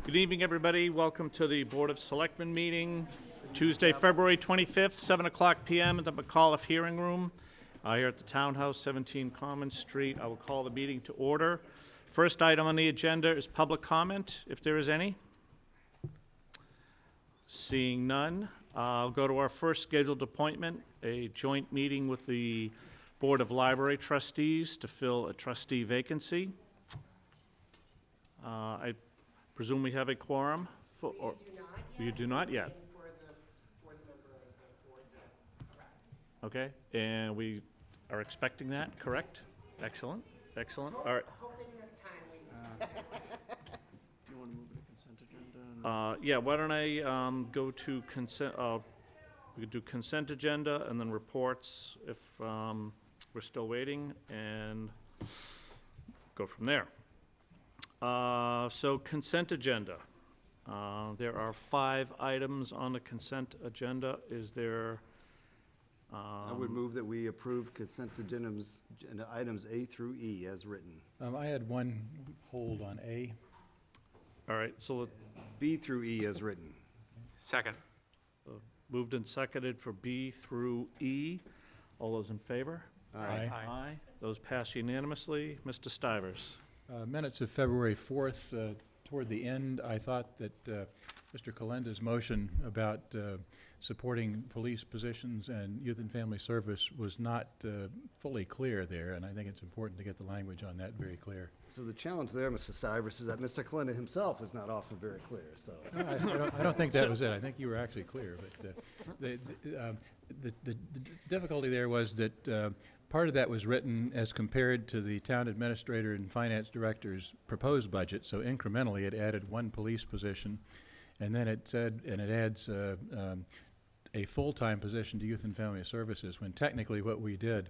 Good evening, everybody. Welcome to the Board of Selectmen meeting, Tuesday, February 25th, 7 o'clock p.m. at the McAuliffe Hearing Room here at the Townhouse, 17 Common Street. I will call the meeting to order. First item on the agenda is public comment, if there is any. Seeing none, I'll go to our first scheduled appointment, a joint meeting with the Board of Library Trustees to fill a trustee vacancy. I presume we have a quorum? You do not yet? Okay, and we are expecting that, correct? Excellent, excellent. All right. Hoping this time we... Do you want to move to consent agenda? Yeah, why don't I go to consent, we could do consent agenda and then reports if we're still waiting, and go from there. So consent agenda. There are 5 items on the consent agenda. Is there? I would move that we approve consent agendas, items A through E as written. I had one hold on A. All right, so B through E as written. Second. moved and seconded for B through E. All those in favor? Aye. Aye. Those pass unanimously. Mr. Stivers. Minutes of February 4th, toward the end, I thought that Mr. Calenda's motion about supporting police positions and youth and family service was not fully clear there, and I think it's important to get the language on that very clear. So the challenge there, Mr. Stivers, is that Mr. Kalina himself is not often very clear, so. I don't think that was it. I think you were actually clear, but the difficulty there was that part of that was written as compared to the town administrator and finance director's proposed budget, so incrementally it added 1 police position, and then it said, and it adds a full-time position to youth and family services, when technically what we did,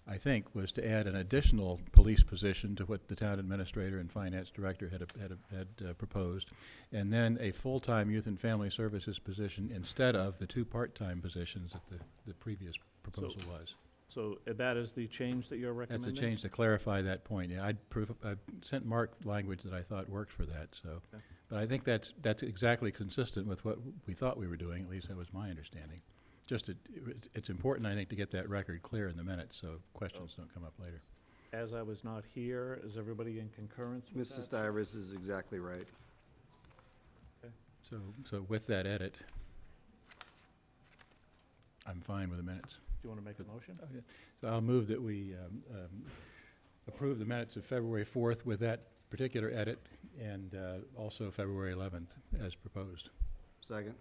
I think, was to add an additional police position to what the town administrator and finance director had proposed, and then a full-time youth and family services position instead of the 2 part-time positions that the previous proposal was. So that is the change that you're recommending? That's a change to clarify that point. Yeah, I sent Mark language that I thought worked for that. So, Okay. But I think that's exactly consistent with what we thought we were doing. At least that was my understanding. Just it's important, I think, to get that record clear in the minutes so questions don't come up later. As I was not here, is everybody in concurrence with Mr. that? Stivers is exactly right. So with that edit, I'm fine with the minutes. Do you want to make a motion? Okay. So I'll move that we approve the minutes of February 4th with that particular edit, and also February 11th as proposed. Second.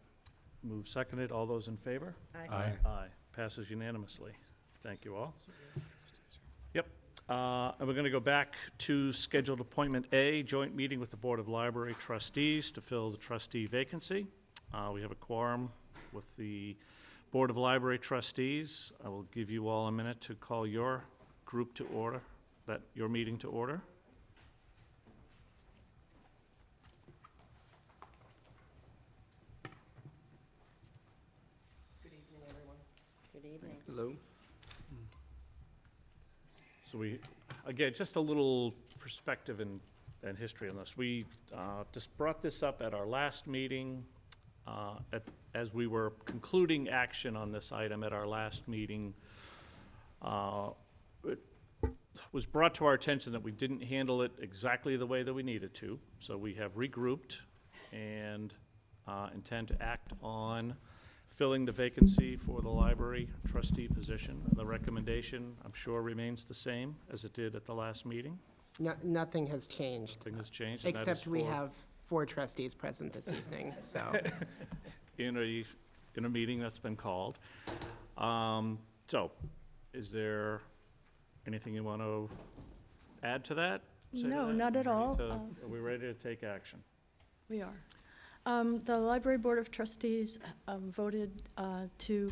Move seconded. All those in favor? Aye. Aye. Passes unanimously. Thank you all. Yep. And we're going to go back to scheduled appointment A, joint meeting with the Board of Library Trustees to fill the trustee vacancy. We have a quorum with the Board of Library Trustees. I will give you all a minute to call your group to order, your meeting to order. Good evening, everyone. Good evening. Hello. So again, just a little perspective and history on this. We just brought this up at our last meeting, as we were concluding action on this item at our last meeting. It was brought to our attention that we didn't handle it exactly the way that we needed to, so we have regrouped and intend to act on filling the vacancy for the library trustee position. The recommendation, I'm sure, remains the same as it did at the last meeting. Nothing has changed, Nothing has changed. and that is except we for- have 4 trustees present this evening, so. in a meeting that's been called. So, is there anything you want to add to that? Say to No, that? not at all. Are we ready to take action? We are. The Library Board of Trustees voted to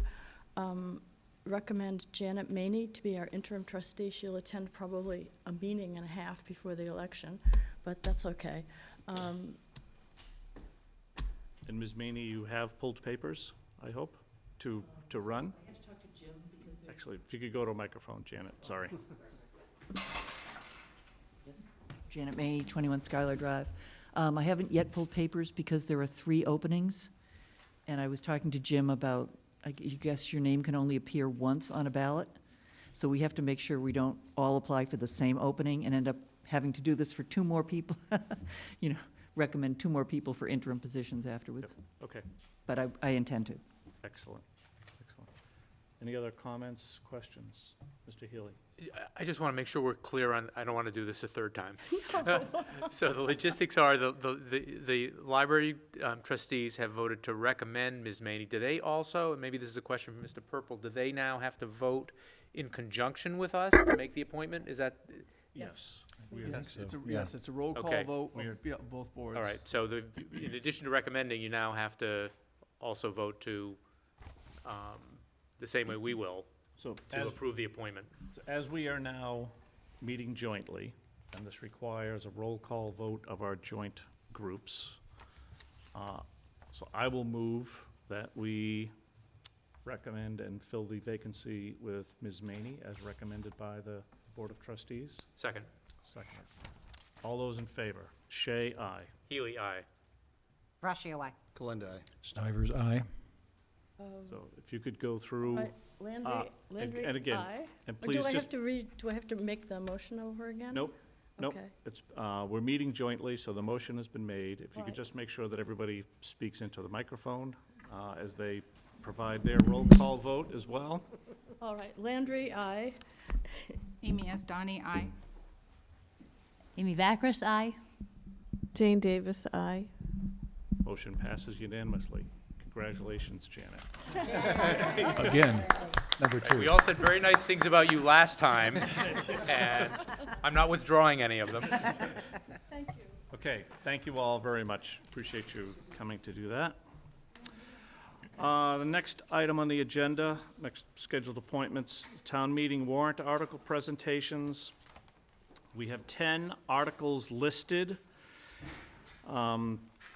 recommend Janet Maney to be our interim trustee. She'll attend probably a meeting and a half before the election, but that's okay. And Ms. Maney, you have pulled papers, I hope, to run? I have to talk to Jim because there's... Actually, if you could go to a microphone, Janet, sorry. Yes. Janet May, 21 Schuyler Drive. I haven't yet pulled papers because there are 3 openings. And I was talking to Jim about, I guess your name can only appear once on a ballot. So we have to make sure we don't all apply for the same opening and end up having to do this for 2 more people. You know, recommend 2 more people for interim positions afterwards. Okay, But I intend to. excellent, excellent. Any other comments, questions? Mr. Healy? I just want to make sure we're clear on, I don't want to do this a third time. So the logistics are, the library trustees have voted to recommend Ms. Maney. Do they also, and maybe this is a question for Mr. Purple, do they now have to vote in conjunction with us to make the appointment? Is that, Yes. Yes, it's a, yeah. yes, it's a roll call Okay. vote We're- of both boards. all right, so in addition to recommending, you now have to also vote to, the same way we will, So to as, approve the appointment. as we are now meeting jointly, and this requires a roll call vote of our joint groups, so I will move that we recommend and fill the vacancy with Ms. Maney as recommended by the Board of Trustees. Second, Second. All those in favor? Shay, aye. Healy, aye. Brashio, aye. Kalenda, aye. Stivers, aye. So if you could go through, Landry, and again, aye. and Or do please I just, have to read, do I have to make the motion over again? nope, nope. Okay. It's, we're meeting jointly, so the motion has been made. If you could Right. just make sure that everybody speaks into the microphone as they provide their roll call vote as well. All right, Landry, aye. Amy S. Donnie, aye. Amy Vacris, aye. Jane Davis, aye. Motion passes unanimously. Congratulations, Janet. Again, number 2. We all said very nice things about you last time, and I'm not withdrawing any of them. Thank you. Okay, thank you all very much. Appreciate you coming to do that. The next item on the agenda, next scheduled appointments, town meeting warrant article presentations. We have 10 articles listed.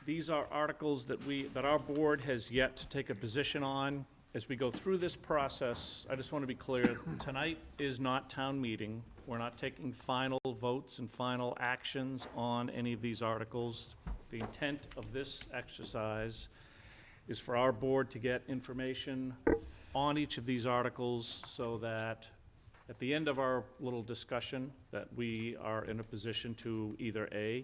These are articles that our board has yet to take a position on. As we go through this process, I just want to be clear, tonight is not town meeting. We're not taking final votes and final actions on any of these articles. The intent of this exercise is for our board to get information on each of these articles so that at the end of our little discussion, that we are in a position to either A,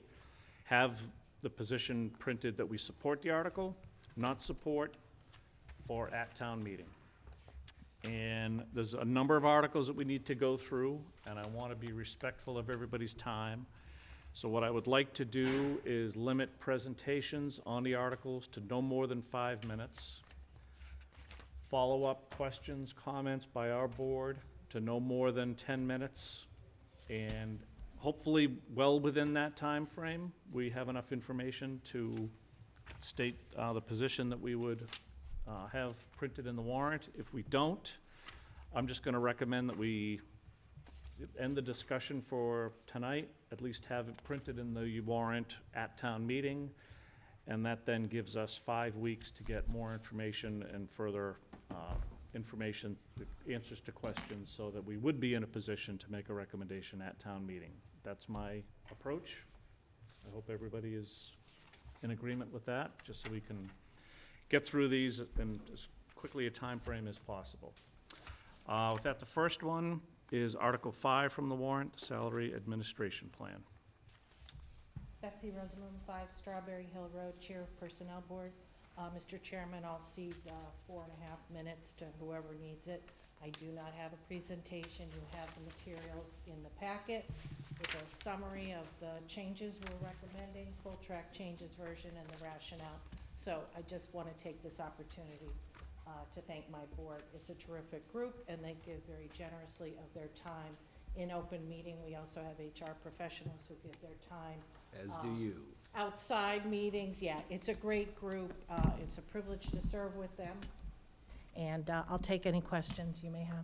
have the position printed that we support the article, not support, or at town meeting. And there's a number of articles that we need to go through, and I want to be respectful of everybody's time. So what I would like to do is limit presentations on the articles to no more than 5 minutes. Follow-up questions, comments by our board to no more than 10 minutes. And hopefully, well within that time frame, we have enough information to state the position that we would have printed in the warrant. If we don't, I'm just going to recommend that we end the discussion for tonight, at least have it printed in the warrant at town meeting, and that then gives us 5 weeks to get more information and further information, answers to questions, so that we would be in a position to make a recommendation at town meeting. That's my approach. I hope everybody is in agreement with that, just so we can get through these in as quickly a time frame as possible. With that, the first one is Article 5 from the warrant, Salary Administration Plan. Betsy Rosamond, 5 Strawberry Hill Road, Chair of Personnel Board. Mr. Chairman, I'll cede 4.5 minutes to whoever needs it. I do not have a presentation. You have the materials in the packet with a summary of the changes we're recommending, full track changes version, and the rationale. So I just want to take this opportunity to thank my board. It's a terrific group, and they give very generously of their time in open meeting. We also have HR professionals who give their time. As do you. Outside meetings, yeah, it's a great group. It's a privilege to serve with them. And I'll take any questions you may have.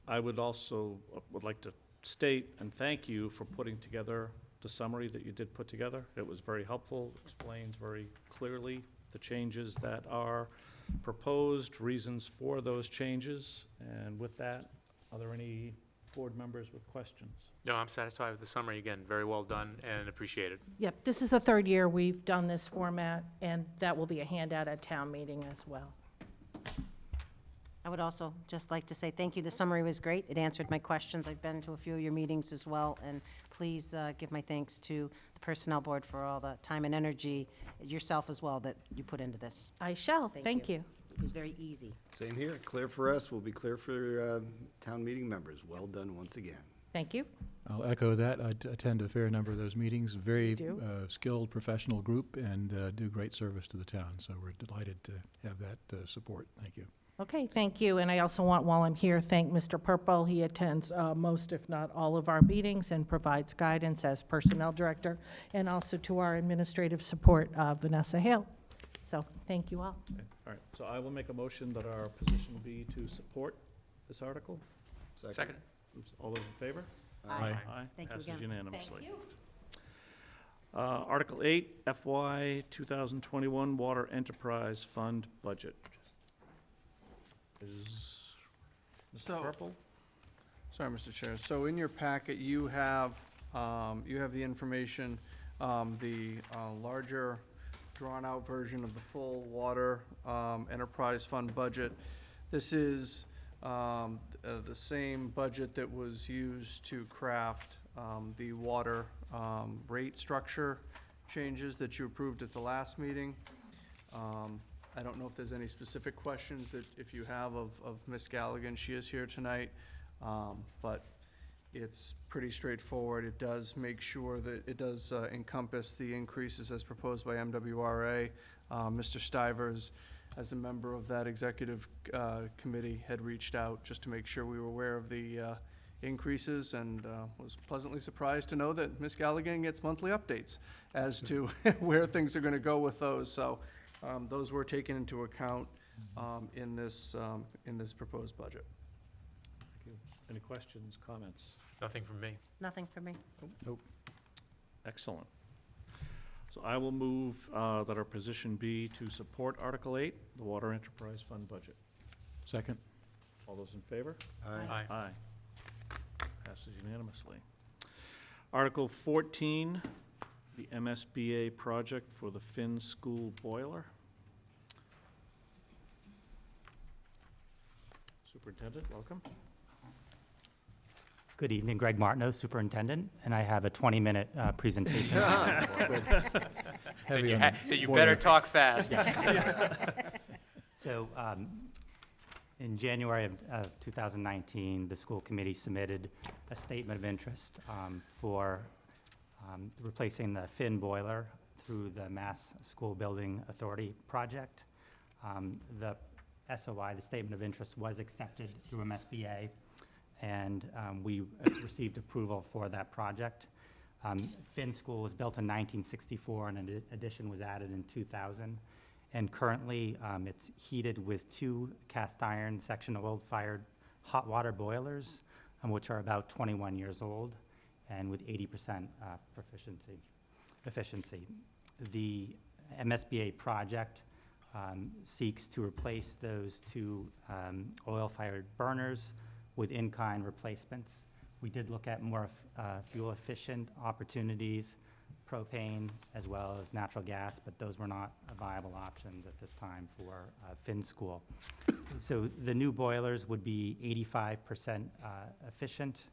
I would also would like to state and thank you for putting together the summary that you did put together. It was very helpful, explains very clearly the changes that are proposed, reasons for those changes. And with that, are there any board members with questions? No, I'm satisfied with the summary. Again, very well done and appreciated. Yep, this is the third year we've done this format, and that will be a handout at town meeting as well. I would also just like to say thank you. The summary was great. It answered my questions. I've been to a few of your meetings as well, and please give my thanks to the Personnel Board for all the time and energy, yourself as well, that you put into this. I shall, Thank thank you. you. It was very easy. Same here, clear for us, will be clear for town meeting members. Well done once again. Thank you. I'll echo that. I attend a fair number of those meetings. Very do? skilled professional group and do great service to the town. So we're delighted to have that support. Thank you. Okay, thank you. And I also want, while I'm here, thank Mr. Purple. He attends most, if not all, of our meetings and provides guidance as Personnel Director, and also to our administrative support, Vanessa Hale. So, thank you all. Okay, all right, so I will make a motion that our position be to support this article. Second. Oops, all those in favor? Aye. Aye. Thank you Passes again. unanimously. Article 8, FY 2021 Water Enterprise Fund Budget. Is Mr. So- Purple? Sorry, Mr. Chair. So in your packet, you have the information, the larger drawn-out version of the full water enterprise fund budget. This is the same budget that was used to craft the water rate structure changes that you approved at the last meeting. I don't know if there's any specific questions that, if you have, of Ms. Galligan. She is here tonight, but it's pretty straightforward. It does make sure that it does encompass the increases as proposed by MWRA. Mr. Stivers, as a member of that executive committee, had reached out just to make sure we were aware of the increases, and was pleasantly surprised to know that Ms. Galligan gets monthly updates as to where things are going to go with those. So those were taken into account in this proposed budget. Thank you. Any questions, comments? Nothing from me. Nothing for me. Excellent. So I will move that our position be to support Article 8, the Water Enterprise Fund Budget. Second. All those in favor? Aye. Aye. Passes unanimously. Article 14, the MSBA project for the Finn School boiler. Superintendent, welcome. Good evening, Greg Martineau, Superintendent, and I have a 20-minute presentation. Heavy Then on the you boiler. better talk fast. So, in January of 2019, the school committee submitted a statement of interest for replacing the Finn boiler through the Mass School Building Authority project. The SOI, the statement of interest, was accepted through MSBA, and we received approval for that project. Finn School was built in 1964, and an addition was added in 2000. And currently, it's heated with 2 cast iron section oil-fired hot water boilers, which are about 21 years old, and with 80% efficiency. The MSBA project seeks to replace those 2 oil-fired burners with in-kind replacements. We did look at more fuel-efficient opportunities, propane as well as natural gas, but those were not viable options at this time for Finn School. So the new boilers would be 85% efficient,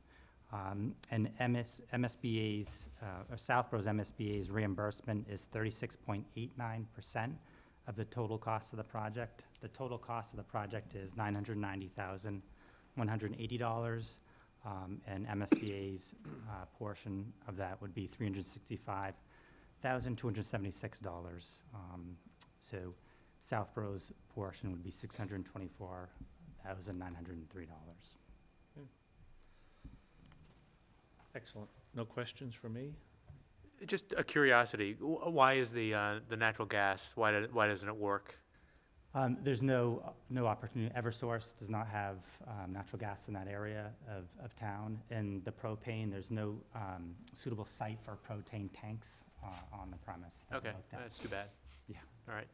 and MSBA's, or Southborough's MSBA's reimbursement is 36.89% of the total cost of the project. The total cost of the project is $990,180. And MSBA's portion of that would be $365,276. So Southborough's portion would be $624,903. Excellent. No questions for me? Just a curiosity, why is the natural gas, why doesn't it work? There's no opportunity. Eversource does not have natural gas in that area of town. And the propane, there's no suitable site for propane tanks on the premise. that we Okay, looked at. that's too bad. Yeah. All right.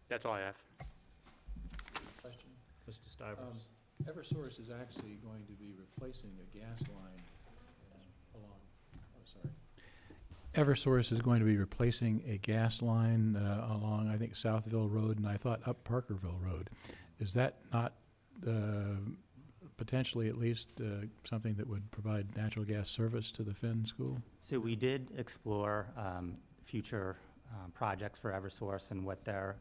That's all I have. Mr. Stivers? Eversource is actually going to be replacing a gas line along, sorry. Eversource is going to be replacing a gas line along, I think, Southville Road, and I thought up Parkerville Road. Is that not potentially at least something that would provide natural gas service to the Finn School? So we did explore future projects for Eversource and what their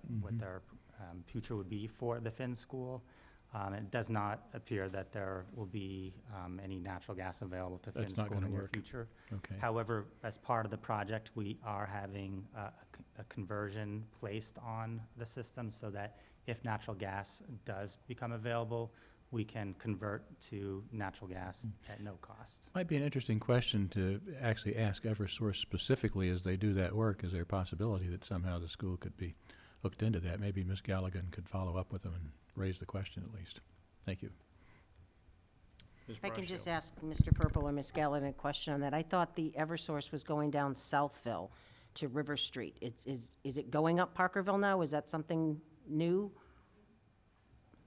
future would be for the Finn School. It does not appear that there will be any natural gas available to Finn That's not School in the gonna near work. future. Okay. However, as part of the project, we are having a conversion placed on the system so that if natural gas does become available, we can convert to natural gas at no cost. Might be an interesting question to actually ask Eversource specifically as they do that work. Is there a possibility that somehow the school could be hooked into that? Maybe Ms. Galligan could follow up with them and raise the question at least. Thank you. Ms. If I can just Brascio. ask Mr. Purple or Ms. Gallivan a question on that. I thought the Eversource was going down Southville to River Street. Is it going up Parkerville now? Is that something new?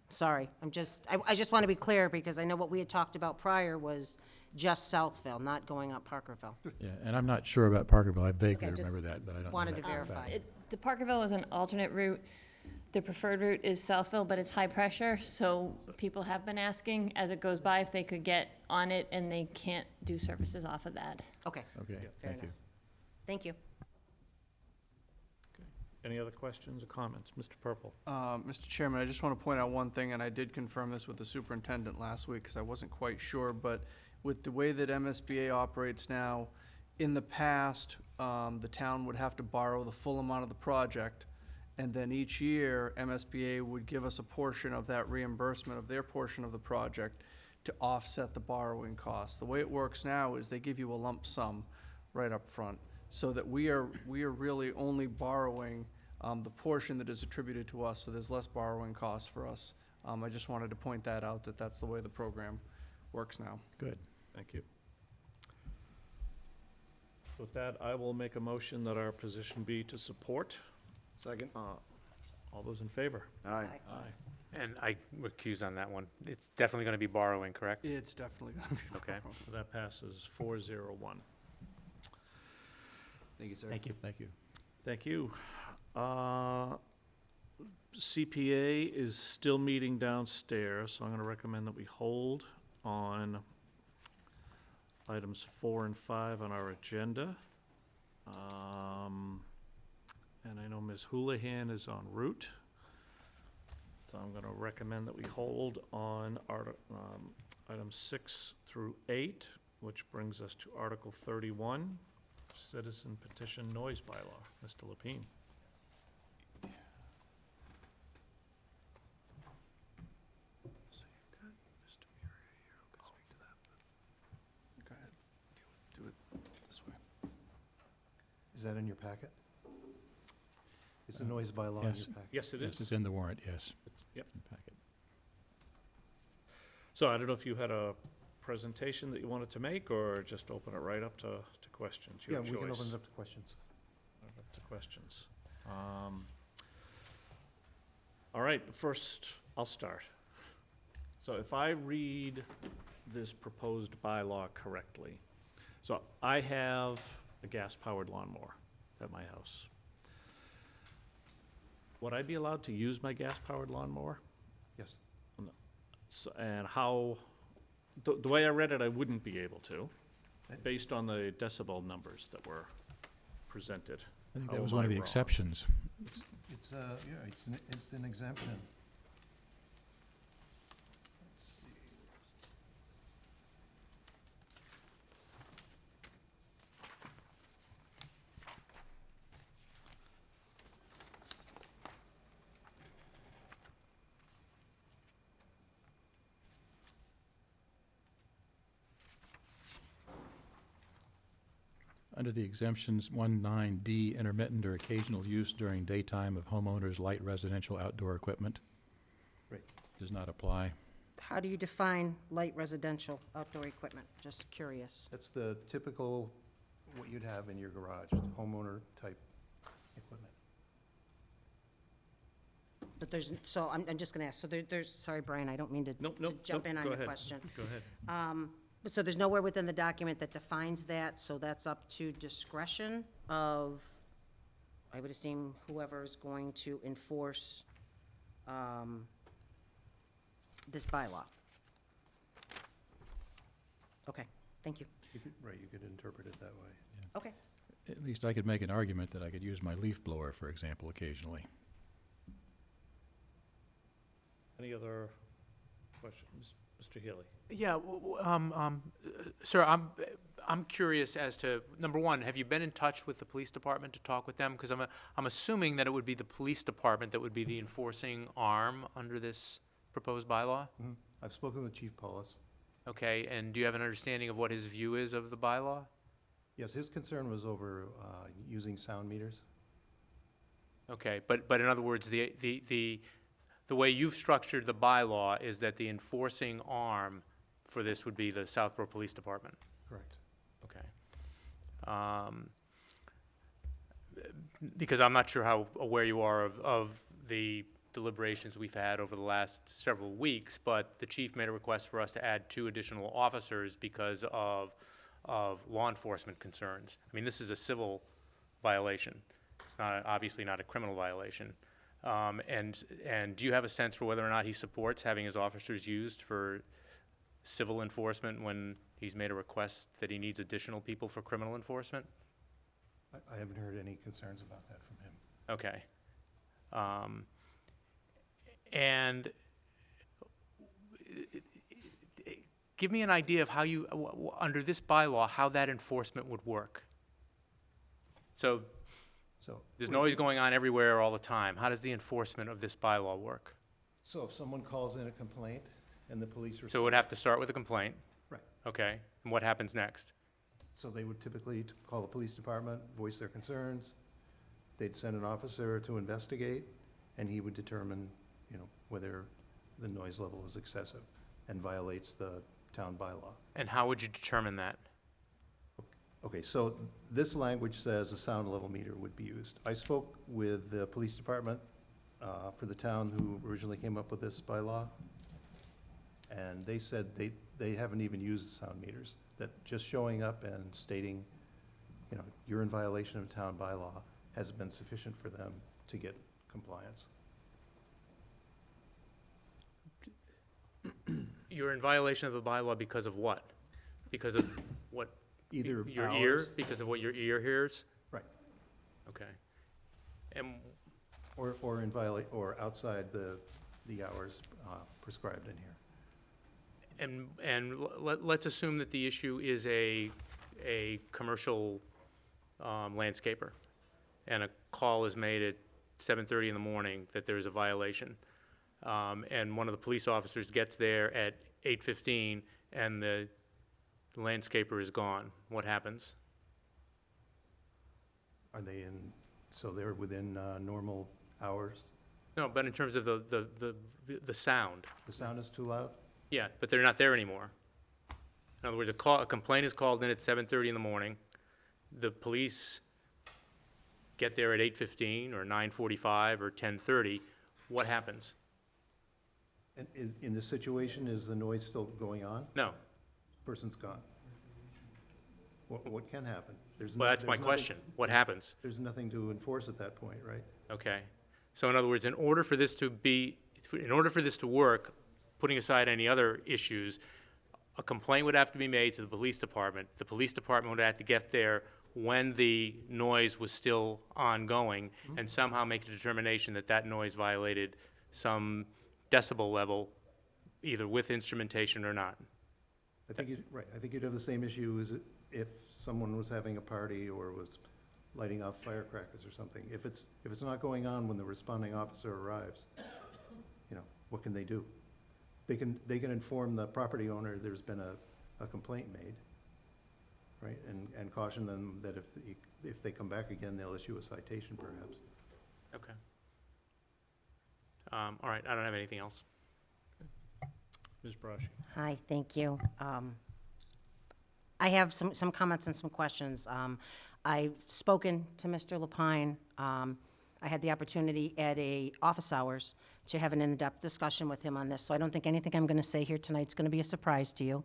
Sorry, I just want to be clear, because I know what we had talked about prior was just Southville, not going up Parkerville. Yeah, and I'm not sure about Parkerville. I vaguely Okay, just remember that, but I don't know wanted that to for a verify. fact. The Parkerville is an alternate route. The preferred route is Southville, but it's high pressure, so people have been asking as it goes by if they could get on it, and they can't do services off of that. Okay, Okay, fair thank you. enough. Thank you. Any other questions or comments? Mr. Purple? Mr. Chairman, I just want to point out one thing, and I did confirm this with the superintendent last week, because I wasn't quite sure, but with the way that MSBA operates now, in the past, the town would have to borrow the full amount of the project, and then each year, MSBA would give us a portion of that reimbursement of their portion of the project to offset the borrowing costs. The way it works now is they give you a lump sum right up front, so that we are really only borrowing the portion that is attributed to us, so there's less borrowing costs for us. I just wanted to point that out, that that's the way the program works now. Good. Thank you. With that, I will make a motion that our position be to support. Second? All those in favor? Aye. Aye. And I recuse on that one. It's definitely going to be borrowing, correct? It's definitely gonna be. Okay. So that passes 4-0-1. Thank you, sir. Thank you. Thank you. Thank you. CPA is still meeting downstairs, so I'm going to recommend that we hold on items 4 and 5 on our agenda. And I know Ms. Houlihan is en route, so I'm going to recommend that we hold on items 6 through 8, which brings us to Article 31, Citizen Petition Noise Bylaw. Mr. Lapine. So you've got Mr. Murray here, who can speak to that. Go ahead, do it this way. Is that in your packet? Is the noise bylaw in yes. your packet? Yes, it Yes, is. it's in the warrant, yes. Yep. In the packet. So I don't know if you had a presentation that you wanted to make, or just open it right up to questions, Yeah, your we choice. can open it up to questions. Up to questions. All right, first, I'll start. So if I read this proposed bylaw correctly, so I have a gas-powered lawnmower at my house. Would I be allowed to use my gas-powered lawnmower? Yes. So, and how, the way I read it, I wouldn't be able to, Okay. based on the decibel numbers that were presented. I think How that was am one I of the wrong? exceptions. It's, yeah, it's an exemption. Let's see. Under the exemptions, 19D, intermittent or occasional use during daytime of homeowners' light residential outdoor equipment. Right. Does not apply. How do you define light residential outdoor equipment? Just curious. That's the typical, what you'd have in your garage, homeowner-type equipment. But there's, so I'm just gonna ask, so there's, sorry, Brian, I don't mean to Nope, to nope, jump nope, in on go your ahead. question. Go ahead. So there's nowhere within the document that defines that, so that's up to discretion of, I would assume, whoever's going to enforce this bylaw. Okay, thank you. Right, you could interpret it that way. Okay. At least I could make an argument that I could use my leaf blower, for example, occasionally. Any other questions? Mr. Healy? Yeah, sir, I'm curious as to, number one, have you been in touch with the police department to talk with them? Because I'm assuming that it would be the police department that would be the enforcing arm under this proposed bylaw? Mhm. I've spoken with Chief Paulus. Okay, and do you have an understanding of what his view is of the bylaw? Yes, his concern was over using sound meters. Okay, but in other words, the way you've structured the bylaw is that the enforcing arm for this would be the Southborough Police Department? Correct. Okay. Because I'm not sure how aware you are of the deliberations we've had over the last several weeks, but the chief made a request for us to add 2 additional officers because of law enforcement concerns. I mean, this is a civil violation. It's not, obviously not a criminal violation. And do you have a sense for whether or not he supports having his officers used for civil enforcement when he's made a request that he needs additional people for criminal enforcement? I haven't heard any concerns about that from him. Okay. And give me an idea of how you, under this bylaw, how that enforcement would work. So there's noise going on everywhere all the time. How does the enforcement of this bylaw work? So if someone calls in a complaint and the police respond. So it would have to start with a complaint? Right. Okay. And what happens next? So they would typically call the police department, voice their concerns. They'd send an officer to investigate, and he would determine, whether the noise level is excessive and violates the town bylaw. And how would you determine that? Okay, so this language says a sound level meter would be used. I spoke with the police department for the town who originally came up with this bylaw, and they said they haven't even used sound meters, that just showing up and stating, you're in violation of town bylaw has been sufficient for them to get compliance. You're in violation of the bylaw because of what? Because of what? Either Your hours. ear? Because of what your ear hears? Right. Okay. And Or or outside the hours prescribed in here. And let's assume that the issue is a commercial landscaper, and a call is made at 7:30 in the morning that there's a violation. And one of the police officers gets there at 8:15, and the landscaper is gone. What happens? Are they so they're within normal hours? No, but in terms of the sound. The sound is too loud? Yeah, but they're not there anymore. In other words, a complaint is called in at 7:30 in the morning. The police get there at 8:15 or 9:45 or 10:30. What happens? And in this situation, is the noise still going on? No. Person's gone. What can happen? Well, that's my question. What happens? There's nothing to enforce at that point, right? Okay. So in other words, in order for this to work, putting aside any other issues, a complaint would have to be made to the police department. The police department would have to get there when the noise was still ongoing and somehow make a determination that that noise violated some decibel level, either with instrumentation or not. I think you'd have the same issue as if someone was having a party or was lighting off firecrackers or something. If it's not going on when the responding officer arrives, what can they do? They can inform the property owner there's been a complaint made, right? And caution them that if they come back again, they'll issue a citation perhaps. Okay. All right, I don't have anything else. Ms. Braschi? Hi, thank you. I have some comments and some questions. I've spoken to Mr. Lapine. I had the opportunity at office hours to have an in-depth discussion with him on this, so I don't think anything I'm going to say here tonight's going to be a surprise to you.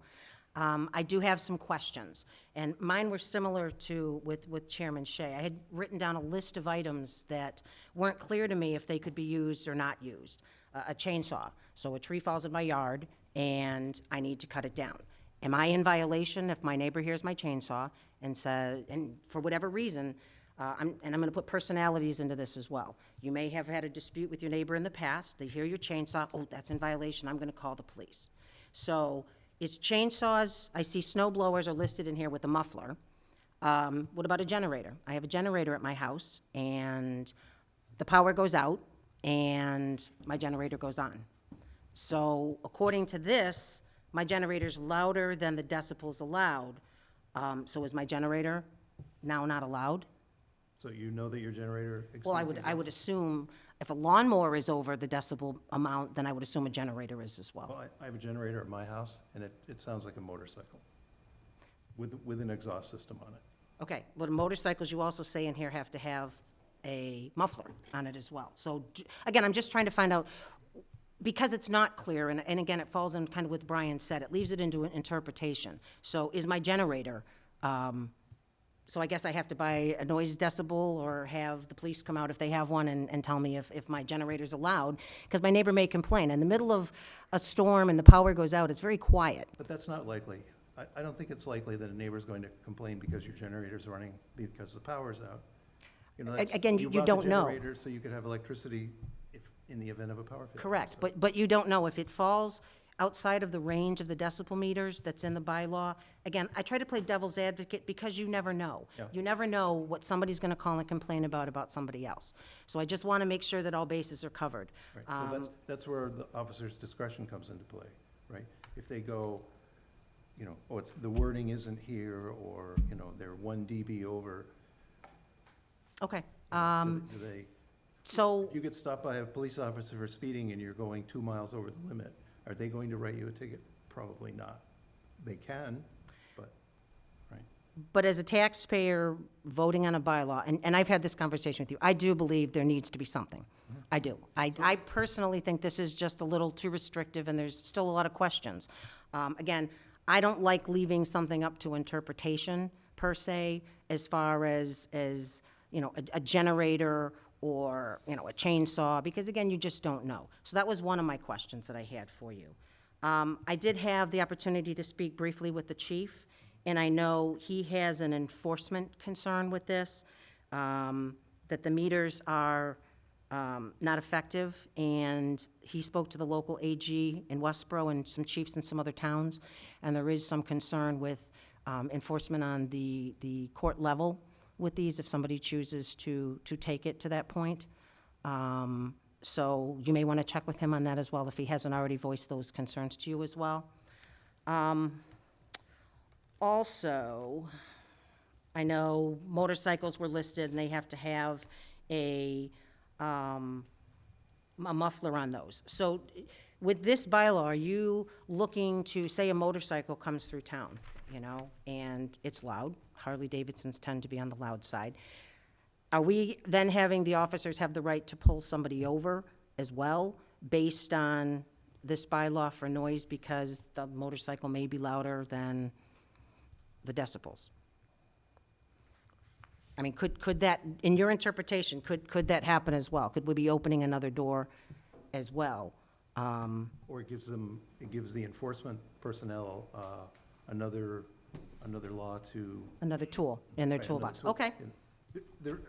I do have some questions, and mine were similar to with Chairman Shea. I had written down a list of items that weren't clear to me if they could be used or not used. A chainsaw, so a tree falls in my yard, and I need to cut it down. Am I in violation if my neighbor hears my chainsaw and says, and for whatever reason, I'm going to put personalities into this as well. You may have had a dispute with your neighbor in the past, they hear your chainsaw, oh, that's in violation, I'm going to call the police. So it's chainsaws, I see snow blowers are listed in here with a muffler. What about a generator? I have a generator at my house, and the power goes out, and my generator goes on. So according to this, my generator's louder than the decibels allowed. So is my generator now not allowed? So you know that your generator exceeds? Well, I would assume if a lawnmower is over the decibel amount, then I would assume a generator is as well. Well, I have a generator at my house, and it sounds like a motorcycle with an exhaust system on it. Okay, well, motorcycles, you also say in here, have to have a muffler on it as well. So, again, I'm just trying to find out, because it's not clear, and again, it falls in kind of what Brian said, it leaves it into an interpretation. So is my generator, so I guess I have to buy a noise decibel or have the police come out if they have one and tell me if my generator's allowed, because my neighbor may complain. In the middle of a storm and the power goes out, it's very quiet. But that's not likely. I don't think it's likely that a neighbor's going to complain because your generator's running because the power's out. You know, Again, you bought the don't know. generator so you could have electricity in the event of a power failure. Correct, So- but you don't know if it falls outside of the range of the decibel meters that's in the bylaw. Again, I try to play devil's advocate because you never know. Yeah. You never know what somebody's gonna call and complain about somebody else. So I just wanna make sure that all bases are covered. Right, so that's where the officer's discretion comes into play, right? If they go, you know, oh, the wording isn't here, or, you know, they're 1 dB over. Okay, Do they, so, if you get stopped by a police officer for speeding and you're going 2 miles over the limit, are they going to write you a ticket? Probably not. They can, but, right. but as a taxpayer voting on a bylaw, and I've had this conversation with you, I do believe there needs to be something. I do. I personally think this is just a little too restrictive, and there's still a lot of questions. Again, I don't like leaving something up to interpretation, per se, as far as you know, a generator or, you know, a chainsaw, because again, you just don't know. So that was one of my questions that I had for you. I did have the opportunity to speak briefly with the chief, and I know he has an enforcement concern with this, that the meters are not effective, and he spoke to the local AG in Westboro and some chiefs in some other towns, and there is some concern with enforcement on the court level with these if somebody chooses to take it to that point. So you may want to check with him on that as well if he hasn't already voiced those concerns to you as well. Also, I know motorcycles were listed and they have to have a muffler on those. So with this bylaw, are you looking to, say a motorcycle comes through town, you know, and it's loud? Harley Davidsons tend to be on the loud side. Are we then having the officers have the right to pull somebody over as well, based on this bylaw for noise, because the motorcycle may be louder than the decibels? I mean, could that, in your interpretation, could that happen as well? Could we be opening another door as well? Or it gives the enforcement personnel another law to. Another tool in their Right, another toolbox, tool. okay. And there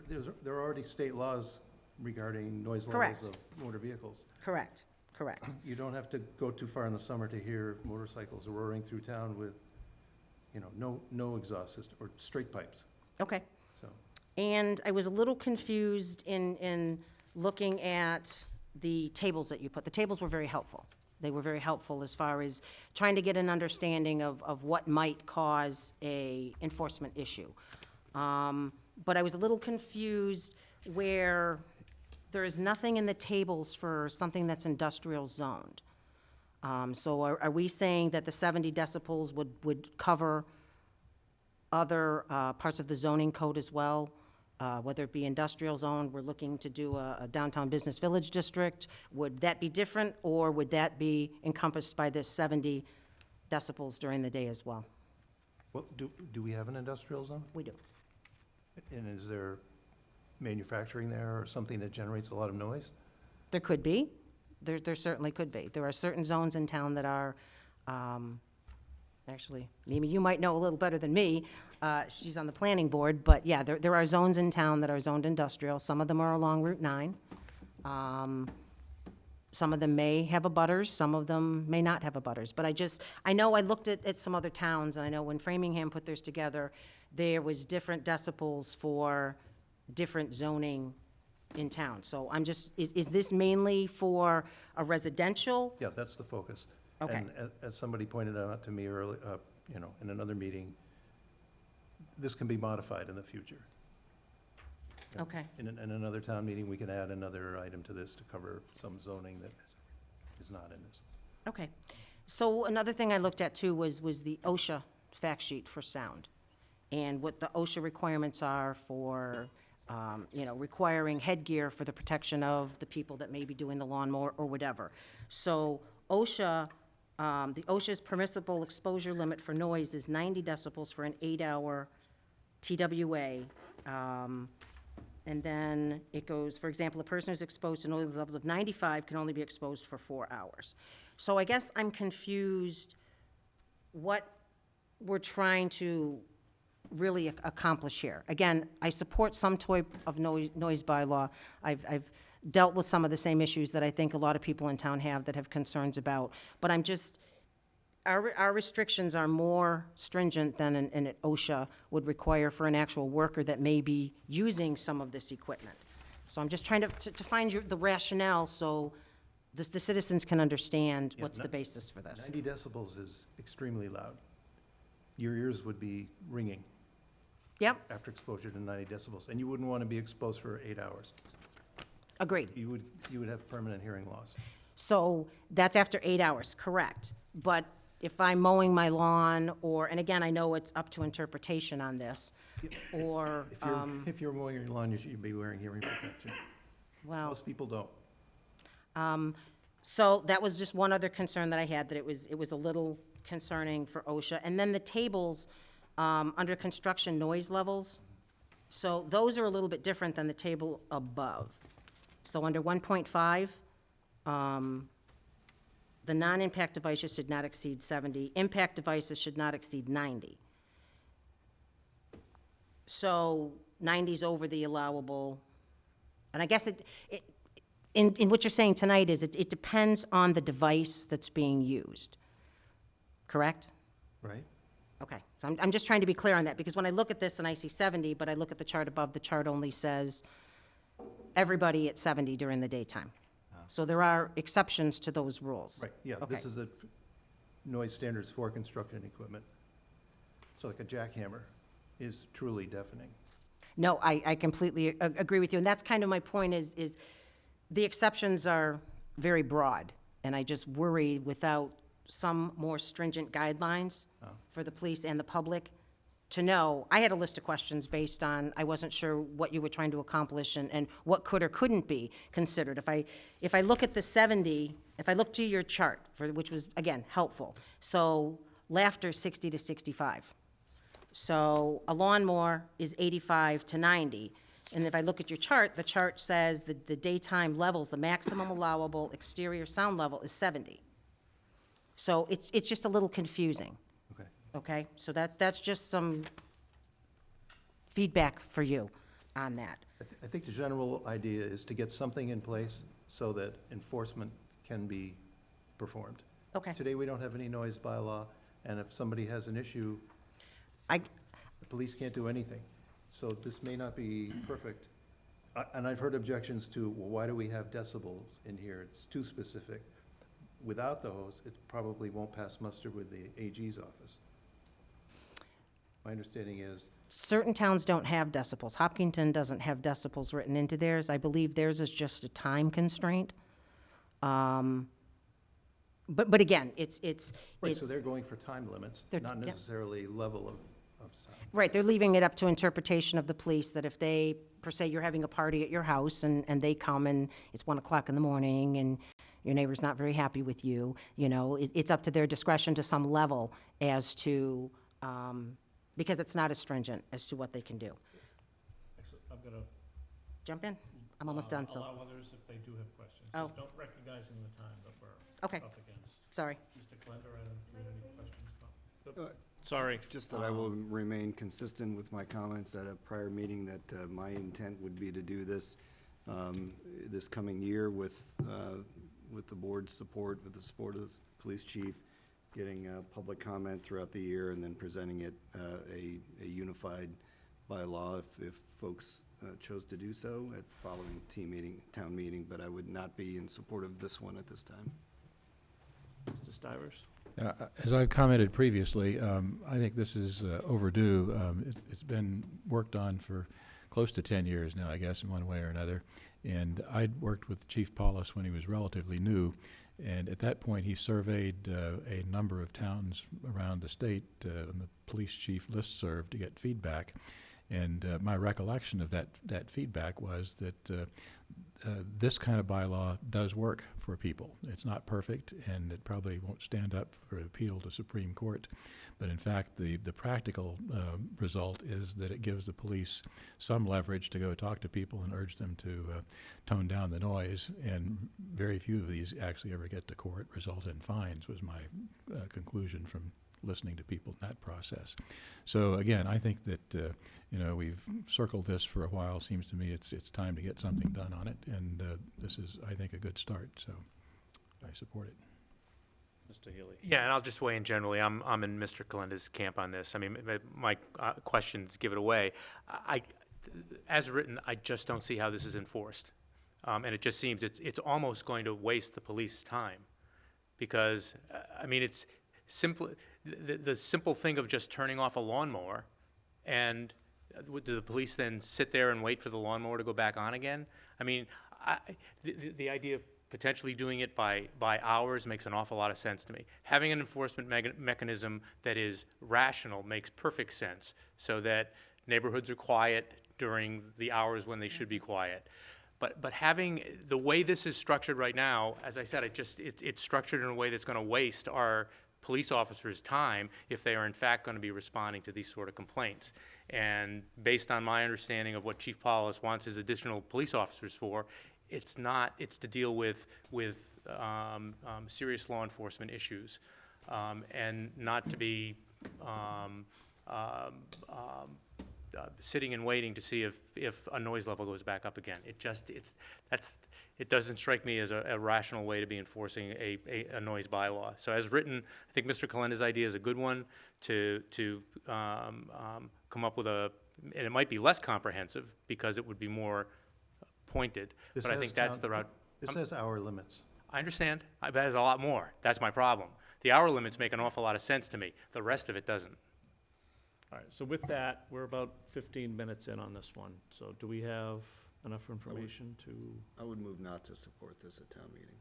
are already state laws regarding noise Correct. levels of motor vehicles. Correct, correct. You don't have to go too far in the summer to hear motorcycles roaring through town with, you know, no exhaust system, or straight pipes, Okay. so. And I was a little confused in looking at the tables that you put. The tables were very helpful. They were very helpful as far as trying to get an understanding of what might cause a enforcement issue. But I was a little confused where there is nothing in the tables for something that's industrial zoned. So are we saying that the 70 decibels would cover other parts of the zoning code as well? whether it be industrial zone, we're looking to do a downtown business village district. Would that be different, or would that be encompassed by this 70 decibels during the day as well? Well, do we have an industrial zone? We do. And is there manufacturing there or something that generates a lot of noise? There could be. There certainly could be. There are certain zones in town that are, actually, Mimi, you might know a little better than me. She's on the planning board, but yeah, there are zones in town that are zoned industrial. Some of them are along Route 9. Some of them may have abutters, some of them may not have abutters. But I know I looked at some other towns, and I know when Framingham put theirs together, there was different decibels for different zoning in town. So I'm just, is this mainly for a residential? Yeah, that's the focus. Okay. And as somebody pointed out to me early, in another meeting, this can be modified in the future. Okay. In another town meeting, we can add another item to this to cover some zoning that is not in this. Okay. So another thing I looked at too was the OSHA fact sheet for sound, and what the OSHA requirements are for, requiring headgear for the protection of the people that may be doing the lawnmower or whatever. So OSHA, the OSHA's permissible exposure limit for noise is 90 decibels for an 8-hour TWA. And then it goes, for example, a person who's exposed to noise levels of 95 can only be exposed for 4 hours. So I guess I'm confused what we're trying to really accomplish here. Again, I support some type of noise bylaw. I've dealt with some of the same issues that I think a lot of people in town have that have concerns about. But I'm just, our restrictions are more stringent than an OSHA would require for an actual worker that may be using some of this equipment. So I'm just trying to find the rationale so the citizens can understand Yeah, what's the basis for this. 90 decibels is extremely loud. Your ears would be ringing Yep, after exposure to 90 decibels, and you wouldn't want to be exposed for 8 hours. agreed. You would have permanent hearing loss. So that's after 8 hours, correct. But if I'm mowing my lawn, and again, I know it's up to interpretation on this, or, If you're mowing your lawn, you should be wearing hearing protection. well, Most people don't. so that was just one other concern that I had, that it was a little concerning for OSHA. And then the tables, under construction noise levels, so those are a little bit different than the table above. So under 1.5, the non-impact devices should not exceed 70. Impact devices should not exceed 90. So 90's over the allowable, and I guess in what you're saying tonight is it depends on the device that's being used, correct? Right? Okay, so I'm just trying to be clear on that, because when I look at this and I see 70, but I look at the chart above, the chart only says everybody at 70 during the daytime. So there are exceptions to those rules. Right, yeah, Okay. this is a noise standards for construction equipment. So like a jackhammer is truly deafening. No, I completely agree with you, and that's kind of my point is the exceptions are very broad, and I just worry without some more stringent guidelines for the police and the public to know. I had a list of questions based on, I wasn't sure what you were trying to accomplish and what could or couldn't be considered. If I look at the 70, if I look to your chart, which was, again, helpful, so laughter 60 to 65. So a lawnmower is 85 to 90. And if I look at your chart, the chart says that the daytime levels, the maximum allowable exterior sound level is 70. So it's just a little confusing. Okay. Okay, so that's just some feedback for you on that. I think the general idea is to get something in place so that enforcement can be performed. Okay. Today, we don't have any noise bylaw, and if somebody has an issue, I, the police can't do anything. So this may not be perfect. And I've heard objections to, well, why do we have decibels in here? It's too specific. Without those, it probably won't pass muster with the AG's office. My understanding is, certain towns don't have decibels. Hopkinton doesn't have decibels written into theirs. I believe theirs is just a time constraint. But again, it's. right, so they're going for time limits, not yeah. necessarily level of sound. Right, they're leaving it up to interpretation of the police, that if they per se, you're having a party at your house, and they come, and it's 1 o'clock in the morning, and your neighbor's not very happy with you, it's up to their discretion to some level as to, because it's not as stringent as to what they can do. Actually, I'm gonna. Jump in? I'm almost done, so. Allow others if they do have questions. Oh. Just don't recognizing the time that we're Okay. up against. Sorry. Mr. Kalender, I don't, do you have any questions? Sorry. Just that I will remain consistent with my comments at a prior meeting, that my intent would be to do this this coming year with the board's support, with the support of the police chief, getting public comment throughout the year, and then presenting it a unified bylaw if folks chose to do so at the following town meeting, but I would not be in support of this one at this time. Mr. Stivers? As I've commented previously, I think this is overdue. It's been worked on for close to 10 years now, I guess, in one way or another. And I'd worked with Chief Paulus when he was relatively new. And at that point, he surveyed a number of towns around the state on the police chief listserv to get feedback. And my recollection of that feedback was that this kind of bylaw does work for people. It's not perfect, and it probably won't stand up for appeal to Supreme Court. But in fact, the practical result is that it gives the police some leverage to go talk to people and urge them to tone down the noise. And very few of these actually ever get to court, result in fines, was my conclusion from listening to people in that process. So again, I think that we've circled this for a while. Seems to me it's time to get something done on it, and this is, I think, a good start. So I support it. Mr. Healy? Yeah, and I'll just weigh in generally. I'm in Mr. Kalenda's camp on this. I mean, my questions give it away. As written, I just don't see how this is enforced, and it just seems it's almost going to waste the police time, because I mean it's simple. The simple thing of just turning off a lawnmower, and do the police then sit there and wait for the lawnmower to go back on again? I mean, the idea of potentially doing it by hours makes an awful lot of sense to me. Having an enforcement mechanism that is rational makes perfect sense, so that neighborhoods are quiet during the hours when they should be quiet. But having the way this is structured right now, as I said, it's structured in a way that's going to waste our police officers' time if they are in fact going to be responding to these sort of complaints. And based on my understanding of what Chief Paulus wants his additional police officers for, it's to deal with serious law enforcement issues, and not to be sitting and waiting to see if a noise level goes back up again. It doesn't strike me as a rational way to be enforcing a noise bylaw. So as written, I think Mr. Kalenda's idea is a good one to come up with and it might be less comprehensive because it would be more pointed, This but I has think that's the route. This has hour limits. I understand. I bet it's a lot more. That's my problem. The hour limits make an awful lot of sense to me. The rest of it doesn't. All right, so with that, we're about 15 minutes in on this one. So do we have enough information to, I would move not to support this at town meeting.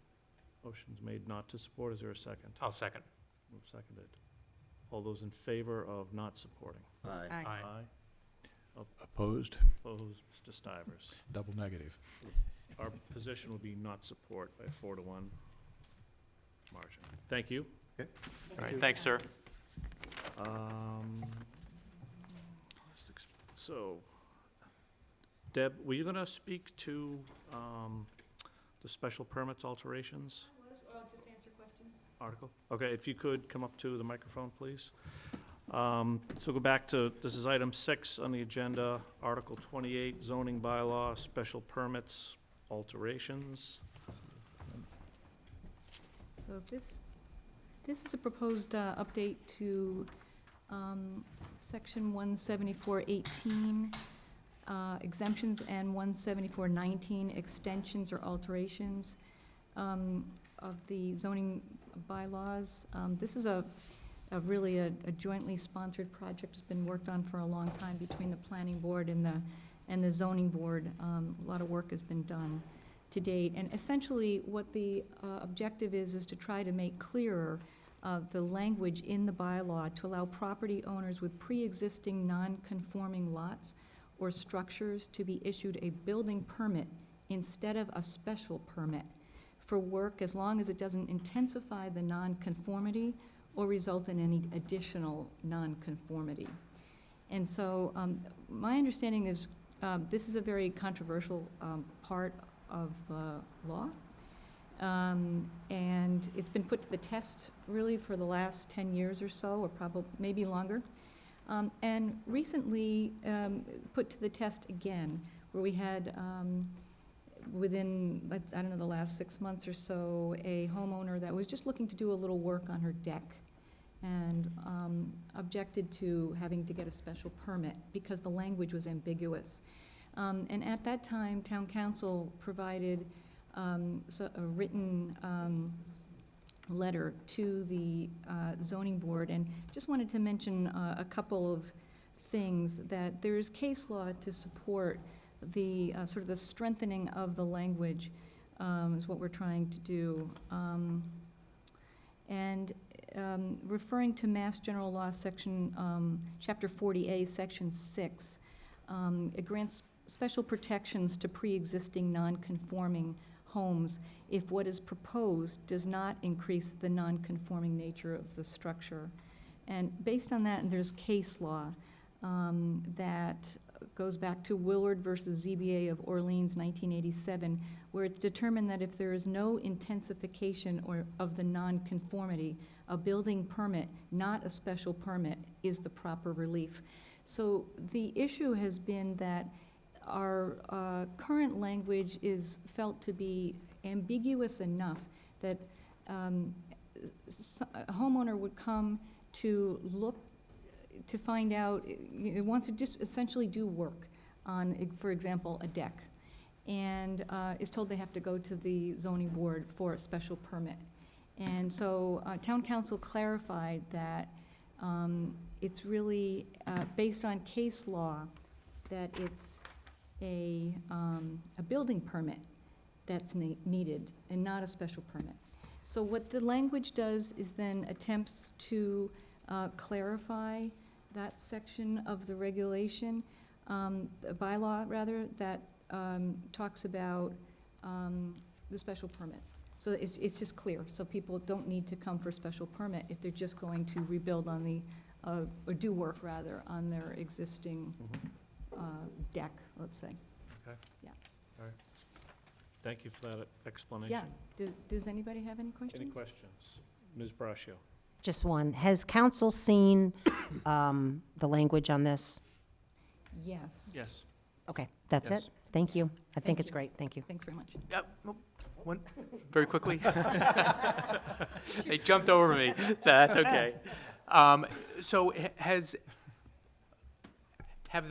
motion's made not to support? Is there a second? I'll second. Move seconded. All those in favor of not supporting? Aye. Aye. Opposed? Opposed, Mr. Stivers. Double negative. Our position will be not support by 4-1 margin. Thank you. All right, thanks, sir. So, Deb, were you gonna speak to, the special permits alterations? I'll just answer questions. Article? Okay, if you could come up to the microphone, please. So go back to, this is item 6 on the agenda, Article 28, zoning bylaw, special permits, alterations. So this is a proposed update to Section 174-18 exemptions and 174-19 extensions or alterations of the zoning bylaws. This is really a jointly sponsored project. It's been worked on for a long time between the planning board and the zoning board. A lot of work has been done to date. And essentially, what the objective is to try to make clearer the language in the bylaw to allow property owners with pre-existing non-conforming lots or structures to be issued a building permit instead of a special permit for work as long as it doesn't intensify the nonconformity or result in any additional nonconformity. And so my understanding is this is a very controversial part of the law. And it's been put to the test really for the last 10 years or so, or probably maybe longer. And recently put to the test again, where we had within, I don't know, the last 6 months or so, a homeowner that was just looking to do a little work on her deck and objected to having to get a special permit because the language was ambiguous. And at that time, town council provided a written letter to the zoning board, and just wanted to mention a couple of things, that there is case law to support the sort of the strengthening of the language is what we're trying to do. And referring to Mass General Law section, Chapter 40A, Section 6, it grants special protections to pre-existing non-conforming homes if what is proposed does not increase the non-conforming nature of the structure. And based on that, and there's case law that goes back to Willard versus ZBA of Orleans, 1987, where it's determined that if there is no intensification of the non-conformity, a building permit, not a special permit, is the proper relief. So the issue has been that our current language is felt to be ambiguous enough that a homeowner would come to look to find out, it wants to just essentially do work on, for example, a deck, and is told they have to go to the zoning board for a special permit. And so town council clarified that it's really based on case law that it's a building permit that's needed and not a special permit. So what the language does is then attempts to clarify that section of the regulation, the bylaw rather, that talks about the special permits. So it's just clear, so people don't need to come for a special permit if they're just going to rebuild on the, or do work rather, on their existing deck, let's say. Okay. Yeah. All right. Thank you for that explanation. Yeah. Does anybody have any questions? Any questions? Ms. Braccio? Just one. Has council seen the language on this? Yes. Yes. Okay, that's Yes. it. Thank you. I think Thank it's you. great. Thank you. Thanks very much. One, very quickly. They jumped over me. That's okay. So have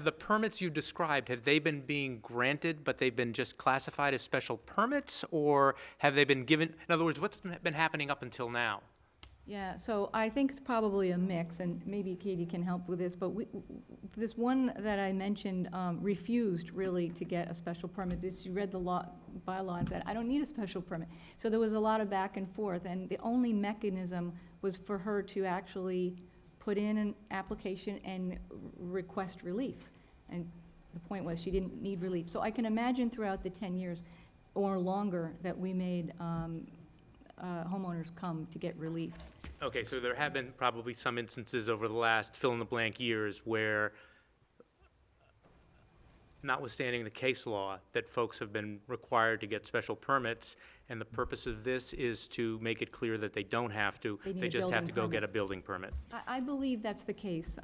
the permits you described, have they been being granted, but they've been just classified as special permits, or have they been given, in other words, what's been happening up until now? Yeah, so I think it's probably a mix, and maybe Katie can help with this, but this one that I mentioned refused really to get a special permit. She read the bylaw and said, I don't need a special permit. So there was a lot of back and forth, and the only mechanism was for her to actually put in an application and request relief. And the point was she didn't need relief. So I can imagine throughout the 10 years or longer that we made homeowners come to get relief. Okay, so there have been probably some instances over the last fill-in-the-blank years where, notwithstanding the case law, that folks have been required to get special permits, and the purpose of this is to make it clear that they don't have to, They need they a just have building to go permit. get a building permit. I believe that's the case.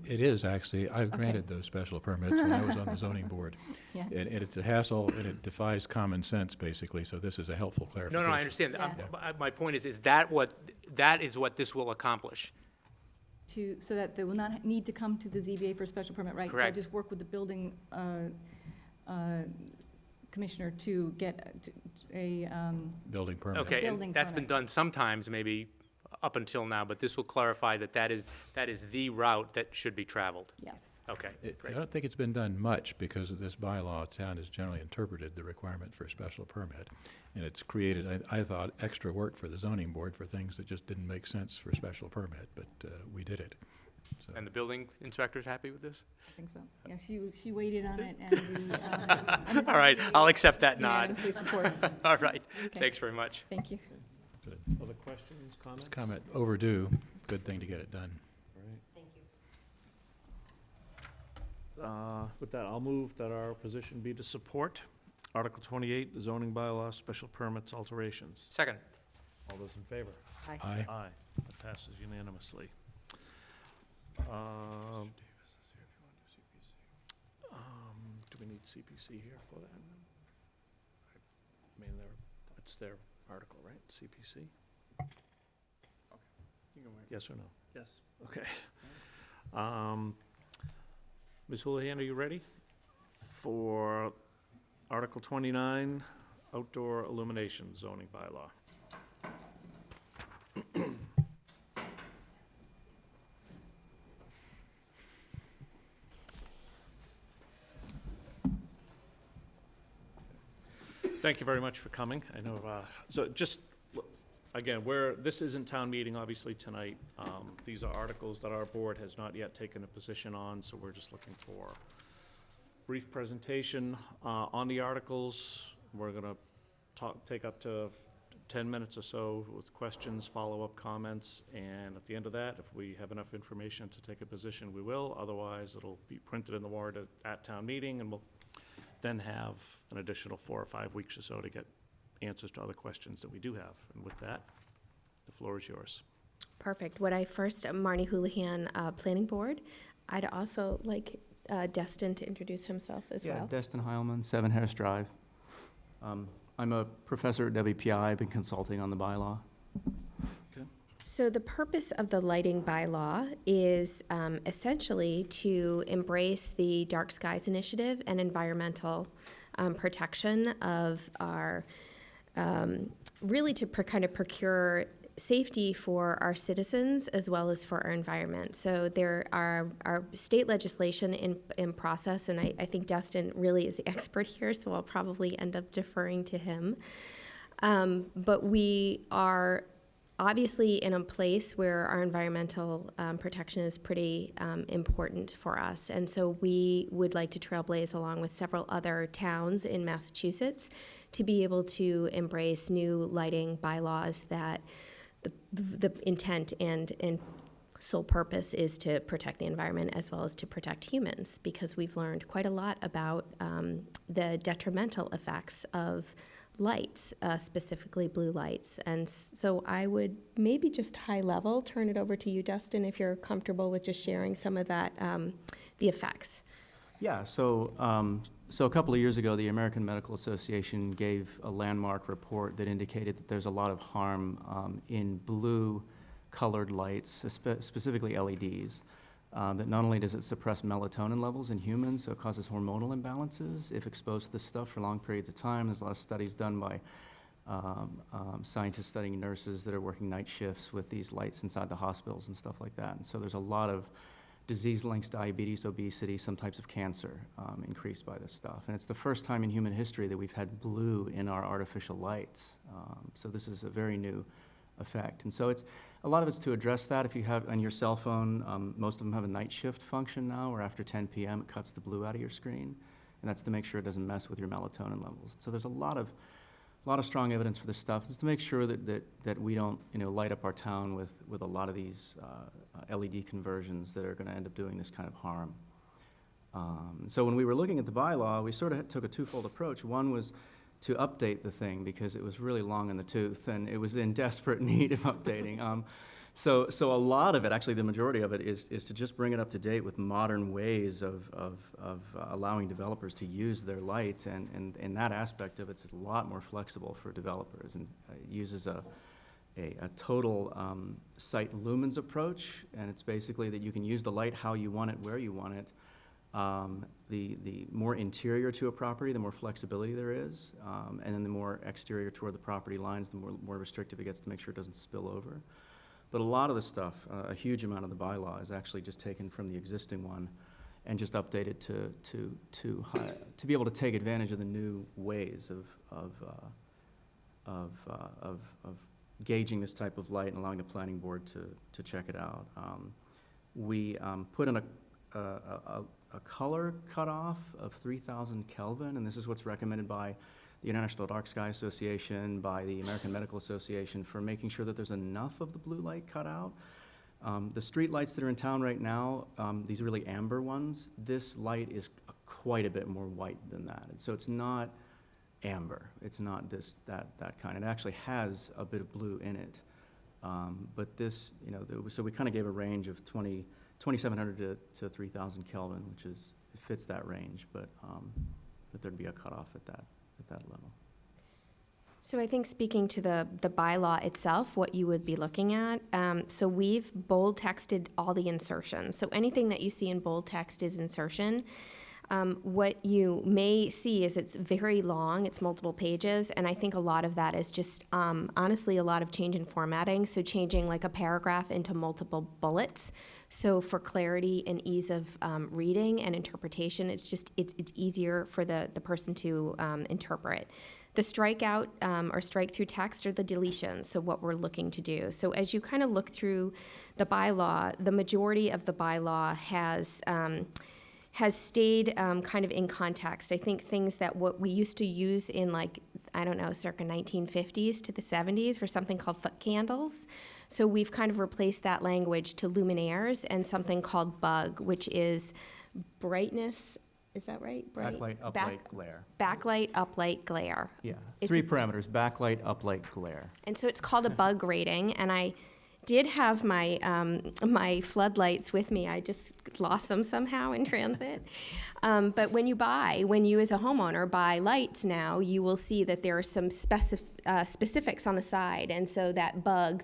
It is, actually. I've Okay. granted those special permits when I was on the zoning board. Yeah. And it's a hassle, and it defies common sense, basically, so this is a helpful No, clarification. no, I understand. Yeah. My point is that is what this will accomplish. So that they will not need to come to the ZBA for a special permit, right? Correct. I just work with the building commissioner to get a, Building permit. Okay, building and that's been permit. done sometimes, maybe up until now, but this will clarify that that is the route that should be traveled. yes. Okay, I great. don't think it's been done much because of this bylaw. Town has generally interpreted the requirement for a special permit. And it's created, I thought, extra work for the zoning board for things that just didn't make sense for a special permit, but we did it. So- And the building inspector's happy with this? I think so. Yeah, she waited on it, and the. All right, I'll accept that nod. Unanimously supports. All right, Okay. thanks very much. Thank you. Good. Other questions, comments? This comment, overdue, good thing to get it done. Thank you. With that, I'll move that our position be to support Article 28, the zoning bylaw, special permits alterations. Second. All those in favor? Aye. Aye. Aye. That passes unanimously. Do we need CPC here for that? I mean, it's their article, right? CPC? Yes or no? Yes. Okay. Ms. Houlihan, are you ready for Article 29, outdoor illumination zoning bylaw? Thank you very much for coming. I know, so just, again, this isn't town meeting, obviously, tonight. These are articles that our board has not yet taken a position on, so we're just looking for brief presentation on the articles. We're gonna take up to 10 minutes or so with questions, follow-up comments, and at the end of that, if we have enough information to take a position, we will. Otherwise, it'll be printed in the warrant at town meeting, and we'll then have an additional 4 or 5 weeks or so to get answers to other questions that we do have. And with that, the floor is yours. Perfect. Would I first, Marnie Houlihan, Planning Board. I'd also like Destin to introduce himself as well. Yeah, Destin Heilman, 7 Harris Drive. I'm a professor at WPI. I've been consulting on the bylaw. So the purpose of the lighting bylaw is essentially to embrace the Dark Skies Initiative and environmental protection of our, really to kind of procure safety for our citizens as well as for our environment. So there are state legislation in process, and I think Destin really is the expert here, so I'll probably end up deferring to him. But we are obviously in a place where our environmental protection is pretty important for us. And so we would like to trailblaze along with several other towns in Massachusetts to be able to embrace new lighting bylaws that the intent and sole purpose is to protect the environment as well as to protect humans, because we've learned quite a lot about the detrimental effects of lights, specifically blue lights. And so I would maybe just high level turn it over to you, Dustin, if you're comfortable with just sharing some of that, the effects. Yeah, so a couple of years ago, the American Medical Association gave a landmark report that indicated that there's a lot of harm in blue-colored lights, specifically LEDs. That not only does it suppress melatonin levels in humans, so it causes hormonal imbalances if exposed to this stuff for long periods of time. There's a lot of studies done by scientists studying nurses that are working night shifts with these lights inside the hospitals and stuff like that. And so there's a lot of disease links, diabetes, obesity, some types of cancer increased by this stuff. And it's the first time in human history that we've had blue in our artificial lights. So this is a very new effect. And so a lot of it's to address that. If you have on your cell phone, most of them have a night shift function now, where after 10 p.m. it cuts the blue out of your screen. And that's to make sure it doesn't mess with your melatonin levels. So there's a lot of strong evidence for this stuff. It's to make sure that we don't, light up our town with a lot of these LED conversions that are going to end up doing this kind of harm. So when we were looking at the bylaw, we sort of took a twofold approach. One was to update the thing because it was really long in the tooth and it was in desperate need of updating. So a lot of it, actually the majority of it, is to just bring it up to date with modern ways of allowing developers to use their lights, and in that aspect of it's a lot more flexible for developers, and uses a total site lumens approach, and it's basically that you can use the light how you want it, where you want it. The more interior to a property, the more flexibility there is, and then the more exterior toward the property lines, the more restrictive it gets to make sure it doesn't spill over. But a lot of the stuff, a huge amount of the bylaw is actually just taken from the existing one and just updated to be able to take advantage of the new ways of gauging this type of light and allowing the planning board to check it out. we put in a color cutoff of 3,000 Kelvin, and this is what's recommended by the International Dark Sky Association, by the American Medical Association, for making sure that there's enough of the blue light cut out. The street lights that are in town right now, these really amber ones, this light is quite a bit more white than that. And so it's not amber. It's not that kind. It actually has a bit of blue in it. But this, so we kind of gave a range of 2,700 to 3,000 Kelvin, which it fits that range, but there'd be a cutoff at that level. So I think speaking to the bylaw itself, what you would be looking at, so we've bold texted all the insertions. So anything that you see in bold text is insertion. What you may see is it's very long, it's multiple pages, and I think a lot of that is just, honestly, a lot of change in formatting, so changing like a paragraph into multiple bullets. So for clarity and ease of reading and interpretation, it's easier for the person to interpret. The strikeout or strike through text are the deletions, so what we're looking to do. So as you kind of look through the bylaw, the majority of the bylaw has stayed kind of in context. I think things that what we used to use in circa 1950s to the 70s were something called foot candles. So we've kind of replaced that language to luminaires and something called bug, which is brightness. Is that right? Backlight, uplight, glare. Backlight, uplight, glare. Yeah, three parameters, backlight, uplight, glare. And so it's called a bug rating, and I did have my my floodlights with me. I just lost them somehow in transit. But when you as a homeowner buy lights now, you will see that there are some specifics on the side. And so that bug,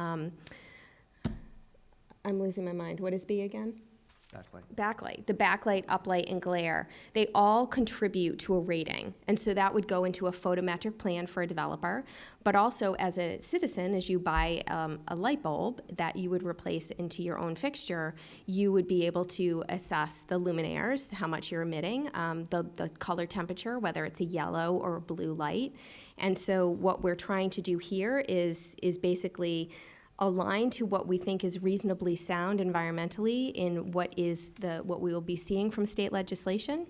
I'm losing my mind. What is B again? Backlight. The backlight, uplight, and glare, they all contribute to a rating. And so that would go into a photometric plan for a developer, but also as a citizen, as you buy a light bulb that you would replace into your own fixture, you would be able to assess the luminaires, how much you're emitting, the color temperature, whether it's a yellow or a blue light. And so what we're trying to do here is basically align to what we think is reasonably sound environmentally in what we will be seeing from state legislation.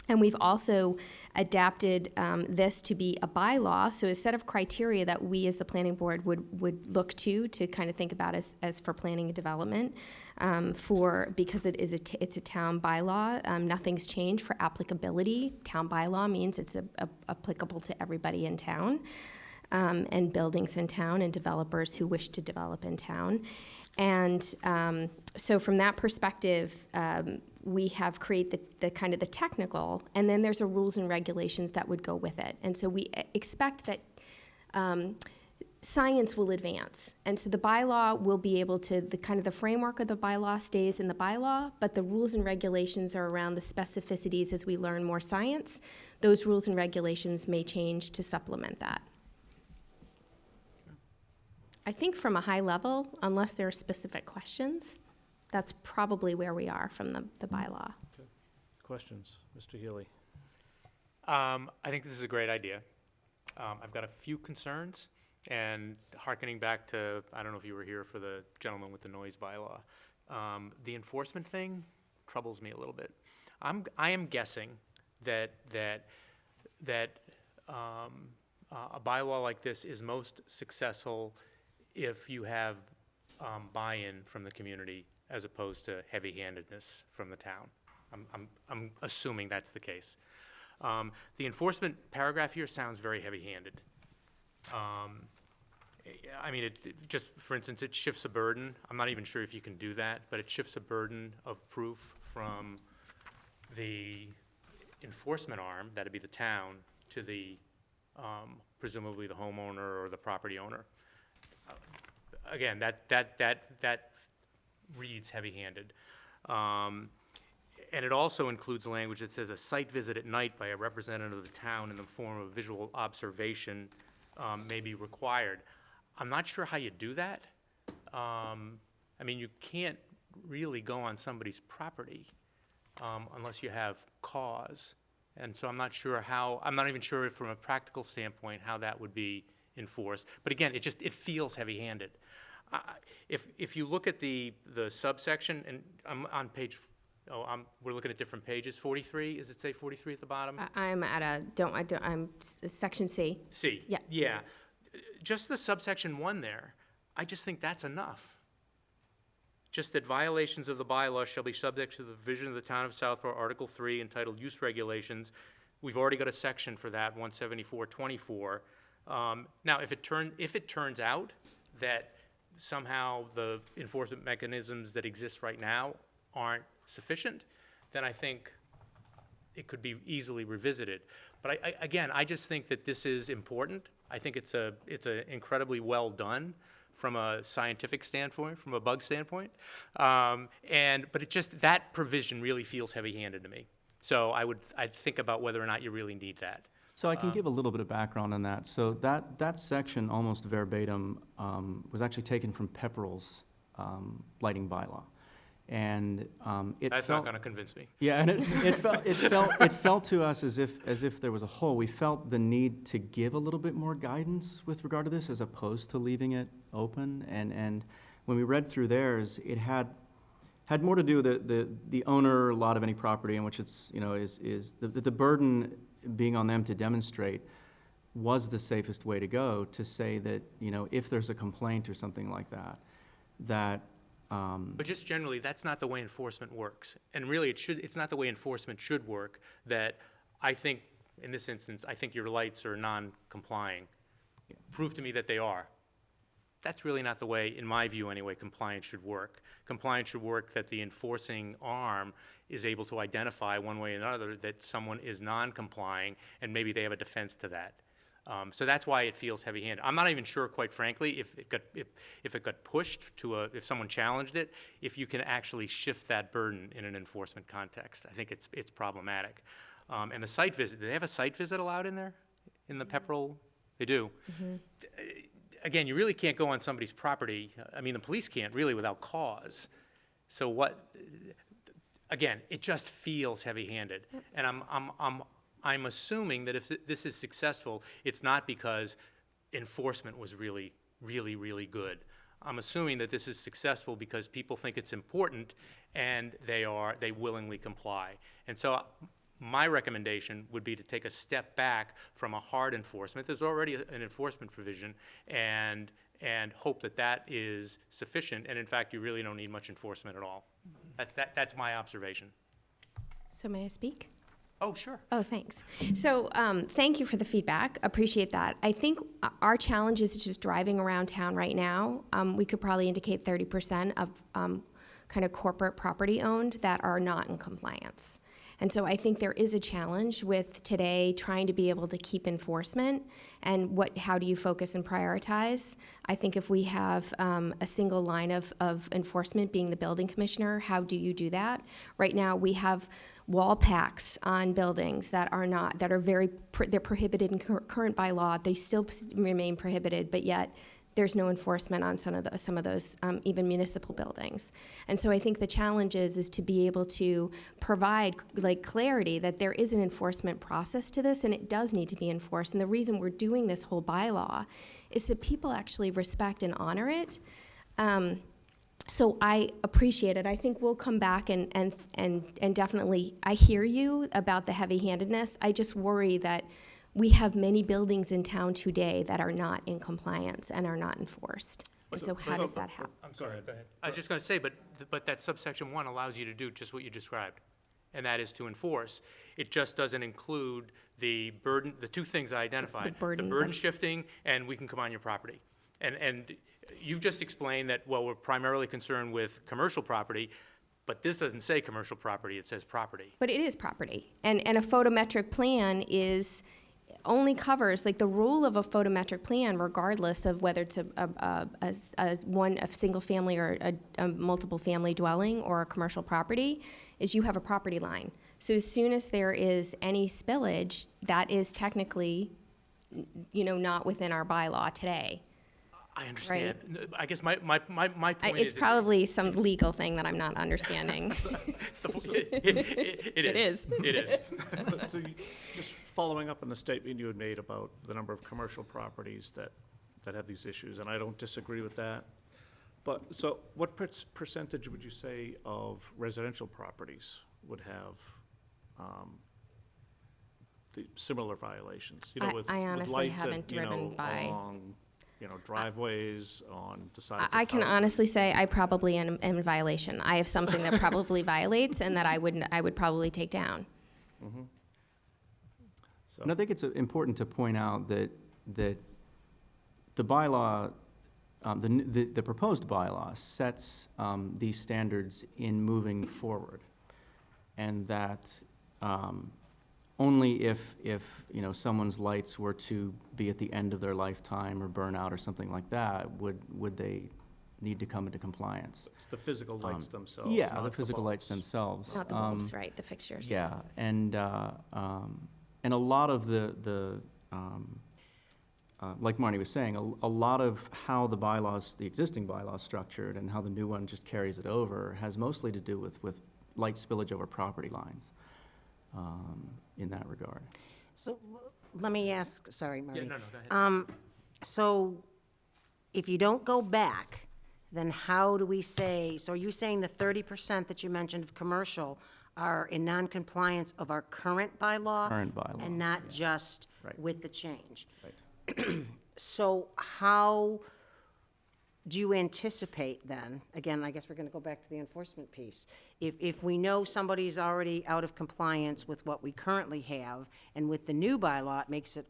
And we've also adapted this to be a bylaw, so a set of criteria that we as the planning board would look to kind of think about as for planning and development, because it's a town bylaw. Nothing's changed for applicability. Town bylaw means it's applicable to everybody in town. And buildings in town and developers who wish to develop in town. And so from that perspective, we have created the kind of the technical, and then there's a rules and regulations that would go with it. And so we expect that science will advance. And so the bylaw will be able to, the framework of the bylaw stays in the bylaw, but the rules and regulations are around the specificities as we learn more science. Those rules and regulations may change to supplement that. I think from a high level, unless there are specific questions, that's probably where we are from the bylaw. Okay. Questions, Mr. Healy? I think this is a great idea. I've got a few concerns, and hearkening back to, I don't know if you were here for the gentleman with the noise bylaw. The enforcement thing troubles me a little bit. I am guessing that a bylaw like this is most successful if you have buy-in from the community as opposed to heavy-handedness from the town. I'm assuming that's the case. The enforcement paragraph here sounds very heavy-handed. I mean, just for instance, it shifts a burden. I'm not even sure if you can do that, but it shifts a burden of proof from the enforcement arm, that'd be the town, to the presumably the homeowner or the property owner. Again, that reads heavy-handed. And it also includes language that says a site visit at night by a representative of the town in the form of visual observation may be required. I'm not sure how you do that. I mean, you can't really go on somebody's property unless you have cause. And so I'm not even sure from a practical standpoint how that would be enforced. But again, it feels heavy-handed. If you look at the subsection, and I'm on page, we're looking at different pages, 43, does it say 43 at the bottom? I'm at section C. C. Yeah. Yeah. Just the subsection 1 there, I just think that's enough. Just that violations of the bylaw shall be subject to the provision of the Town of Southborough, Article 3, entitled Use Regulations. We've already got a section for that, 174-24. Now, if it turns out that somehow the enforcement mechanisms that exist right now aren't sufficient, then I think it could be easily revisited. But again, I just think that this is important. I think it's a incredibly well done from a scientific standpoint, from a bug standpoint. But it just, that provision really feels heavy-handed to me. So I'd think about whether or not you really need that. So I can give a little bit of background on that. So that section, almost verbatim, was actually taken from Pepperell's lighting bylaw. And That's not going to convince me. Yeah, and it felt to us as if there was a hole. We felt the need to give a little bit more guidance with regard to this, as opposed to leaving it open. And when we read through theirs, it had more to do with the owner lot of any property in which it's, is the burden being on them to demonstrate was the safest way to go, to say that, if there's a complaint or something like that. But just generally, that's not the way enforcement works. And really, it's not the way enforcement should work, that I think, in this instance, I think your lights are non-complying. Prove to me that they are. That's really not the way, in my view anyway, compliance should work. Compliance should work that the enforcing arm is able to identify one way or another that someone is non-complying, and maybe they have a defense to that. So that's why it feels heavy-handed. I'm not even sure, quite frankly, if it got pushed to if someone challenged it, if you can actually shift that burden in an enforcement context. I think it's problematic. And the site visit, do they have a site visit allowed in there, in the Pepperell? They do. Mm-hmm. Again, you really can't go on somebody's property. I mean, the police can't really without cause. So again, it just feels heavy-handed. And I'm assuming that if this is successful, it's not because enforcement was really, really, really good. I'm assuming that this is successful because people think it's important and they willingly comply. And so my recommendation would be to take a step back from a hard enforcement. There's already an enforcement provision, and hope that is sufficient. And in fact, you really don't need much enforcement at all. That's my observation. So may I speak? Oh, sure. Oh, thanks. So thank you for the feedback. Appreciate that. I think our challenge is just driving around town right now. We could probably indicate 30% of kind of corporate property owned that are not in compliance. And so I think there is a challenge with today trying to be able to keep enforcement and how do you focus and prioritize. I think if we have a single line of enforcement being the building commissioner, how do you do that? Right now we have wall packs on buildings that are they're prohibited in current bylaw. They still remain prohibited, but yet there's no enforcement on some of those even municipal buildings. And so I think the challenge is to be able to provide clarity that there is an enforcement process to this, and it does need to be enforced. And the reason we're doing this whole bylaw is that people actually respect and honor it. So I appreciate it. I think we'll come back and definitely, I hear you about the heavy-handedness. I just worry that we have many buildings in town today that are not in compliance and are not enforced. And so how does that happen? I'm sorry, go ahead. I was just going to say, but that subsection 1 allows you to do just what you described, and that is to enforce. It just doesn't include the burden, the two things I identified. The burden shifting, and we can come on your property. And you've just explained that, well, we're primarily concerned with commercial property, but this doesn't say commercial property, it says property. But it is property. And a photometric plan only covers, the rule of a photometric plan, regardless of whether it's a single family or a multiple family dwelling or a commercial property, is you have a property line. So as soon as there is any spillage, that is technically, not within our bylaw today. I understand. Right? I guess my point is... It's probably some legal thing that I'm not understanding. It is. So just following up on the statement you had made about the number of commercial properties that have these issues, and I don't disagree with that. But, so what percentage would you say of residential properties would have the similar violations? You know, with honestly lights haven't at, you know, driven by. along, you know, driveways, on the sides of I can houses. honestly say I probably am in violation. I have something that probably violates and that I would probably take down. Mhm. So, And I think it's important to point out that the bylaw, the proposed bylaw sets these standards in moving forward. And that only if, you know, someone's lights were to be at the end of their lifetime or burn out or something like that, would they need to come into compliance. the physical lights themselves, Yeah, not the physical lights bulbs. themselves. Not the bulbs, right, the fixtures. Yeah, and a lot of like Marty was saying, a lot of how the bylaws, the existing bylaws structured and how the new one just carries it over has mostly to do with light spillage over property lines, in that regard. So, let me ask, sorry, Marty. Yeah, no, go ahead. So, if you don't go back, then how do we say, so are you saying the 30% that you mentioned of commercial are in non-compliance of our current bylaw? Current bylaw, And not just Right. with the change? Right. So how do you anticipate then, again, I guess we're gonna go back to the enforcement piece. If we know somebody's already out of compliance with what we currently have, and with the new bylaw,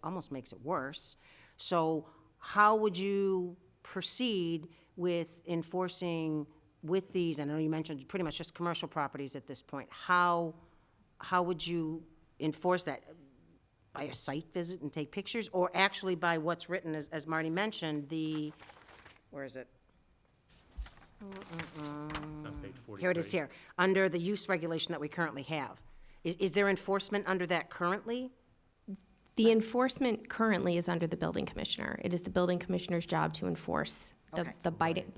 almost makes it worse. So how would you proceed with enforcing with these, I know you mentioned pretty much just commercial properties at this point. How would you enforce that? By a site visit and take pictures, or actually by what's written, as Marty mentioned, where is it? It's on page 43. Here it is here, under the use regulation that we currently have. Is there enforcement under that currently? The enforcement currently is under the building commissioner. It is the building commissioner's job to enforce Okay. the lighting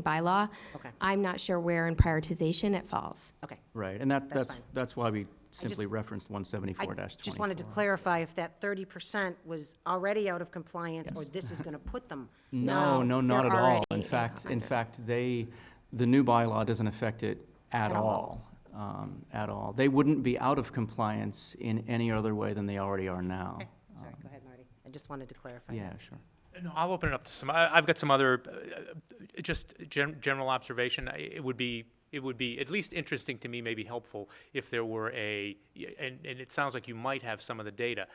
bylaw. Okay. I'm not sure where in prioritization it falls. Okay. Right, and That's fine. that's why we just- simply referenced 174-24. I just wanted to clarify if that 30% was already out of compliance, or this is gonna put them. No, No, not they're at all. already In fact, implemented. the new bylaw doesn't affect it at At all. At all. They wouldn't be out of compliance in any other way than they already are now. Okay, sorry, go ahead, Marty. I just wanted to clarify. Yeah, sure. No, I'll open it up to some, I've got some other, just general observation. It would be at least interesting to me, maybe helpful, if there were and it sounds like you might have some of the data,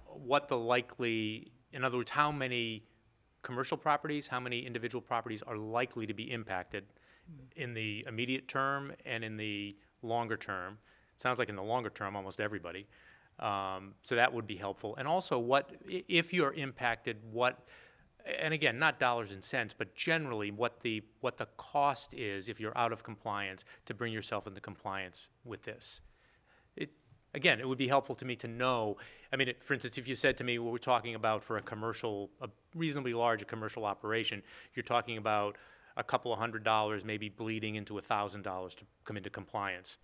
what the likely, in other words, how many commercial properties, how many individual properties are likely to be impacted in the immediate term and in the longer term. It sounds like in the longer term, almost everybody. So that would be helpful. And also, if you're impacted, and again, not dollars and cents, but generally what the cost is if you're out of compliance to bring yourself into compliance with this. Again, it would be helpful to me to know, I mean, for instance, if you said to me, what we're talking about for a reasonably large commercial operation, you're talking about a couple of $100, maybe bleeding into $1,000 to come into compliance.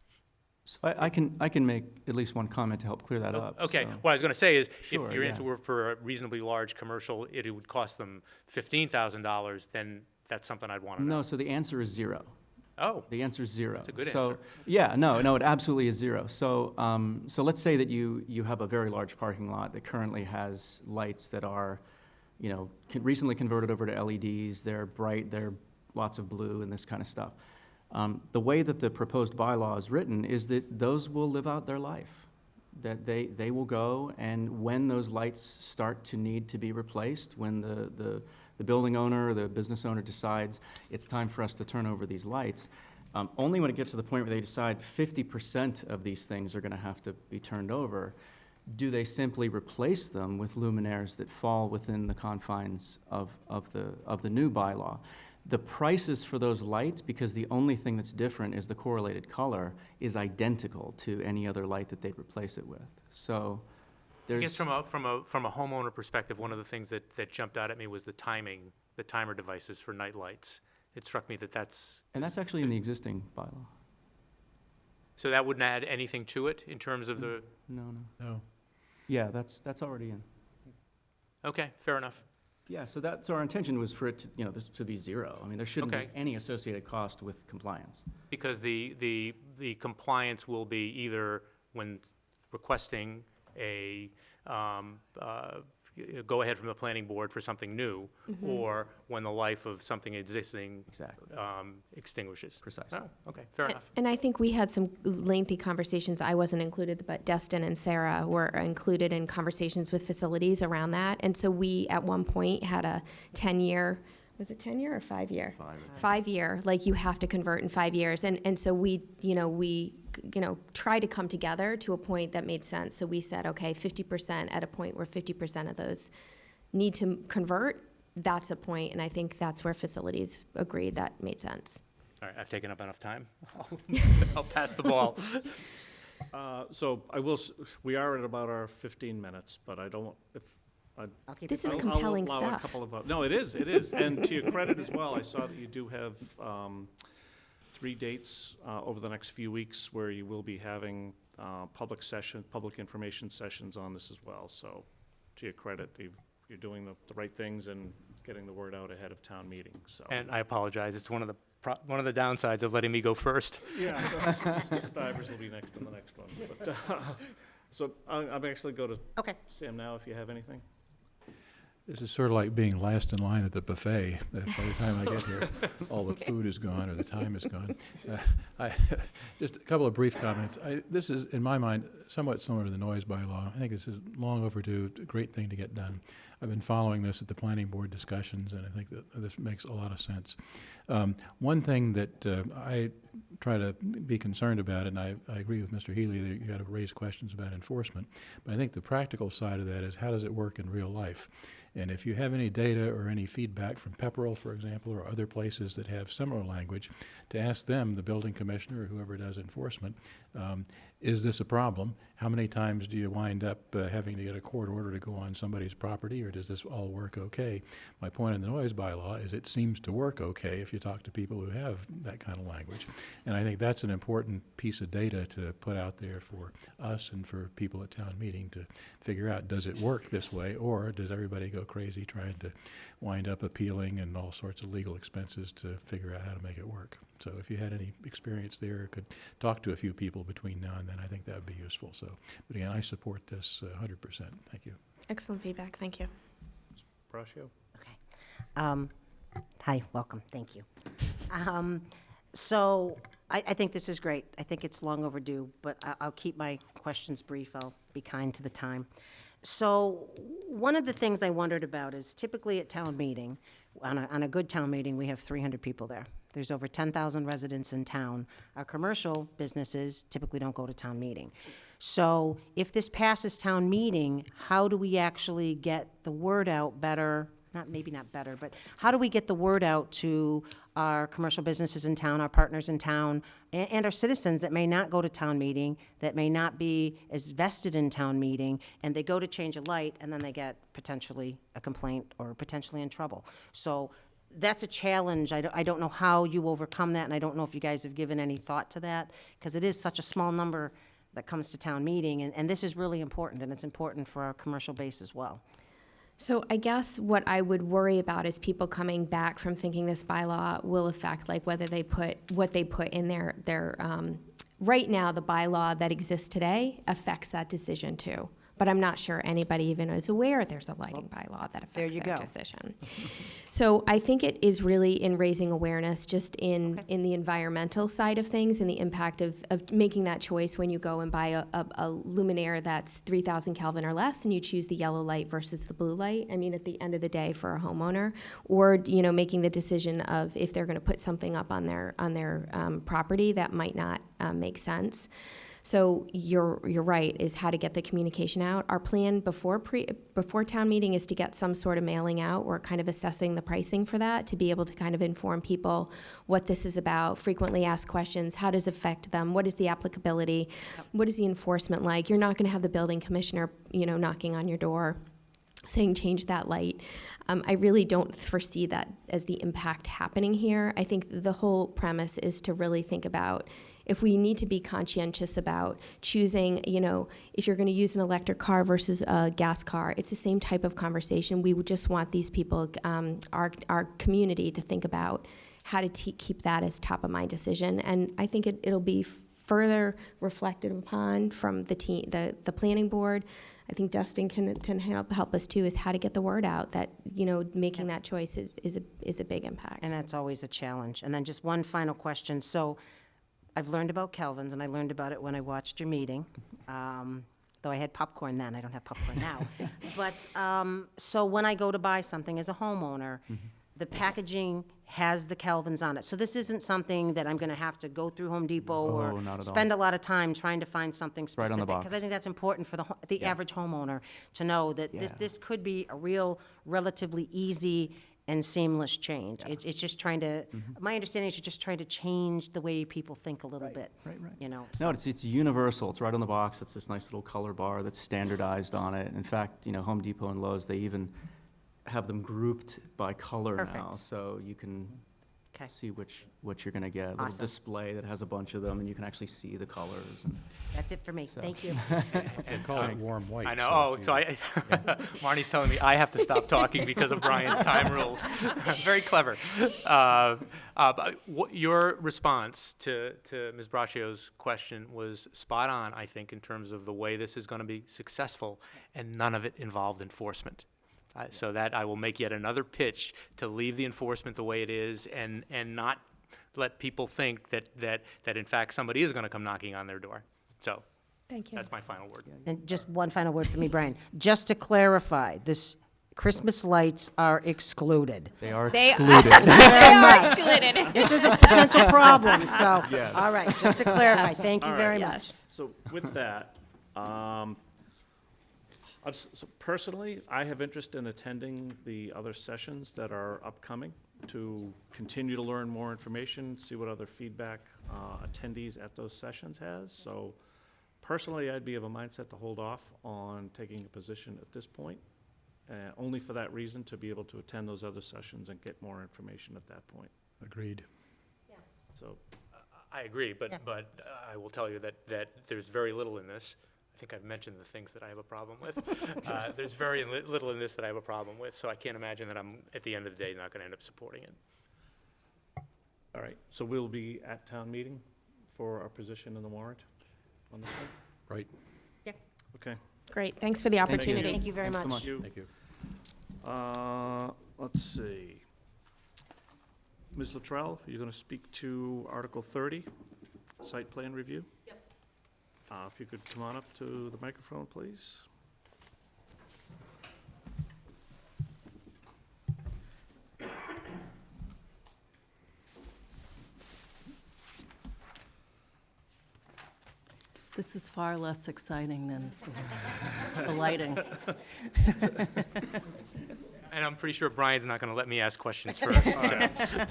So I can make at least one comment to help clear that up. Okay, so- what I was gonna say is, Sure, if your yeah. answer were for a reasonably large commercial, it would cost them $15,000, then that's something I'd wanna know. No, so the answer is 0. Oh, The answer is 0. That's a good So- answer. Yeah, no, it absolutely is 0. So, so let's say that you have a very large parking lot that currently has lights that are, you know, recently converted over to LEDs. They're bright, they're lots of blue and this kind of stuff. The way that the proposed bylaw is written is that those will live out their life. That they will go, and when those lights start to need to be replaced, when the building owner or the business owner decides it's time for us to turn over these lights, only when it gets to the point where they decide 50% of these things are gonna have to be turned over, do they simply replace them with luminaires that fall within the confines of the new bylaw. The prices for those lights, because the only thing that's different is the correlated color, is identical to any other light that they'd replace it with. So I guess there's, from a homeowner perspective, one of the things that jumped out at me was the timer devices for night lights. It struck me that's, and that's actually in the existing bylaw. so that wouldn't add anything to it in terms of No. No. Yeah, that's already in. okay, fair enough. Yeah, so that's, our intention was for it to, this to be zero. I mean, there shouldn't be Okay. any associated cost with compliance. Because the compliance will be either when requesting a go-ahead from the planning board for something new, or when the life of something existing Exactly. extinguishes. Precisely. Oh, okay, fair enough. And I think we had some lengthy conversations. I wasn't included, but Destin and Sarah were included in conversations with facilities around that. And so we, at one point, had a 10-year, was it 10-year or 5-year? 5-year, like you have to convert in 5 years. And so we tried to come together to a point that made sense. So we said, okay, 50% at a point where 50% of those need to convert, that's a point. And I think that's where facilities agreed that made sense. All right, I've taken up enough time. I'll pass the ball. So we are at about our 15 minutes, but I don't, I'll keep This it is going. compelling I'll allow a stuff. couple of, no, it is. And to your credit as well, I saw that you do have 3 dates over the next few weeks where you will be having public information sessions on this as well. So to your credit, you're doing the right things and getting the word out ahead of town meeting, so. And I apologize, it's one of the downsides of letting me go first. Yeah, Stivers will be next in the next one. But, so I'm actually go to Sam now if you have anything. This is sort of like being last in line at the buffet. By the time I get here, all the food is gone or the time is gone. Just a couple of brief comments. This is, in my mind, somewhat similar to the noise bylaw. I think this is long overdue, a great thing to get done. I've been following this at the planning board discussions, and I think that this makes a lot of sense. One thing that I try to be concerned about, and I agree with Mr. Healy that you got to raise questions about enforcement, but I think the practical side of that is how does it work in real life? And if you have any data or any feedback from Pepperell, for example, or other places that have similar language, to ask them, the building commissioner or whoever does enforcement, is this a problem? How many times do you wind up having to get a court order to go on somebody's property, or does this all work okay? My point in the noise bylaw is it seems to work okay if you talk to people who have that kind of language. And I think that's an important piece of data to put out there for us and for people at town meeting to figure out, does it work this way, or does everybody go crazy trying to wind up appealing and all sorts of legal expenses to figure out how to make it work? So if you had any experience there, or could talk to a few people between now and then, I think that would be useful. So, but again, I support this 100%. Thank you. Excellent feedback. Thank you. Braccio? Okay. Hi, welcome. Thank you. So I think this is great. I think it's long overdue, but I'll keep my questions brief. I'll be kind to the time. So one of the things I wondered about is typically at town meeting, on a good town meeting, we have 300 people there. There's over 10,000 residents in town. Our commercial businesses typically don't go to town meeting. So if this passes town meeting, how do we actually get the word out better? Maybe not better, but how do we get the word out to our commercial businesses in town, our partners in town, and our citizens that may not go to town meeting, that may not be as vested in town meeting, and they go to change a light, and then they get potentially a complaint or potentially in trouble? So that's a challenge. I don't know how you overcome that, and I don't know if you guys have given any thought to that, because it is such a small number that comes to town meeting, and this is really important, and it's important for our commercial base as well. So I guess what I would worry about is people coming back from thinking this bylaw will affect, like, whether they put, what they put in their right now, the bylaw that exists today affects that decision too. But I'm not sure anybody even is aware there's a lighting bylaw that affects that decision. So I think it is really in raising awareness just in the environmental side of things and the impact of making that choice when you go and buy a luminaire that's 3,000 Kelvin or less and you choose the yellow light versus the blue light. I mean, at the end of the day for a homeowner, or, you know, making the decision of if they're going to put something up on their property that might not make sense. So you're right, is how to get the communication out. Our plan before town meeting is to get some sort of mailing out. We're kind of assessing the pricing for that to be able to kind of inform people what this is about, frequently asked questions, how does it affect them, what is the applicability, what is the enforcement like. You're not going to have the building commissioner, you know, knocking on your door saying change that light. I really don't foresee that as the impact happening here. I think the whole premise is to really think about if we need to be conscientious about choosing, if you're going to use an electric car versus a gas car, it's the same type of conversation. We would just want these people, our community, to think about how to keep that as top of mind decision. And I think it'll be further reflected upon from the team, the planning board. I think Dustin can help us too, is how to get the word out that, making that choice is a big impact. And that's always a challenge. And then just one final question. So I've learned about Kelvin's, and I learned about it when I watched your meeting. Though I had popcorn then, I don't have popcorn now. But, so when I go to buy something as a homeowner, the packaging has the Kelvin's on it. So this isn't something that I'm gonna have to go through Home Depot Oh, or not at all. spend a lot of time trying to find something Right on the specific. box. Because I think that's important for the average homeowner to know that this could be a real, relatively easy and seamless change. It's just trying to, my understanding is you're just trying to change the way people think a little bit. Right. So- No, it's universal. It's right on the box. It's this nice little color bar that's standardized on it. In fact, Home Depot and Lowe's, they even have them grouped by color now, Perfect. so you can Okay. see what you're gonna get. A little Awesome. display that has a bunch of them, and you can actually see the colors. And That's it for me. So- Thank you. They call it warm white. I know, it's so Marnie's telling me I have to stop talking because of Brian's time rules. Very clever. But your response to Ms. Braccio's question was spot on, I think, in terms of the way this is going to be successful, and none of it involved enforcement. So that I will make yet another pitch to leave the enforcement the way it is, and not let people think that in fact somebody is going to come knocking on their door. So Thank you. that's my final word. And just one final word for me, Brian. Just to clarify, this Christmas lights are excluded. they are They excluded. Very are much. excluded. This is a potential problem, so, Yes. all right, just to clarify, thank you All very right. much. Yes. So with that, so personally, I have interest in attending the other sessions that are upcoming to continue to learn more information, see what other feedback attendees at those sessions has. So personally, I'd be of a mindset to hold off on taking a position at this point, only for that reason, to be able to attend those other sessions and get more information at that point. Agreed. So, I agree, but Yeah. I will tell you that there's very little in this. I think I've mentioned the things that I have a problem with. There's very little in this that I have a problem with, so I can't imagine that I'm, at the end of the day, not going to end up supporting it. all right, so we'll be at town meeting for our position in the warrant on this one? Right. Okay. Great. Thanks for the opportunity. Thank you very Thanks so much. much. Thank you. Let's see. Ms. Luttrell, are you going to speak to Article 30, site plan review? Yep. If you could come on up to the microphone, please. This is far less exciting than the lighting. And I'm pretty sure Brian's not going to let me ask questions first. So.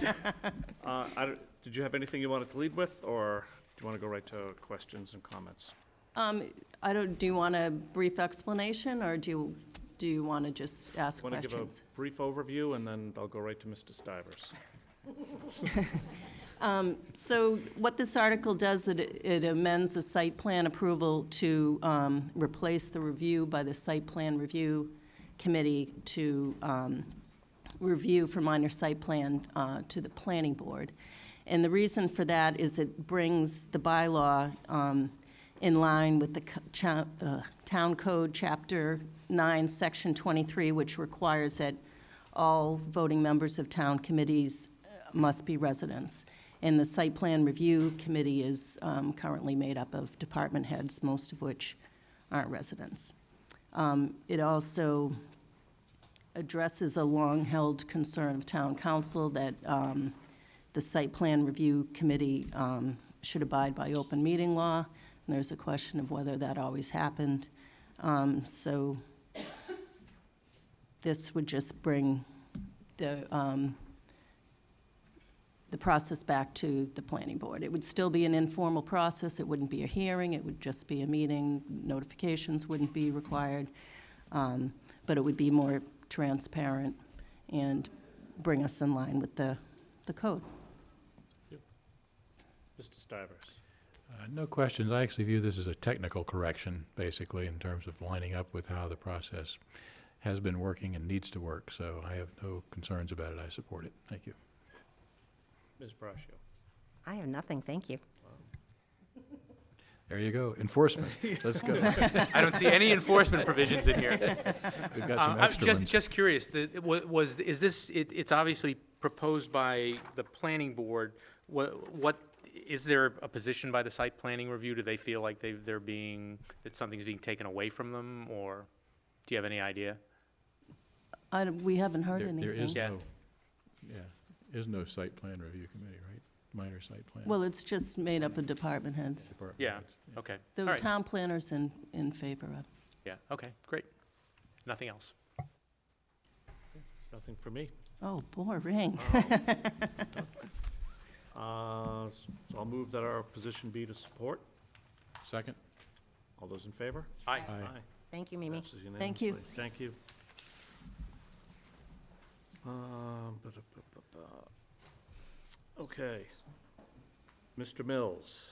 Did you have anything you wanted to lead with, or do you want to go right to questions and comments? Do you want a brief explanation, or do you want to just ask Want to give a questions? brief overview, and then I'll go right to Mr. Stivers. So what this article does, it amends the site plan approval to replace the review by the site plan review committee to review for minor site plan to the planning board. And the reason for that is it brings the bylaw in line with the Town Code, Chapter 9, Section 23, which requires that all voting members of town committees must be residents. And the site plan review committee is currently made up of department heads, most of which aren't residents. It also addresses a long-held concern of town council that the site plan review committee should abide by open meeting law. And there's a question of whether that always happened. So this would just bring the process back to the planning board. It would still be an informal process. It wouldn't be a hearing. It would just be a meeting. Notifications wouldn't be required. But it would be more transparent and bring us in line with the code. Mr. Stivers. No questions. I actually view this as a technical correction, basically, in terms of lining up with how the process has been working and needs to work, so I have no concerns about it. I support it. Thank you. Ms. Braccio? I have nothing, thank you. There you go. Enforcement. Let's go. I don't see any enforcement provisions in here. We've got some I'm extra ones. just curious, is this, it's obviously proposed by the planning board. What, is there a position by the site planning review? Do they feel like that something's being taken away from them, or do you have any idea? We haven't heard There anything. is Yeah. is no site plan review committee, right? Minor site plan. Well, it's just made up of department heads. Department Yeah, heads, okay. The All right. town planner's in favor of. Yeah, okay, great. Nothing else. Nothing for me. Oh, boring. So I'll move that our position be to support. Second? All those in favor? Aye. Aye. Thank you, Mimi. Passes Thank you. unanimously. Thank you. Ba-da-ba-ba-ba. Okay. Mr. Mills.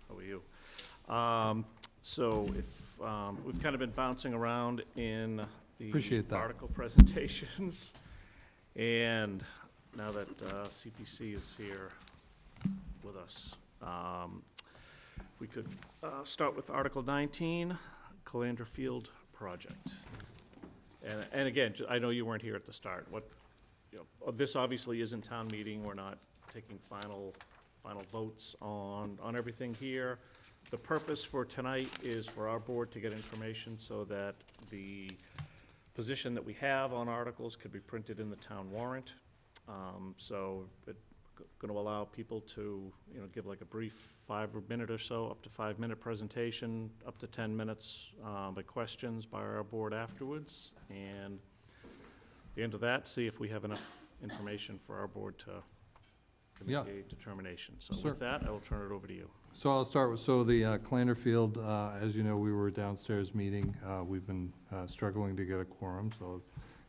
How are you? So if, we've kind of been bouncing around in the Appreciate that. article presentations. And now that CPC is here with us, we could start with Article 19, Calandra Field Project. And again, I know you weren't here at the start. This obviously isn't town meeting. We're not taking final votes on everything here. The purpose for tonight is for our board to get information so that the position that we have on articles could be printed in the town warrant. So it's going to allow people to, give like a brief 5-minute or so, up to 5-minute presentation, up to 10 minutes, by questions by our board afterwards. And at the end of that, see if we have enough information for our board to Yeah. make a determination. So Sure. with that, I will turn it over to you. So I'll start with, the Calandra Field, as you know, we were downstairs meeting. We've been struggling to get a quorum, so I'll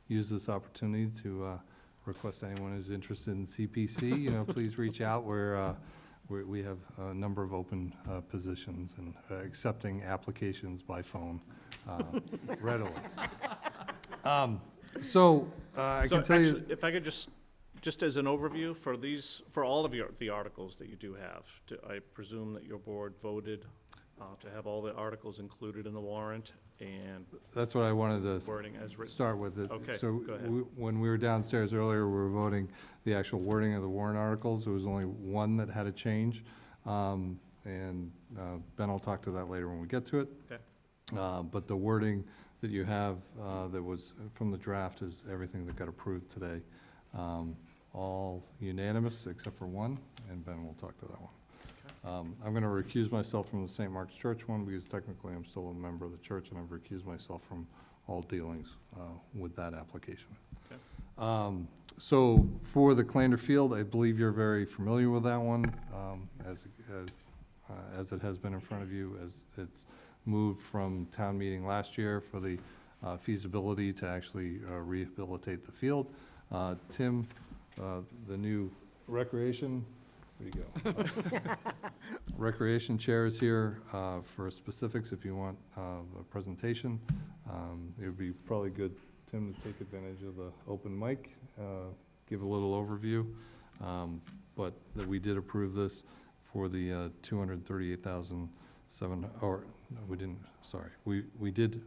use this opportunity to request anyone who's interested in CPC, please reach out. We have a number of open positions and accepting applications by phone readily. I can tell you. Actually, if I could just as an overview for all of the articles that you do have, I presume that your board voted to have all the articles included in the warrant and That's what I wanted to wording as written. start with. Okay, So go ahead. when we were downstairs earlier, we were voting the actual wording of the warrant articles. There was only one that had a change. And Ben will talk to that later when we get to it. Okay. But the wording that you have that was from the draft is everything that got approved today. All unanimous except for one, and Ben will talk to that one. I'm going to recuse myself from the St. Mark's Church one because technically I'm still a member of the church, and I've recused myself from all dealings with that application. Okay. So for the Calandra Field, I believe you're very familiar with that one, as it has been in front of you, as it's moved from town meeting last year for the feasibility to actually rehabilitate the field. Tim, the new recreation, where'd you go? Recreation chair is here for specifics if you want a presentation. It would be probably good, Tim, to take advantage of the open mic, give a little overview. But that we did approve this for the 238,007, or no, we didn't, sorry. We did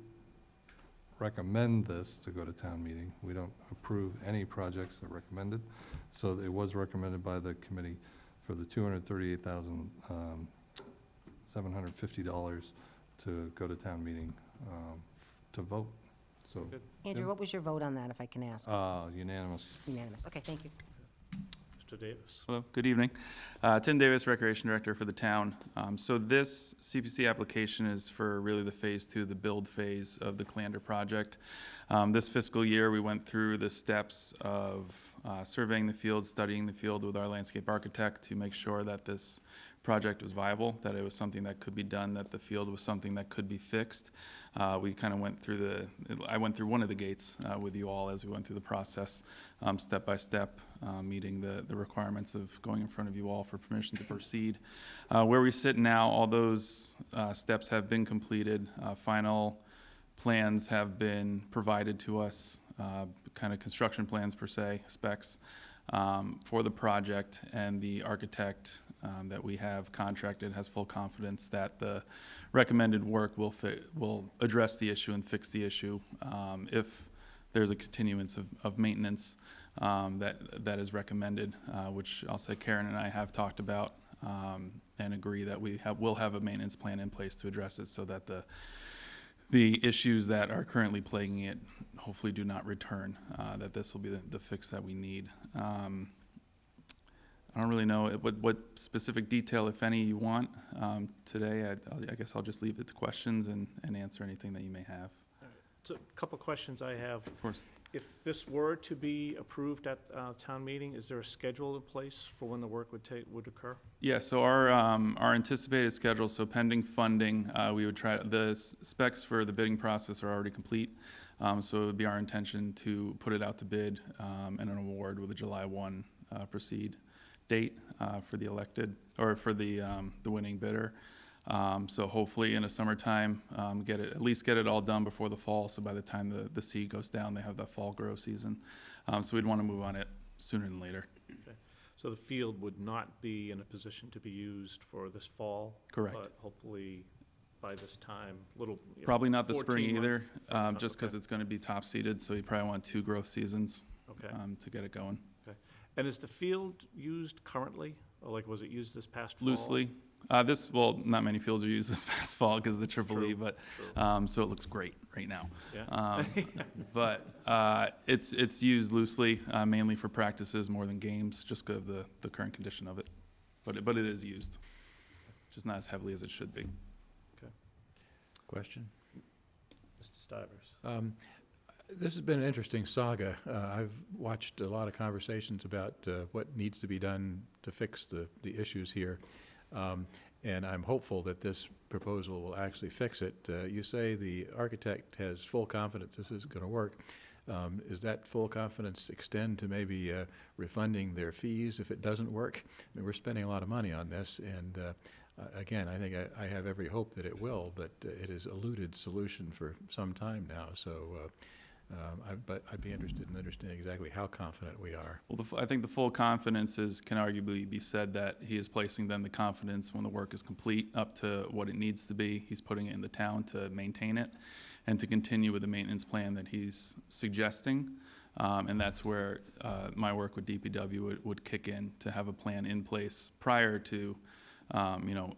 recommend this to go to town meeting. We don't approve any projects that are recommended. So it was recommended by the committee for the $238,750 to go to town meeting to vote. So Good. Andrew, what was your vote on that, if I can ask? unanimous. Unanimous, okay, thank you. Mr. Davis. Hello, good evening. Tim Davis, Recreation Director for the town. So this CPC application is for really the phase 2, the build phase of the Calandra project. This fiscal year, we went through the steps of surveying the field, studying the field with our landscape architect to make sure that this project was viable, that it was something that could be done, that the field was something that could be fixed. We kind of went through I went through one of the gates with you all as we went through the process, step by step, meeting the requirements of going in front of you all for permission to proceed. Where we sit now, all those steps have been completed. Final plans have been provided to us, kind of construction plans per se, specs, for the project, and the architect that we have contracted has full confidence that the recommended work will address the issue and fix the issue if there's a continuance of maintenance that is recommended, which I'll say Karen and I have talked about and agree that will have a maintenance plan in place to address it so that the issues that are currently plaguing it hopefully do not return, that this will be the fix that we need. I don't really know what specific detail, if any, you want today. I guess I'll just leave it to questions and answer anything that you may have. So a couple questions I have. Of course. If this were to be approved at town meeting, is there a schedule in place for when the work would occur? Yeah, so our anticipated schedule, so pending funding, we would try, the specs for the bidding process are already complete. So it would be our intention to put it out to bid and an award with a July 1 proceed date for the elected, or for the winning bidder. So hopefully in the summertime, at least get it all done before the fall, so by the time the seed goes down, they have that fall grow season. So we'd want to move on it sooner than later. Okay. So the field would not be in a position to be used for this fall? Correct. But hopefully by this time, Probably not the spring 14 either, months. just because it's going to be top seeded, so you probably want 2 growth seasons Okay. to get it going. Okay. And is the field used currently, or like was it used this past fall? Loosely. Not many fields are used this past fall because of the Triple E, but, so it looks great right now. Yeah. But it's used loosely, mainly for practices more than games, just because of the current condition of it. But it is used, just not as heavily as it should be. Okay. Question? Mr. Stivers. This has been an interesting saga. I've watched a lot of conversations about what needs to be done to fix the issues here. And I'm hopeful that this proposal will actually fix it. You say the architect has full confidence this is going to work. Is that full confidence extend to maybe refunding their fees if it doesn't work? I mean, we're spending a lot of money on this, and again, I think I have every hope that it will, but it has eluded solution for some time now. So, but I'd be interested in understanding exactly how confident we are. Well, I think the full confidence can arguably be said that he is placing then the confidence when the work is complete up to what it needs to be. He's putting it in the town to maintain it and to continue with the maintenance plan that he's suggesting. And that's where my work with DPW would kick in, to have a plan in place prior to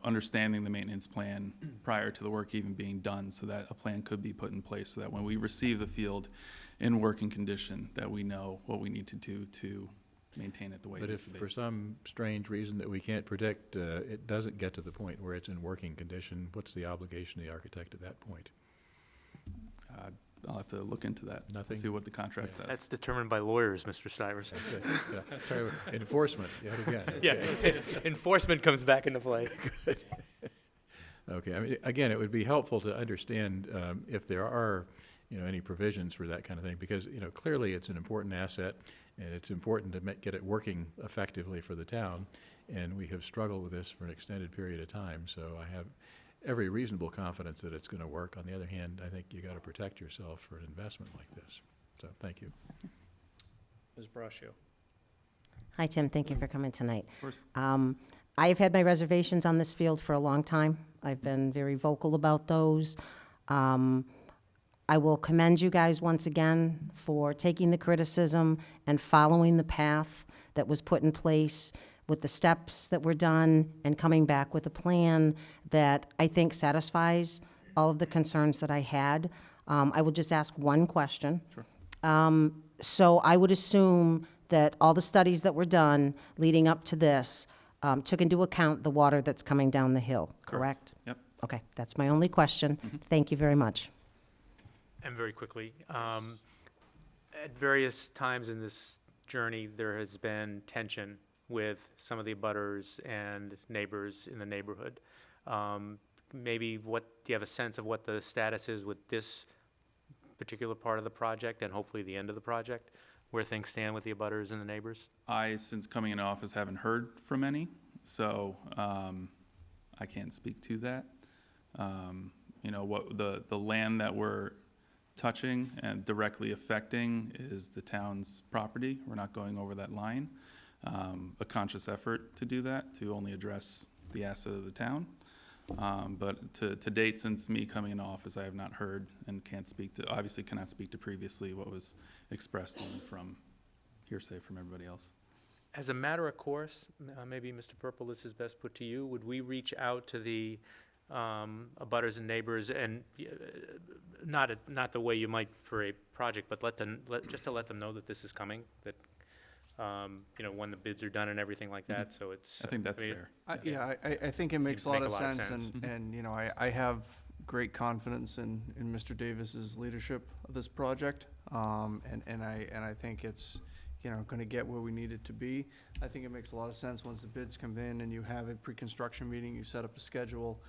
understanding the maintenance plan prior to the work even being done, so that a plan could be put in place so that when we receive the field in working condition, that we know what we need to do to maintain it the way it needs to be. But if for some strange reason that we can't predict, it doesn't get to the point where it's in working condition, what's the obligation of the architect at that point? I'll have to look into that. Nothing? See what the contract says. That's determined by lawyers, Mr. Stivers. Okay. Yeah. Sorry, enforcement, yet again. Yeah, enforcement comes back into play. Good. Okay, I mean, again, it would be helpful to understand if there are, any provisions for that kind of thing, because, clearly it's an important asset, and it's important to get it working effectively for the town, and we have struggled with this for an extended period of time, so I have every reasonable confidence that it's going to work. On the other hand, I think you got to protect yourself for an investment like this. So, thank you. Ms. Braccio. Hi, Tim. Thank you for coming tonight. Of course. I have had my reservations on this field for a long time. I've been very vocal about those. I will commend you guys once again for taking the criticism and following the path that was put in place with the steps that were done and coming back with a plan that I think satisfies all of the concerns that I had. I will just ask one question. Sure. So I would assume that all the studies that were done leading up to this took into account the water that's coming down the hill, correct? Yep. Okay, that's my only question. Thank you very much. And very quickly, at various times in this journey, there has been tension with some of the abutters and neighbors in the neighborhood. Maybe do you have a sense of what the status is with this particular part of the project and hopefully the end of the project, where things stand with the abutters and the neighbors? I, since coming into office, haven't heard from any, so I can't speak to that. You know, what the land that we're touching and directly affecting is the town's property. We're not going over that line. A conscious effort to do that, to only address the asset of the town. But to date, since me coming into office, I have not heard and obviously cannot speak to previously what was expressed only from hearsay from everybody else. As a matter of course, maybe Mr. Purple, this is best put to you, would we reach out to the abutters and neighbors and not the way you might for a project, but just to let them know that this is coming, that you know, when the bids are done and everything like that, so it's. I think that's fair. I think it makes a lot of sense, and, you know, I have great confidence in Mr. Davis's leadership of this project, and I think it's, you know, gonna get where we need it to be. I think it makes a lot of sense once the bids come in and you have a pre-construction meeting, you set up a schedule,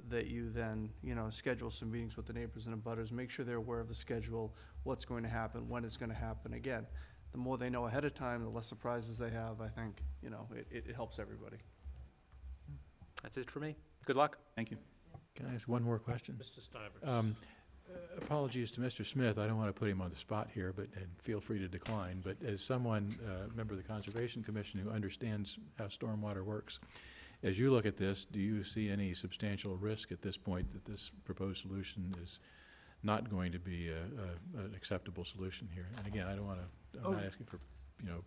that you then, you know, schedule some meetings with the neighbors and abutters, make sure they're aware of the schedule, what's going to happen, when it's gonna happen. Again, the more they know ahead of time, the less surprises they have. I think, you know, it helps everybody. That's it for me. Good luck. Thank you. Can I ask one more question? Mr. Stivers. Apologies to Mr. Smith, I don't want to put him on the spot here, and feel free to decline, but as someone, member of the Conservation Commission who understands how stormwater works, as you look at this, do you see any substantial risk at this point that this proposed solution is not going to be an acceptable solution here? And again, I'm not asking for, you know,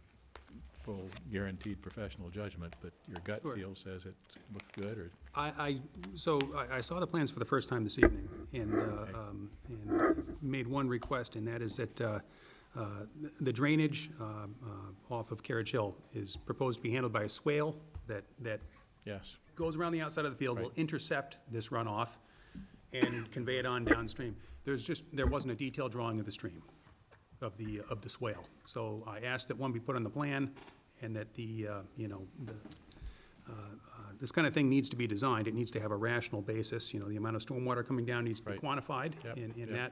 full guaranteed professional judgment, but your gut feel says it looks good, or? I saw the plans for the first time this evening, and made one request, and that is that the drainage off of Carriage Hill is proposed to be handled by a swale that Yes. goes around the outside of the field, will intercept this runoff and convey it on downstream. There wasn't a detailed drawing of the stream, of the swale. So I asked that one be put on the plan, and that this kind of thing needs to be designed. It needs to have a rational basis. You know, the amount of stormwater coming down needs to be quantified, and that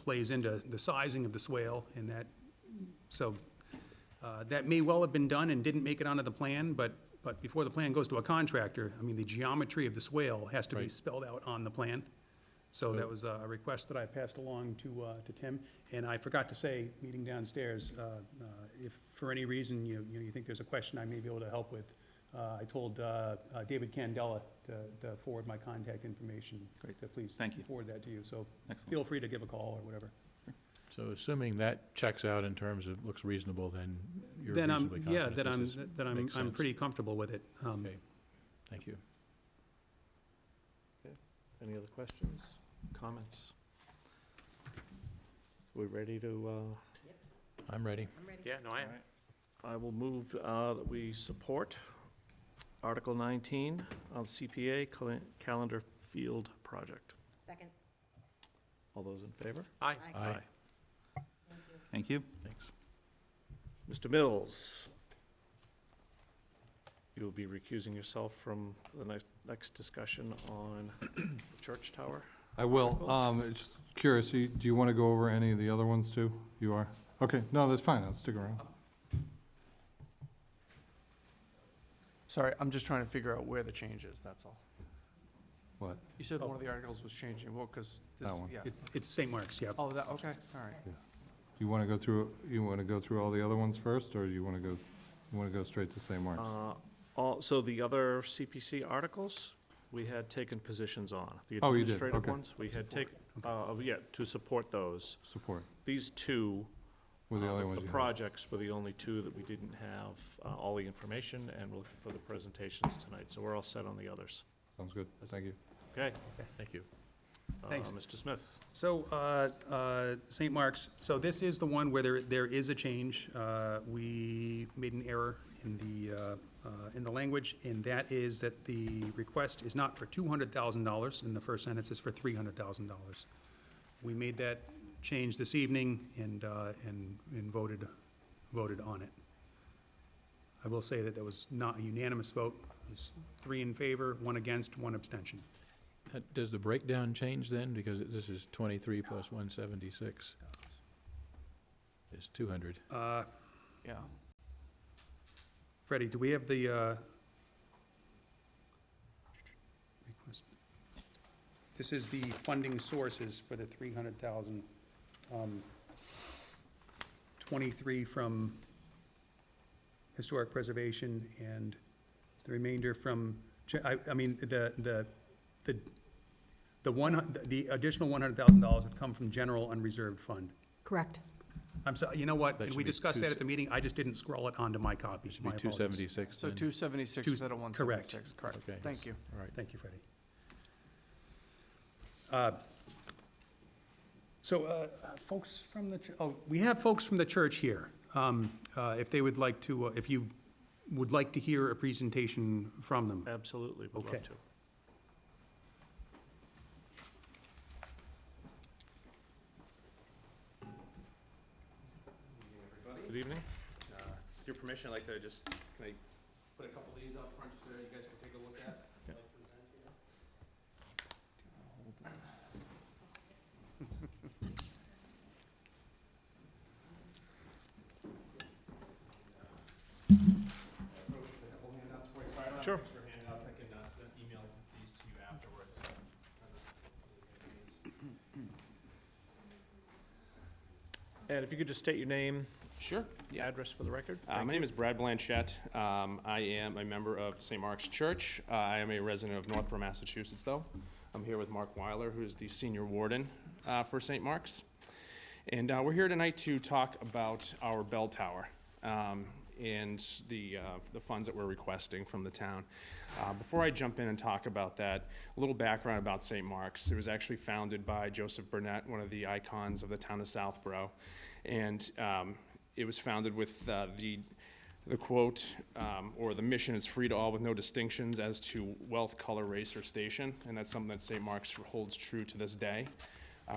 plays into the sizing of the swale, and that may well have been done and didn't make it onto the plan, but before the plan goes to a contractor, I mean, the geometry of the swale has to be spelled out on the plan. So that was a request that I passed along to Tim. And I forgot to say, meeting downstairs, if for any reason you think there's a question I may be able to help with, I told David Candela to forward my contact information. Great. To please Thank you. forward that to you. So Excellent. feel free to give a call or whatever. So assuming that checks out in terms of looks reasonable, then you're reasonably confident I'm pretty comfortable with it. Okay, thank you. Okay. Any other questions, comments? We ready to? I'm ready. Yeah, no, I am. I will move that we support Article 19 on CPA calendar field project. Second. All those in favor? Aye. Aye. Thank you. Thanks. Mr. Mills, you will be recusing yourself from the next discussion on the church tower? I will. Just curious, do you want to go over any of the other ones too? You are? Okay, no, that's fine, I'll stick around. Sorry, I'm just trying to figure out where the change is, that's all. What? You said one of the articles was changing, well, because this, That one. yeah. It's St. Mark's, yeah. Oh, that, okay, all right. You want to go through all the other ones first, or you want to go straight to St. Mark's? So the other CPC articles, we had taken positions on. The Oh, you did, administrative okay. ones, we had taken, to support those. Support. These two, Were the only ones the you had? projects were the only two that we didn't have all the information, and we're looking for the presentations tonight, so we're all set on the others. Sounds good, thank you. Okay, Thank you. Thanks. Mr. Smith. So, St. Mark's, so this is the one where there is a change. We made an error in the language, and that is that the request is not for $200,000, in the first sentence is for $300,000. We made that change this evening and voted on it. I will say that there was not a unanimous vote. It was 3 in favor, 1 against, 1 abstention. Does the breakdown change then? Because this is 23 plus 176 is 200. Yeah. Freddie, do we have the, request? This is the funding sources for the 300,000. 23 from historic preservation and the remainder from, I mean, the additional $100,000 would come from general unreserved fund. Correct. I'm sorry, you know what, That should we be discussed that two- at the meeting, I just didn't scroll it onto my copy. Should be My apologies. 276 So then? 276 instead of 176, correct. Okay. Thank you. All right. Thank you, Freddie. Folks from the, we have folks from the church here. If they would like to, if you would like to hear a presentation from them. Absolutely, would Okay. love to. Good evening. With your permission, I'd like to just, can I put a couple of these up front so that you guys can take a look at? Yeah. Like present here? Sure. Extra handouts, I can send emails these to you afterwards. And if you could just state your name, Sure, yeah. address for the record. My name is Brad Blanchette. I am a member of St. Mark's Church. I am a resident of Northborough, Massachusetts, though. I'm here with Mark Weiler, who is the senior warden for St. Mark's. And we're here tonight to talk about our bell tower and the funds that we're requesting from the town. Before I jump in and talk about that, a little background about St. Mark's. It was actually founded by Joseph Burnett, one of the icons of the town of Southborough. And it was founded with the quote, or the mission is free to all with no distinctions as to wealth, color, race, or station. And that's something that St. Mark's holds true to this day.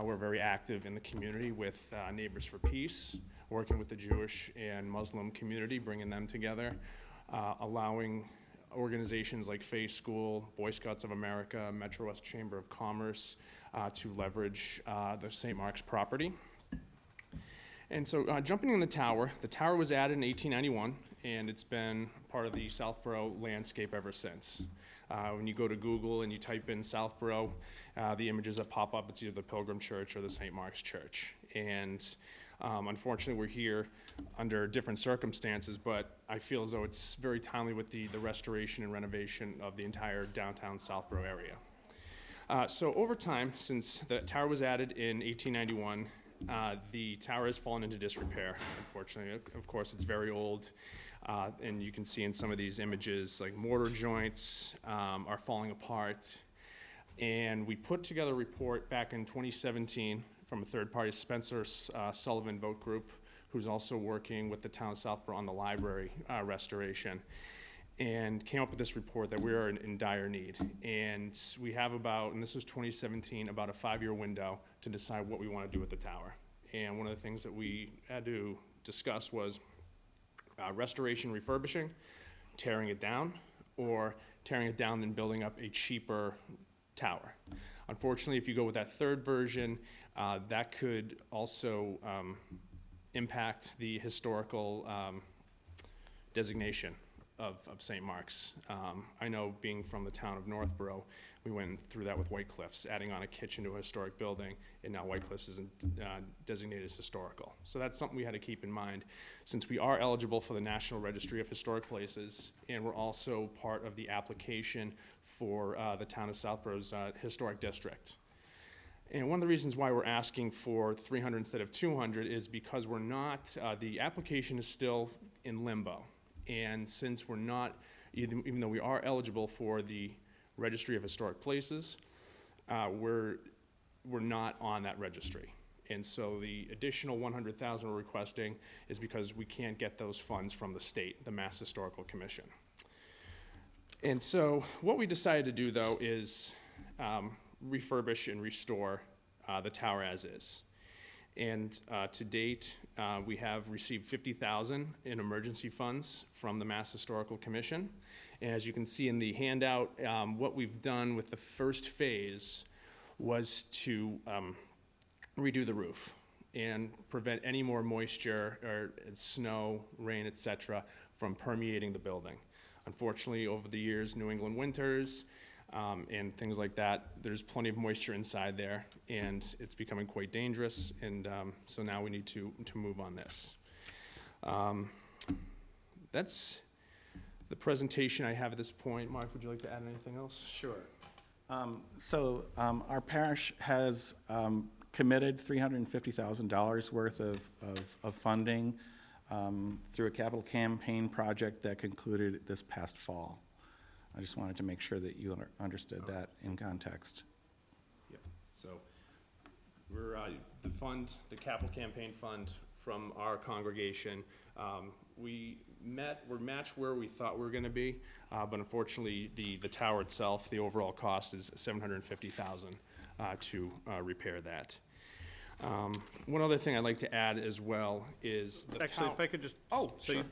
We're very active in the community with Neighbors for Peace, working with the Jewish and Muslim community, bringing them together, allowing organizations like Faith School, Boy Scouts of America, Metro West Chamber of Commerce to leverage the St. Mark's property. And so jumping in the tower was added in 1891, and it's been part of the Southborough landscape ever since. When you go to Google and you type in Southborough, the images that pop up, it's either the Pilgrim Church or the St. Mark's Church. And unfortunately, we're here under different circumstances, but I feel as though it's very timely with the restoration and renovation of the entire downtown Southborough area. So over time, since the tower was added in 1891, the tower has fallen into disrepair, unfortunately. Of course, it's very old, and you can see in some of these images, like mortar joints are falling apart. And we put together a report back in 2017 from a third party, Spencer Sullivan Vote Group, who's also working with the town of Southborough on the library restoration, and came up with this report that we are in dire need. And we have about, and this was 2017, about a 5-year window to decide what we want to do with the tower. And one of the things that we had to discuss was restoration, refurbishing, tearing it down, or tearing it down and building up a cheaper tower. Unfortunately, if you go with that third version, that could also impact the historical designation of St. Mark's. I know, being from the town of Northborough, we went through that with White Cliffs, adding on a kitchen to a historic building, and now White Cliffs isn't designated as historical. So that's something we had to keep in mind, since we are eligible for the National Registry of Historic Places, and we're also part of the application for the town of Southborough's historic district. And one of the reasons why we're asking for 300 instead of 200 is because we're not, the application is still in limbo. And since we're not, even though we are eligible for the Registry of Historic Places, we're not on that registry. And so the additional 100,000 we're requesting is because we can't get those funds from the state, the Mass Historical Commission. And so what we decided to do, though, is refurbish and restore the tower as is. And to date, we have received $50,000 in emergency funds from the Mass Historical Commission. And as you can see in the handout, what we've done with the first phase was to redo the roof and prevent any more moisture or snow, rain, etc., from permeating the building. Unfortunately, over the years, New England winters and things like that, there's plenty of moisture inside there, and it's becoming quite dangerous, and so now we need to move on this. That's the presentation I have at this point. Mark, would you like to add anything else? Sure. Our parish has committed $350,000 worth of funding through a capital campaign project that concluded this past fall. I just wanted to make sure that you understood that in context. Yeah. So we're the capital campaign fund from our congregation. We're matched where we thought we were going to be, but unfortunately, the tower itself, the overall cost is $750,000 to repair that. One other thing I'd like to add as well is the Actually, if I could just, oh, so sure.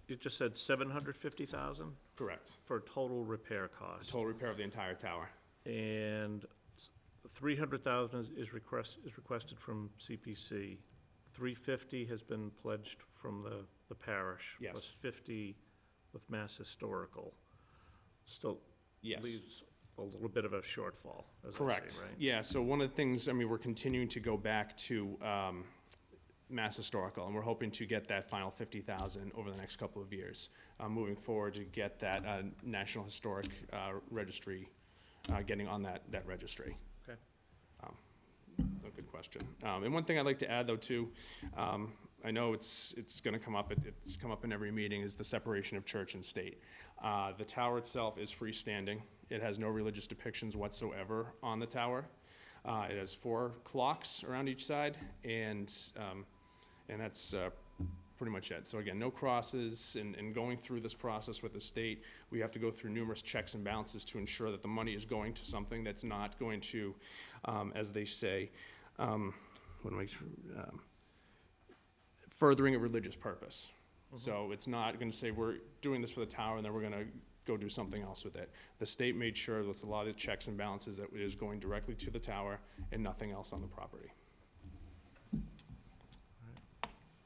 you just said 750,000 Correct. for total repair cost, Total repair of the entire tower. and 300,000 is requested from CPC. 350 has been pledged from the parish. Yes. Plus 50 with Mass Historical. Still Yes. leaves a little bit of a shortfall, as I Correct. say, right? Yeah, so one of the things, I mean, we're continuing to go back to Mass Historical, and we're hoping to get that final 50,000 over the next couple of years, moving forward to get that National Historic Registry, getting on that registry. Okay. A good question. And one thing I'd like to add, though, too, I know it's going to come up. It's come up in every meeting. Is the separation of church and state. The tower itself is freestanding. It has no religious depictions whatsoever on the tower. It has 4 clocks around each side, and that's pretty much it. So again, no crosses, and going through this process with the state, we have to go through numerous checks and balances to ensure that the money is going to something that's not going to, as they say, furthering a religious purpose. Mm-hmm. So it's not going to say we're doing this for the tower and then we're going to go do something else with it. The state made sure with a lot of checks and balances that it is going directly to the tower and nothing else on the property.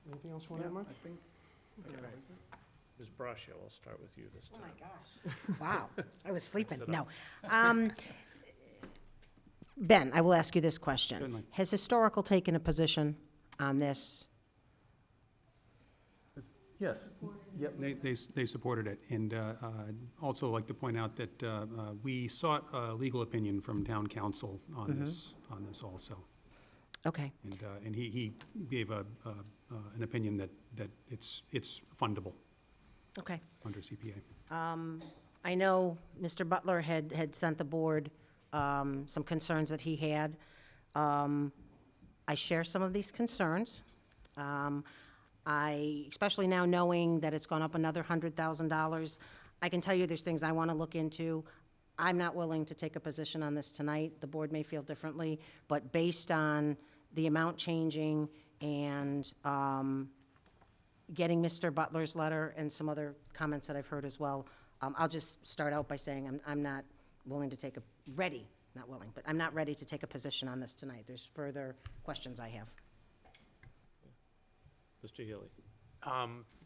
Anything else you want to add, Mark? I think. Okay. Ms. Braccio, I'll start with you this time. Oh, my gosh. Wow, I was sleeping. Sit No. up. Ben, I will ask you this question. Certainly. Has Historical taken a position on this? Yes. Yep. They supported it, and also like to point out that we sought a legal opinion from town council on this also. Okay. And he gave an opinion that it's fundable. Okay. Under CPA. I know Mr. Butler had sent the board some concerns that he had. I share some of these concerns. Especially now knowing that it's gone up another $100,000, I can tell you there's things I want to look into. I'm not willing to take a position on this tonight. The board may feel differently, but based on the amount changing and getting Mr. Butler's letter and some other comments that I've heard as well, I'll just start out by saying I'm not willing to take I'm not ready to take a position on this tonight. There's further questions I have. Mr. Healy.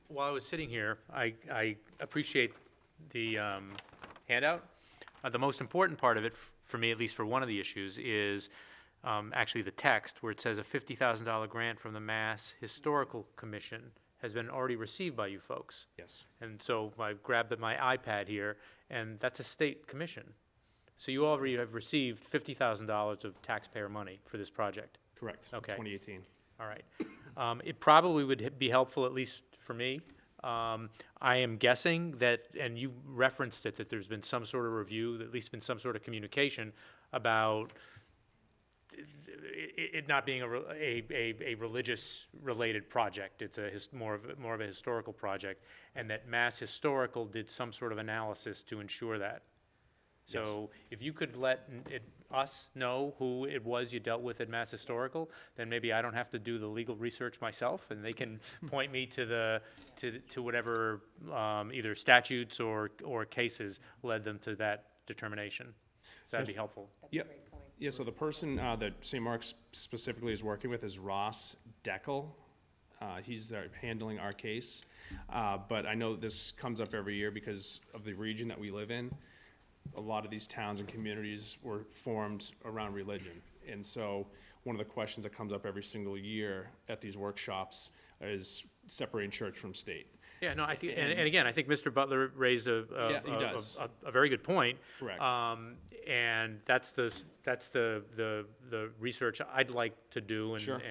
While I was sitting here, I appreciate the handout. The most important part of it, for me, at least for one of the issues, is actually the text where it says a $50,000 grant from the Mass Historical Commission has been already received by you folks. Yes. And so I grabbed my iPad here, and that's a state commission. So you already have received $50,000 of taxpayer money for this project. Correct. Okay. 2018. All right. It probably would be helpful, at least for me. I am guessing that, and you referenced it, that there's been some sort of review, at least been some sort of communication about it not being a religious-related project. It's more of a historical project, and that Mass Historical did some sort of analysis to ensure that. So if you could let us know who it was you dealt with at Mass Historical, then maybe I don't have to do the legal research myself, and they can point me to whatever either statutes or cases led them to that determination. So that'd be helpful. Yep. Yeah, so the person that St. Mark's specifically is working with is Ross Deckel. He's handling our case. But I know this comes up every year because of the region that we live in. A lot of these towns and communities were formed around religion. And so one of the questions that comes up every single year at these workshops is separating church from state. Yeah, no, I think, and again, I think Mr. Butler raised a very good point. Correct. And that's the research I'd like to do. And, Sure.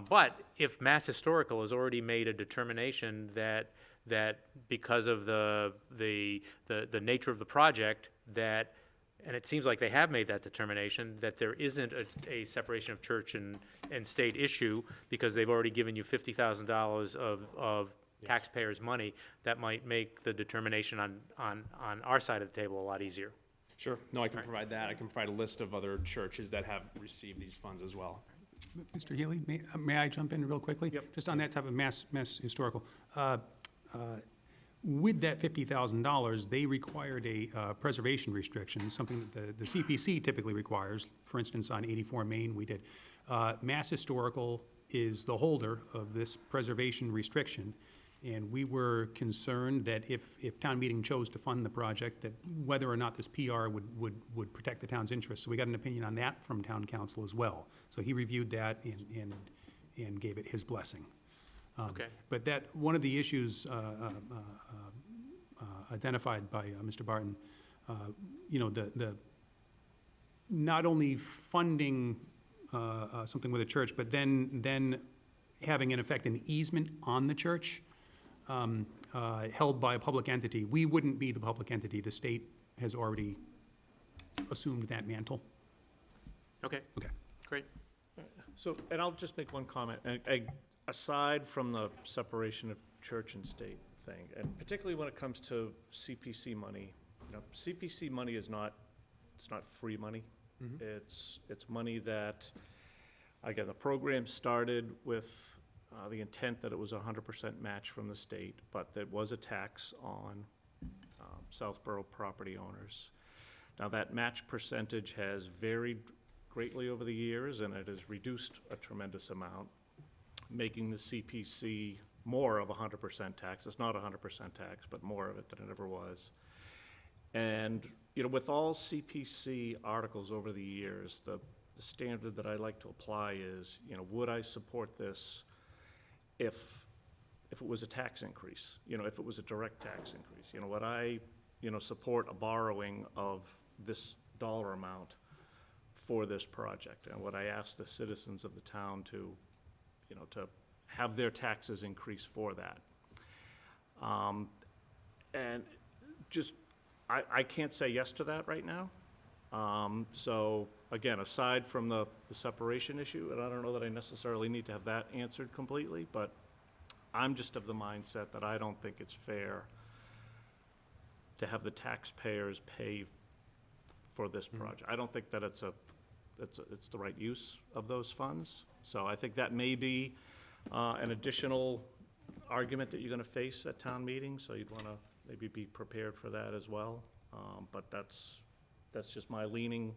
But if Mass Historical has already made a determination that because of the nature of the project, and it seems like they have made that determination, that there isn't a separation of church and state issue because they've already given you $50,000 of taxpayers' money, that might make the determination on our side of the table a lot easier. Sure. No, I can provide that. I can provide a list of other churches that have received these funds as well. Mr. Healy, may I jump in real quickly? Yep. Just on that type of mass historical. With that $50,000, they required a preservation restriction, something that the CPC typically requires. For instance, on 84 Main, we did. Mass Historical is the holder of this preservation restriction, and we were concerned that if town meeting chose to fund the project, that whether or not this PR would protect the town's interests. So we got an opinion on that from town council as well. So he reviewed that and gave it his blessing. Okay. But that, one of the issues identified by Mr. Barton, the not only funding something with a church, but then having in effect an easement on the church held by a public entity. We wouldn't be the public entity. The state has already assumed that mantle. Okay. Okay. Great. So, and I'll just make one comment. Aside from the separation of church and state thing, and particularly when it comes to CPC money, CPC money is not, it's not free money. Mm-hmm. It's money that, again, the program started with the intent that it was a 100% match from the state, but there was a tax on Southborough property owners. Now, that match percentage has varied greatly over the years, and it has reduced a tremendous amount, making the CPC more of a 100% tax. It's not a 100% tax, but more of it than it ever was. And, with all CPC articles over the years, the standard that I like to apply is, would I support this if it was a tax increase? If it was a direct tax increase? Would I, support a borrowing of this dollar amount for this project? And would I ask the citizens of the town to have their taxes increase for that? And just, I can't say yes to that right now. So, again, aside from the separation issue, and I don't know that I necessarily need to have that answered completely, but I'm just of the mindset that I don't think it's fair to have the taxpayers pay for this project. I don't think that it's the right use of those funds. So I think that may be an additional argument that you're going to face at town meeting, so you'd want to maybe be prepared for that as well. But that's just my leaning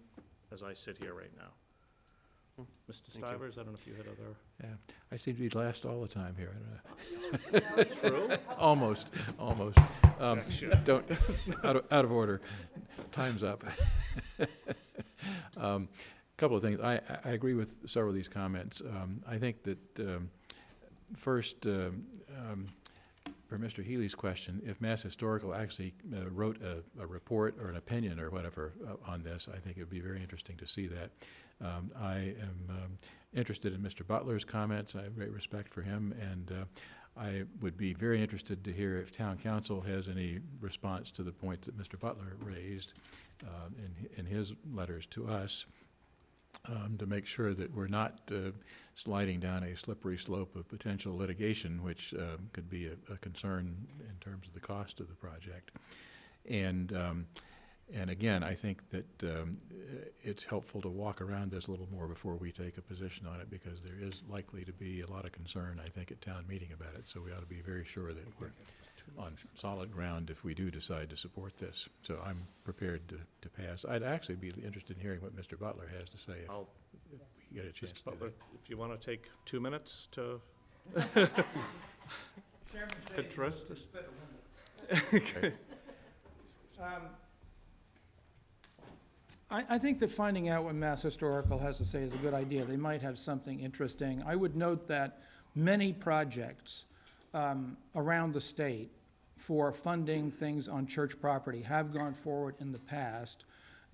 as I sit here right now. Mr. Stivers, I don't know if you had other... Yeah, I seem to be last all the time here. I don't know. True? Almost. Don't, out of order. Time's up. Couple of things. I agree with several of these comments. I think that first, for Mr. Healy's question, if Mass Historical actually wrote a report or an opinion or whatever on this, I think it would be very interesting to see that. I am interested in Mr. Butler's comments. I have great respect for him, and I would be very interested to hear if Town Council has any response to the points that Mr. Butler raised in his letters to us. To make sure that we're not sliding down a slippery slope of potential litigation, which could be a concern in terms of the cost of the project. And And again, I think that it's helpful to walk around this a little more before we take a position on it, because there is likely to be a lot of concern, I think, at town meeting about it. So we ought to be very sure that we're on solid ground if we do decide to support this. So I'm prepared to pass. I'd actually be interested in hearing what Mr. Butler has to say if we get a chance to do Butler, that. if you want to take 2 minutes to address this. I think that finding out what Mass Historical has to say is a good idea. They might have something interesting. I would note that many projects around the state for funding things on church property have gone forward in the past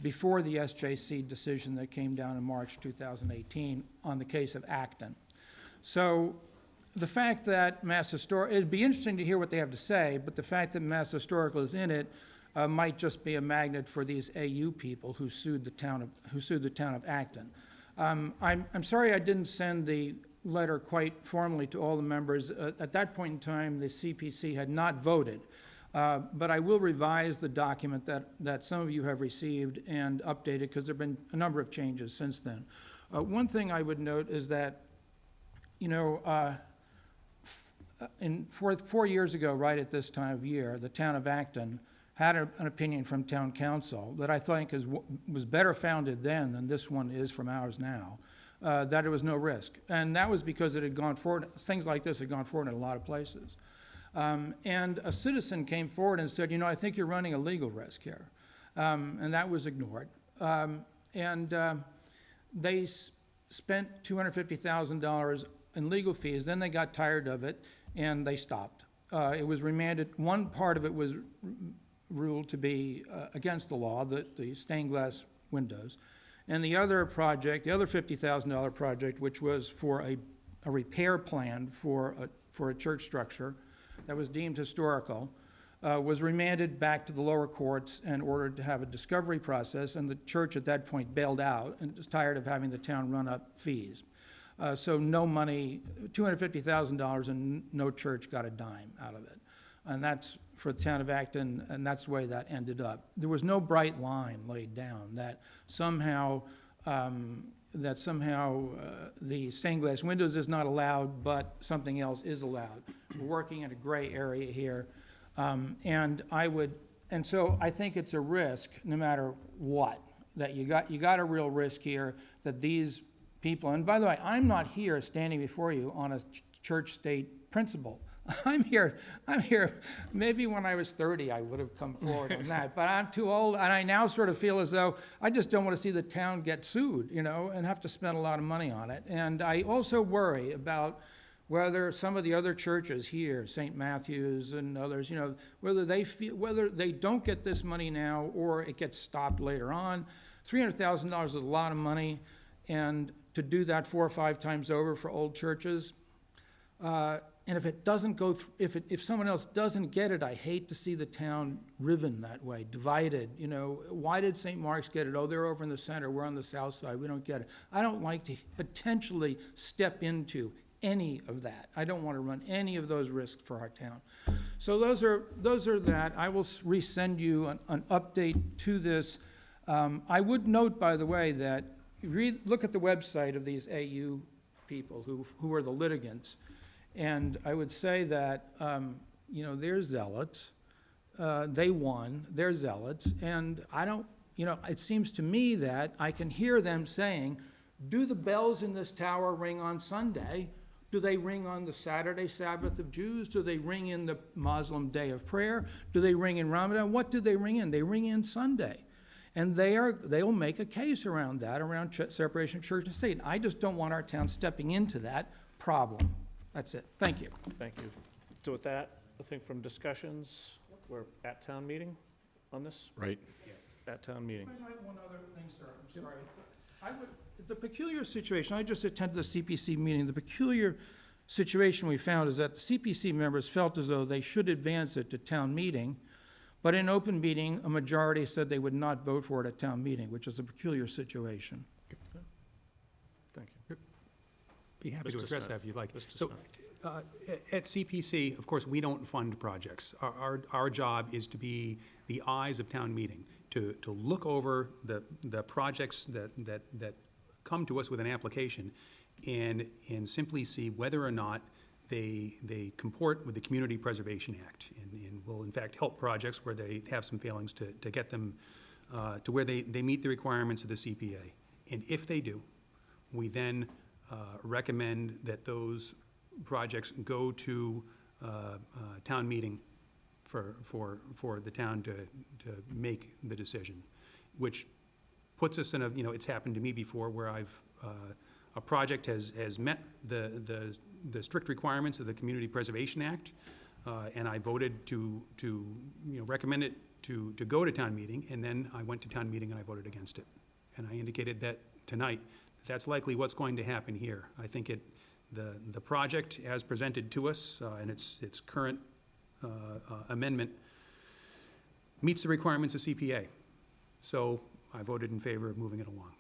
before the SJC decision that came down in March 2018 on the case of Acton. So the fact that it'd be interesting to hear what they have to say, but the fact that Mass Historical is in it might just be a magnet for these AU people who sued the town of Acton. I'm sorry I didn't send the letter quite formally to all the members. At that point in time, the CPC had not voted, but I will revise the document that some of you have received and update it, because there have been a number of changes since then. One thing I would note is that, you know, 4 years ago, right at this time of year, the town of Acton had an opinion from town council that I think was better founded then than this one is from ours now, that it was no risk. And that was because it had gone forward, things like this had gone forward in a lot of places. And a citizen came forward and said, you know, I think you're running a legal risk here. And that was ignored. They spent $250,000 in legal fees. Then they got tired of it and they stopped. It was remanded. One part of it was ruled to be against the law, the stained glass windows. And the other project, the other $50,000 project, which was for a repair plan for a church structure that was deemed historical, was remanded back to the lower courts and ordered to have a discovery process, and the church at that point bailed out and was tired of having the town run up fees. So no money, $250,000, and no church got a dime out of it. And that's for the town of Acton, and that's the way that ended up. There was no bright line laid down that somehow the stained glass windows is not allowed, but something else is allowed. We're working in a gray area here, and so I think it's a risk, no matter what, that you got a real risk here that these people. And by the way, I'm not here standing before you on a church-state principle. I'm here, maybe when I was 30, I would have come forward on that, but I'm too old, and I now sort of feel as though I just don't want to see the town get sued, you know, and have to spend a lot of money on it. And I also worry about whether some of the other churches here, St. Matthew's and others, you know, whether they don't get this money now or it gets stopped later on. $300,000 is a lot of money, and to do that 4 or 5 times over for old churches, and if it doesn't go, if someone else doesn't get it, I hate to see the town riven that way, divided. You know, why did St. Mark's get it? Oh, they're over in the center. We're on the south side. We don't get it. I don't like to potentially step into any of that. I don't want to run any of those risks for our town. So those are that. I will resend you an update to this. I would note, by the way, that look at the website of these AU people who are the litigants. And I would say that, you know, they're zealots. They won. They're zealots. And I don't, you know, it seems to me that I can hear them saying, do the bells in this tower ring on Sunday? Do they ring on the Saturday Sabbath of Jews? Do they ring in the Muslim Day of Prayer? Do they ring in Ramadan? What do they ring in? They ring in Sunday. And they will make a case around that, around separation of church and state. I just don't want our town stepping into that problem. That's it. Thank you. Thank you. So with that, I think from discussions, we're at town meeting on this? Right. Yes. At town meeting. One other thing, sir. I'm sorry. The peculiar situation, I just attended the CPC meeting. The peculiar situation we found is that the CPC members felt as though they should advance it to town meeting, but in open meeting, a majority said they would not vote for it at town meeting, which is a peculiar situation. Thank you. Be happy to Mr. address that Smith. if you'd like. Mr. So, at CPC, of course, we don't fund projects. Our job is to be the eyes of town meeting, to look over the projects that come to us with an application and simply see whether or not they comport with the Community Preservation Act and will in fact help projects where they have some failings to get them to where they meet the requirements of the CPA. And if they do, we then recommend that those projects go to town meeting for the town to make the decision, which puts us in a, it's happened to me before where a project has met the strict requirements of the Community Preservation Act, and I voted to recommend it to go to town meeting, and then I went to town meeting and I voted against it. And I indicated that tonight, that's likely what's going to happen here. I think the project as presented to us and its current amendment meets the requirements of CPA. So I voted in favor of moving it along.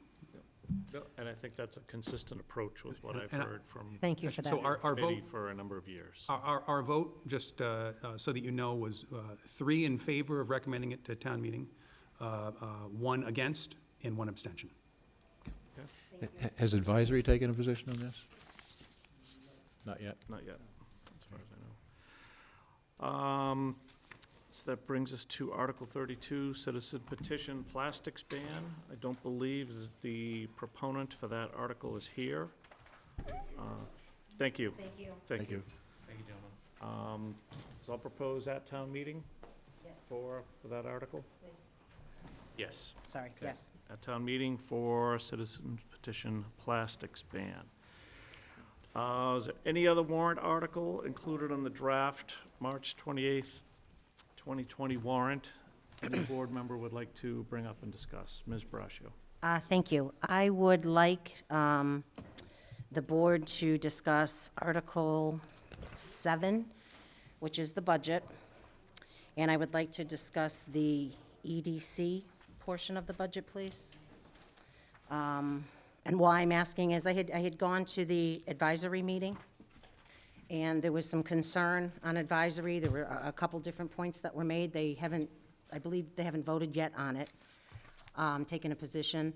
And I think that's a consistent approach with what I've And heard from Thank you for that. So our committee vote, for a number of years. our vote, just so that you know, was 3 in favor of recommending it to town meeting, 1 against, and 1 abstention. Has advisory taken a position on this? Not yet. Not yet, as far as I know. So that brings us to Article 32, Citizen Petition Plastics Ban. I don't believe that the proponent for that article is here. Thank you. Thank you. Thank you. Thank you, gentlemen. So I'll propose at town meeting Yes. for that article? Yes. Sorry, Okay. yes. At town meeting for Citizen Petition Plastics Ban. Is there any other warrant article included on the draft March 28th, 2020 warrant any board member would like to bring up and discuss? Ms. Braccio. Thank you. I would like the board to discuss Article 7, which is the budget, and I would like to discuss the EDC portion of the budget, please. And why I'm asking is I had gone to the advisory meeting, and there was some concern on advisory. There were a couple different points that were made. I believe they haven't voted yet on it, taken a position.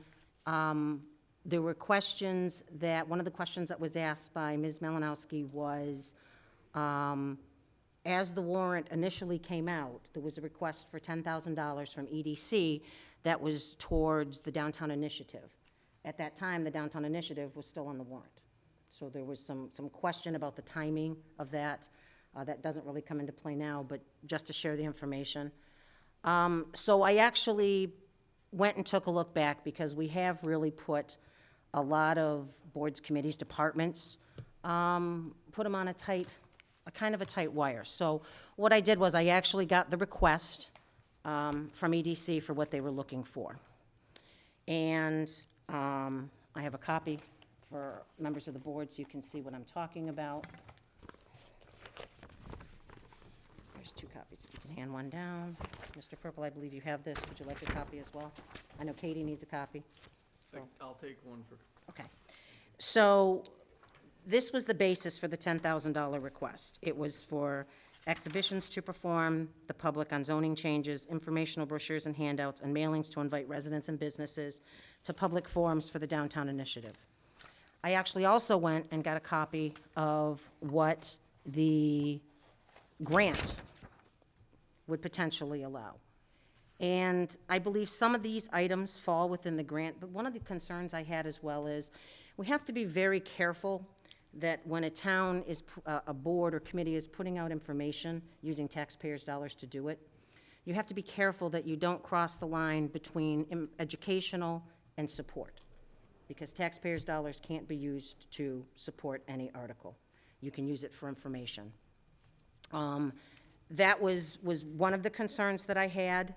There were questions one of the questions that was asked by Ms. Malinowski was, as the warrant initially came out, there was a request for $10,000 from EDC that was towards the downtown initiative. At that time, the downtown initiative was still on the warrant. So there was some question about the timing of that. That doesn't really come into play now, but just to share the information. So I actually went and took a look back because we have really put a lot of boards, committees, departments, put them on a kind of a tight wire. So what I did was I actually got the request from EDC for what they were looking for. And I have a copy for members of the board so you can see what I'm talking about. There's 2 copies, if you can hand one down. Mr. Purple, I believe you have this. Would you like a copy as well? I know Katie needs a copy. So. I'll take one for. Okay. So this was the basis for the $10,000 request. It was for exhibitions to perform the public on zoning changes, informational brochures and handouts, and mailings to invite residents and businesses to public forums for the downtown initiative. I actually also went and got a copy of what the grant would potentially allow. And I believe some of these items fall within the grant, but one of the concerns I had as well is we have to be very careful that when a town is, a board or committee is putting out information using taxpayers' dollars to do it, you have to be careful that you don't cross the line between educational and support, because taxpayers' dollars can't be used to support any article. You can use it for information. That was one of the concerns that I had.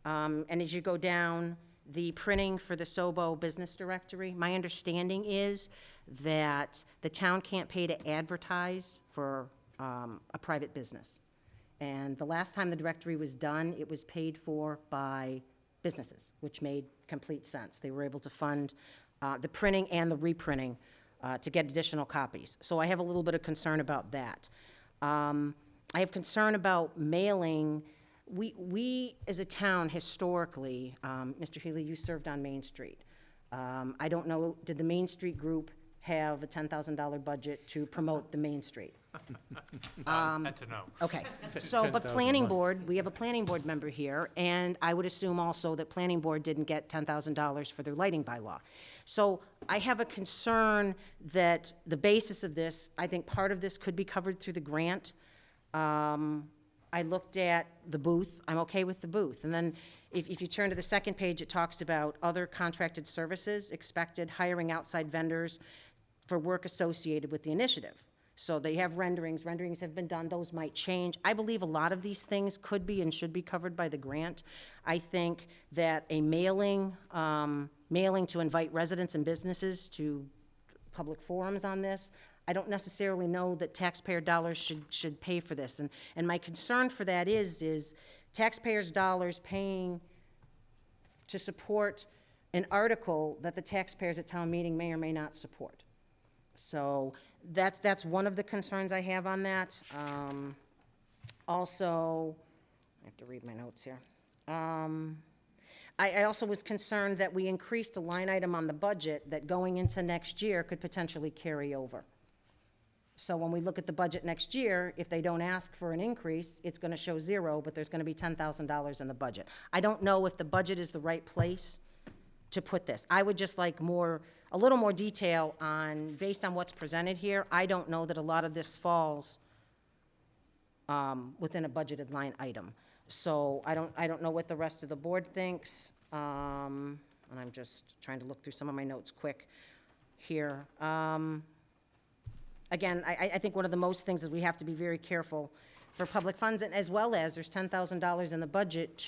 And as you go down, the printing for the SOBO business directory, my understanding is that the town can't pay to advertise for a private business. And the last time the directory was done, it was paid for by businesses, which made complete sense. They were able to fund the printing and the reprinting to get additional copies. So I have a little bit of concern about that. I have concern about mailing. We as a town historically, Mr. Healy, you served on Main Street. I don't know, did the Main Street group have a $10,000 budget to promote the Main Street? That's a no. Okay, so, but 10,000 planning months. board, we have a planning board member here, and I would assume also that planning board didn't get $10,000 for their lighting bylaw. So I have a concern that the basis of this, I think part of this could be covered through the grant. I looked at the booth, I'm okay with the booth. And then if you turn to the second page, it talks about other contracted services, expected hiring outside vendors for work associated with the initiative. So they have renderings have been done, those might change. I believe a lot of these things could be and should be covered by the grant. I think that a mailing to invite residents and businesses to public forums on this, I don't necessarily know that taxpayer dollars should pay for this. And my concern for that is taxpayers' dollars paying to support an article that the taxpayers at town meeting may or may not support. So that's one of the concerns I have on that. Also, I have to read my notes here. I also was concerned that we increased a line item on the budget that going into next year could potentially carry over. So when we look at the budget next year, if they don't ask for an increase, it's going to show zero, but there's going to be $10,000 in the budget. I don't know if the budget is the right place to put this. I would just like a little more detail on, based on what's presented here, I don't know that a lot of this falls within a budgeted line item. So I don't know what the rest of the board thinks, and I'm just trying to look through some of my notes quick here. Again, I think one of the most things is we have to be very careful for public funds, and as well as there's $10,000 in the budget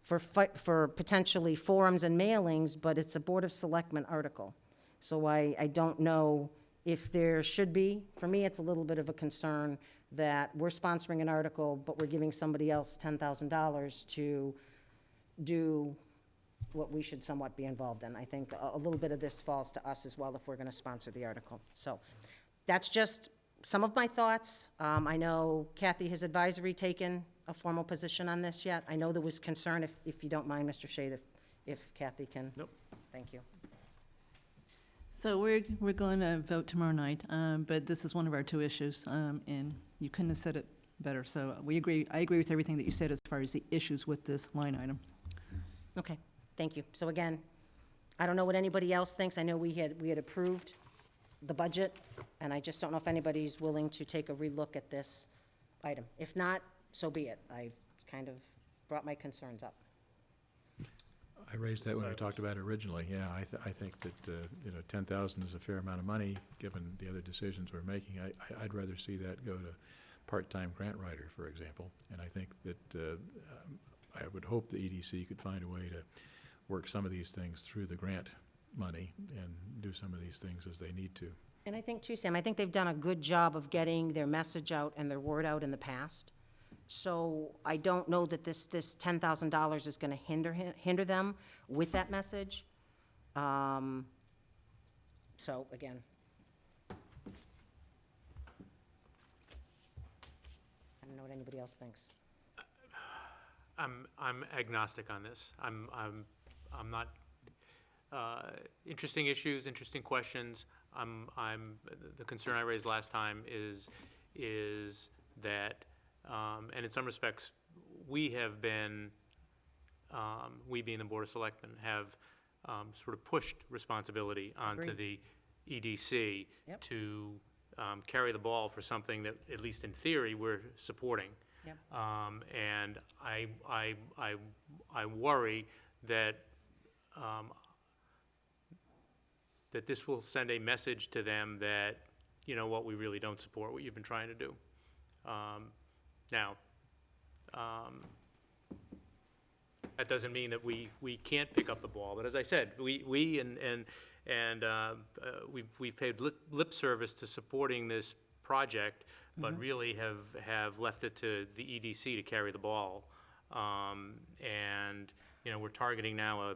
for potentially forums and mailings, but it's a Board of Selectmen article. So I don't know if there should be. For me, it's a little bit of a concern that we're sponsoring an article, but we're giving somebody else $10,000 to do what we should somewhat be involved in. I think a little bit of this falls to us as well if we're going to sponsor the article. So that's just some of my thoughts. I know Kathy has advisory taken a formal position on this yet. I know there was concern, if you don't mind, Mr. Shade, if Kathy can. Nope. Thank you. So we're going to vote tomorrow night, but this is one of our two issues, and you couldn't have said it better. So I agree with everything that you said as far as the issues with this line item. Okay, thank you. So again, I don't know what anybody else thinks. I know we had approved the budget, and I just don't know if anybody's willing to take a relook at this item. If not, so be it. I kind of brought my concerns up. I raised that when we talked about it originally, yeah. I think that, 10,000 is a fair amount of money, given the other decisions we're making. I'd rather see that go to part-time grant writer, for example. And I think that, I would hope the EDC could find a way to work some of these things through the grant money and do some of these things as they need to. And I think too, Sam, I think they've done a good job of getting their message out and their word out in the past. So I don't know that this $10,000 is going to hinder them with that message. So again, I don't know what anybody else thinks. I'm agnostic on this. I'm not, interesting issues, interesting questions. The concern I raised last time is that, and in some respects, we have been, we being the Board of Selectmen, have sort of pushed responsibility onto Agreed. the EDC Yep. to carry the ball for something that, at least in theory, we're supporting. Yep. And I worry that that this will send a message to them that, you know what, we really don't support what you've been trying to do. Now, that doesn't mean that we can't pick up the ball, but as I said, we've paid lip service to supporting this project, but really have left it to the EDC to carry the ball. And, we're targeting now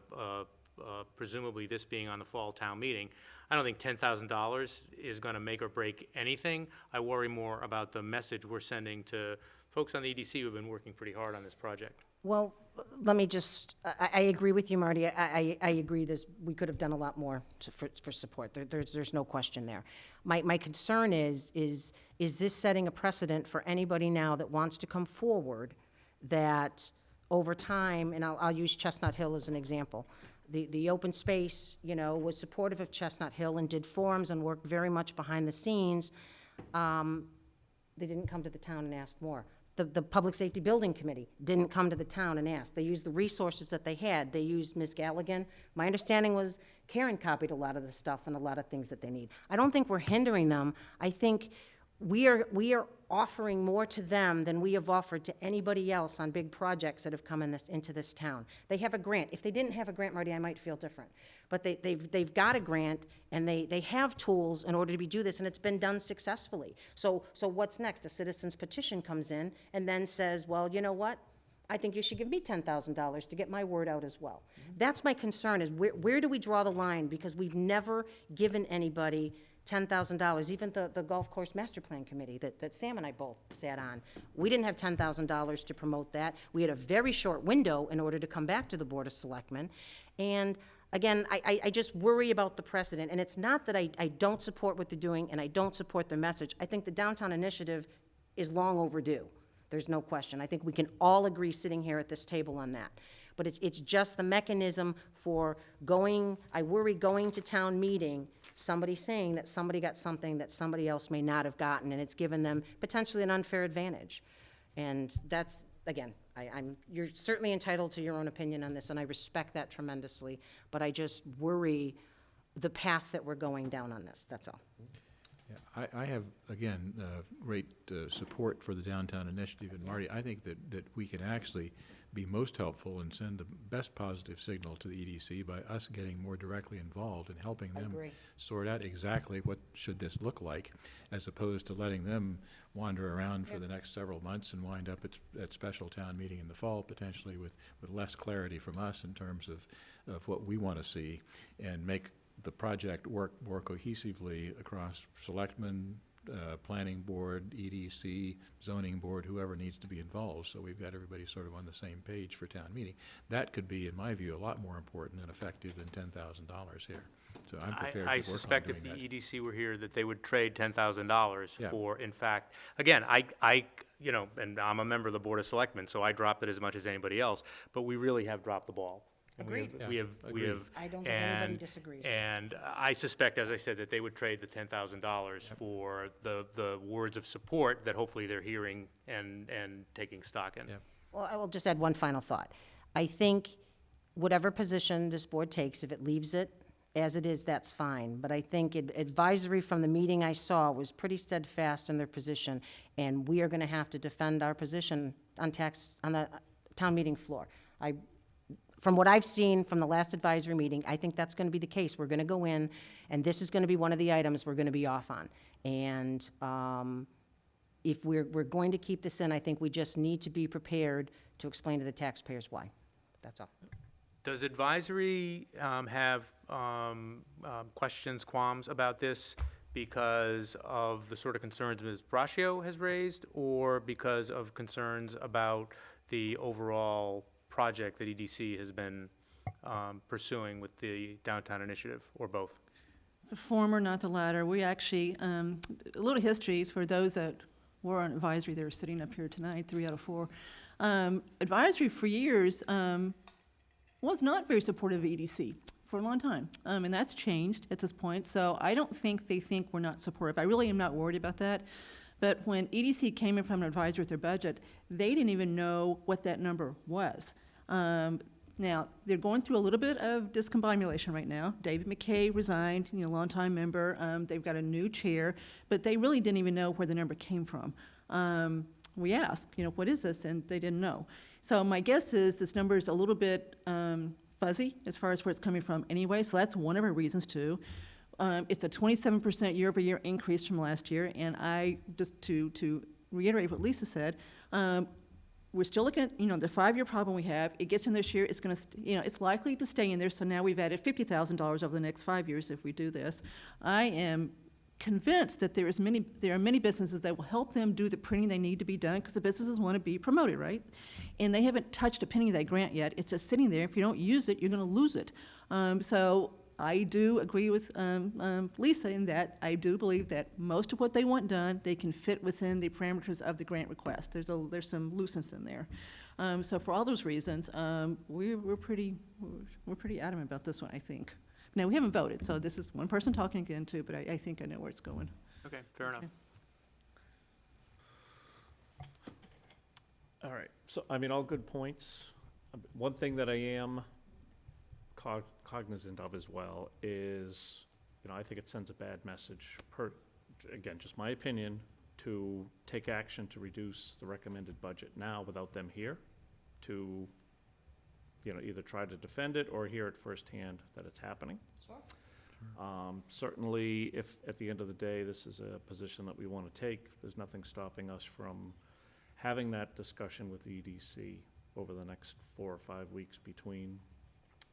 presumably this being on the fall town meeting. I don't think $10,000 is going to make or break anything. I worry more about the message we're sending to folks on the EDC who've been working pretty hard on this project. Well, let me just, I agree with you, Marty. I agree we could have done a lot more for support. There's no question there. My concern is this setting a precedent for anybody now that wants to come forward that over time, and I'll use Chestnut Hill as an example. The open space, was supportive of Chestnut Hill and did forums and worked very much behind the scenes. They didn't come to the town and ask more. The Public Safety Building Committee didn't come to the town and ask. They used the resources that they had. They used Ms. Galligan. My understanding was Karen copied a lot of the stuff and a lot of things that they need. I don't think we're hindering them. I think we are offering more to them than we have offered to anybody else on big projects that have come into this town. They have a grant. If they didn't have a grant, Marty, I might feel different. But they've got a grant, and they have tools in order to do this, and it's been done successfully. So what's next? A citizen's petition comes in and then says, well, you know what? I think you should give me $10,000 to get my word out as well. That's my concern, is where do we draw the line? Because we've never given anybody $10,000, even the golf course master plan committee that Sam and I both sat on. We didn't have $10,000 to promote that. We had a very short window in order to come back to the Board of Selectmen. And again, I just worry about the precedent. And it's not that I don't support what they're doing and I don't support their message. I think the downtown initiative is long overdue. There's no question. I think we can all agree sitting here at this table on that. But it's just the mechanism for I worry going to town meeting, somebody saying that somebody got something that somebody else may not have gotten, and it's given them potentially an unfair advantage. And that's, again, you're certainly entitled to your own opinion on this, and I respect that tremendously, but I just worry the path that we're going down on this, that's all. Yeah, I have, again, great support for the downtown initiative, and Marty, I think that we can actually be most helpful and send the best positive signal to the EDC by us getting more directly involved and helping them sort out exactly what should this look like, as opposed to letting them wander around for the next several months and wind up at special town meeting in the fall, potentially with less clarity from us in terms of what we want to see, and make the project work more cohesively across Selectmen, Planning Board, EDC, Zoning Board, whoever needs to be involved, so we've got everybody sort of on the same page for town meeting. That could be, in my view, a lot more important and effective than $10,000 here. So I'm prepared to work on doing that. I suspect if the EDC were here that they would trade $10,000 for, in fact, again, and I'm a member of the Board of Selectmen, so I dropped it as much as anybody else, but we really have dropped the ball. Agreed. We have, I don't think anybody disagrees. And I suspect, as I said, that they would trade the $10,000 for the words of support that hopefully they're hearing and taking stock in. Well, I will just add one final thought. I think whatever position this board takes, if it leaves it as it is, that's fine. But I think advisory from the meeting I saw was pretty steadfast in their position, and we are going to have to defend our position on the town meeting floor. From what I've seen from the last advisory meeting, I think that's going to be the case. We're going to go in, and this is going to be one of the items we're going to be off on. And if we're going to keep this in, I think we just need to be prepared to explain to the taxpayers why. That's all. Does advisory have questions, qualms about this because of the sort of concerns Ms. Braccio has raised, or because of concerns about the overall project that EDC has been pursuing with the downtown initiative, or both? The former, not the latter. We actually, a little history for those that were on advisory, they're sitting up here tonight, 3 out of 4. Advisory for years was not very supportive of EDC for a long time, and that's changed at this point, so I don't think they think we're not supportive. I really am not worried about that. But when EDC came in from an advisory with their budget, they didn't even know what that number was. Now, they're going through a little bit of discombobulation right now. David McKay resigned, longtime member. They've got a new chair, but they really didn't even know where the number came from. We asked, what is this? And they didn't know. So my guess is this number is a little bit fuzzy as far as where it's coming from anyway, so that's one of our reasons too. It's a 27% year-over-year increase from last year, and just to reiterate what Lisa said, we're still looking at, the 5-year problem we have. It gets in this year, it's gonna, it's likely to stay in there, so now we've added $50,000 over the next 5 years if we do this. I am convinced that there are many businesses that will help them do the printing they need to be done, because the businesses want to be promoted, right? And they haven't touched a penny of that grant yet. It's just sitting there. If you don't use it, you're gonna lose it. So I do agree with Lisa in that I do believe that most of what they want done, they can fit within the parameters of the grant request. There's some looseness in there. So for all those reasons, we're pretty adamant about this one, I think. Now, we haven't voted, so this is one person talking again too, but I think I know where it's going. Okay, fair enough. All right, so, I mean, all good points. One thing that I am cognizant of as well is, I think it sends a bad message, again, just my opinion, to take action to reduce the recommended budget now without them here, to, either try to defend it or hear it firsthand that it's happening. Sure. Certainly, if at the end of the day, this is a position that we want to take, there's nothing stopping us from having that discussion with EDC over the next 4 or 5 weeks between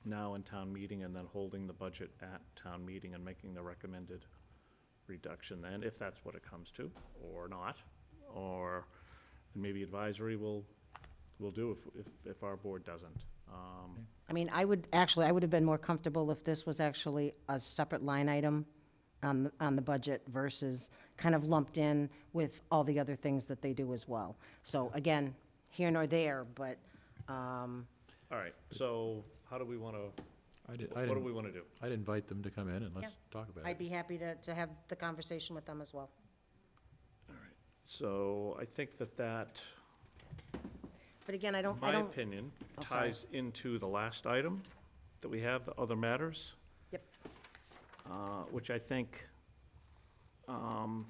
now and town meeting, and then holding the budget at town meeting and making the recommended reduction then, if that's what it comes to, or not, or maybe advisory will do if our board doesn't. I mean, I would have been more comfortable if this was actually a separate line item on the budget versus kind of lumped in with all the other things that they do as well. So again, here nor there, but, All right, so how do we want to, what do we want to do? I'd invite them to come in and Yeah. let's talk about I'd it. be happy to have the conversation with them as well. All right, so I think that But again, I don't. my opinion, Oh, sorry. ties into the last item that we have, the other matters. Yep. Which I think, again,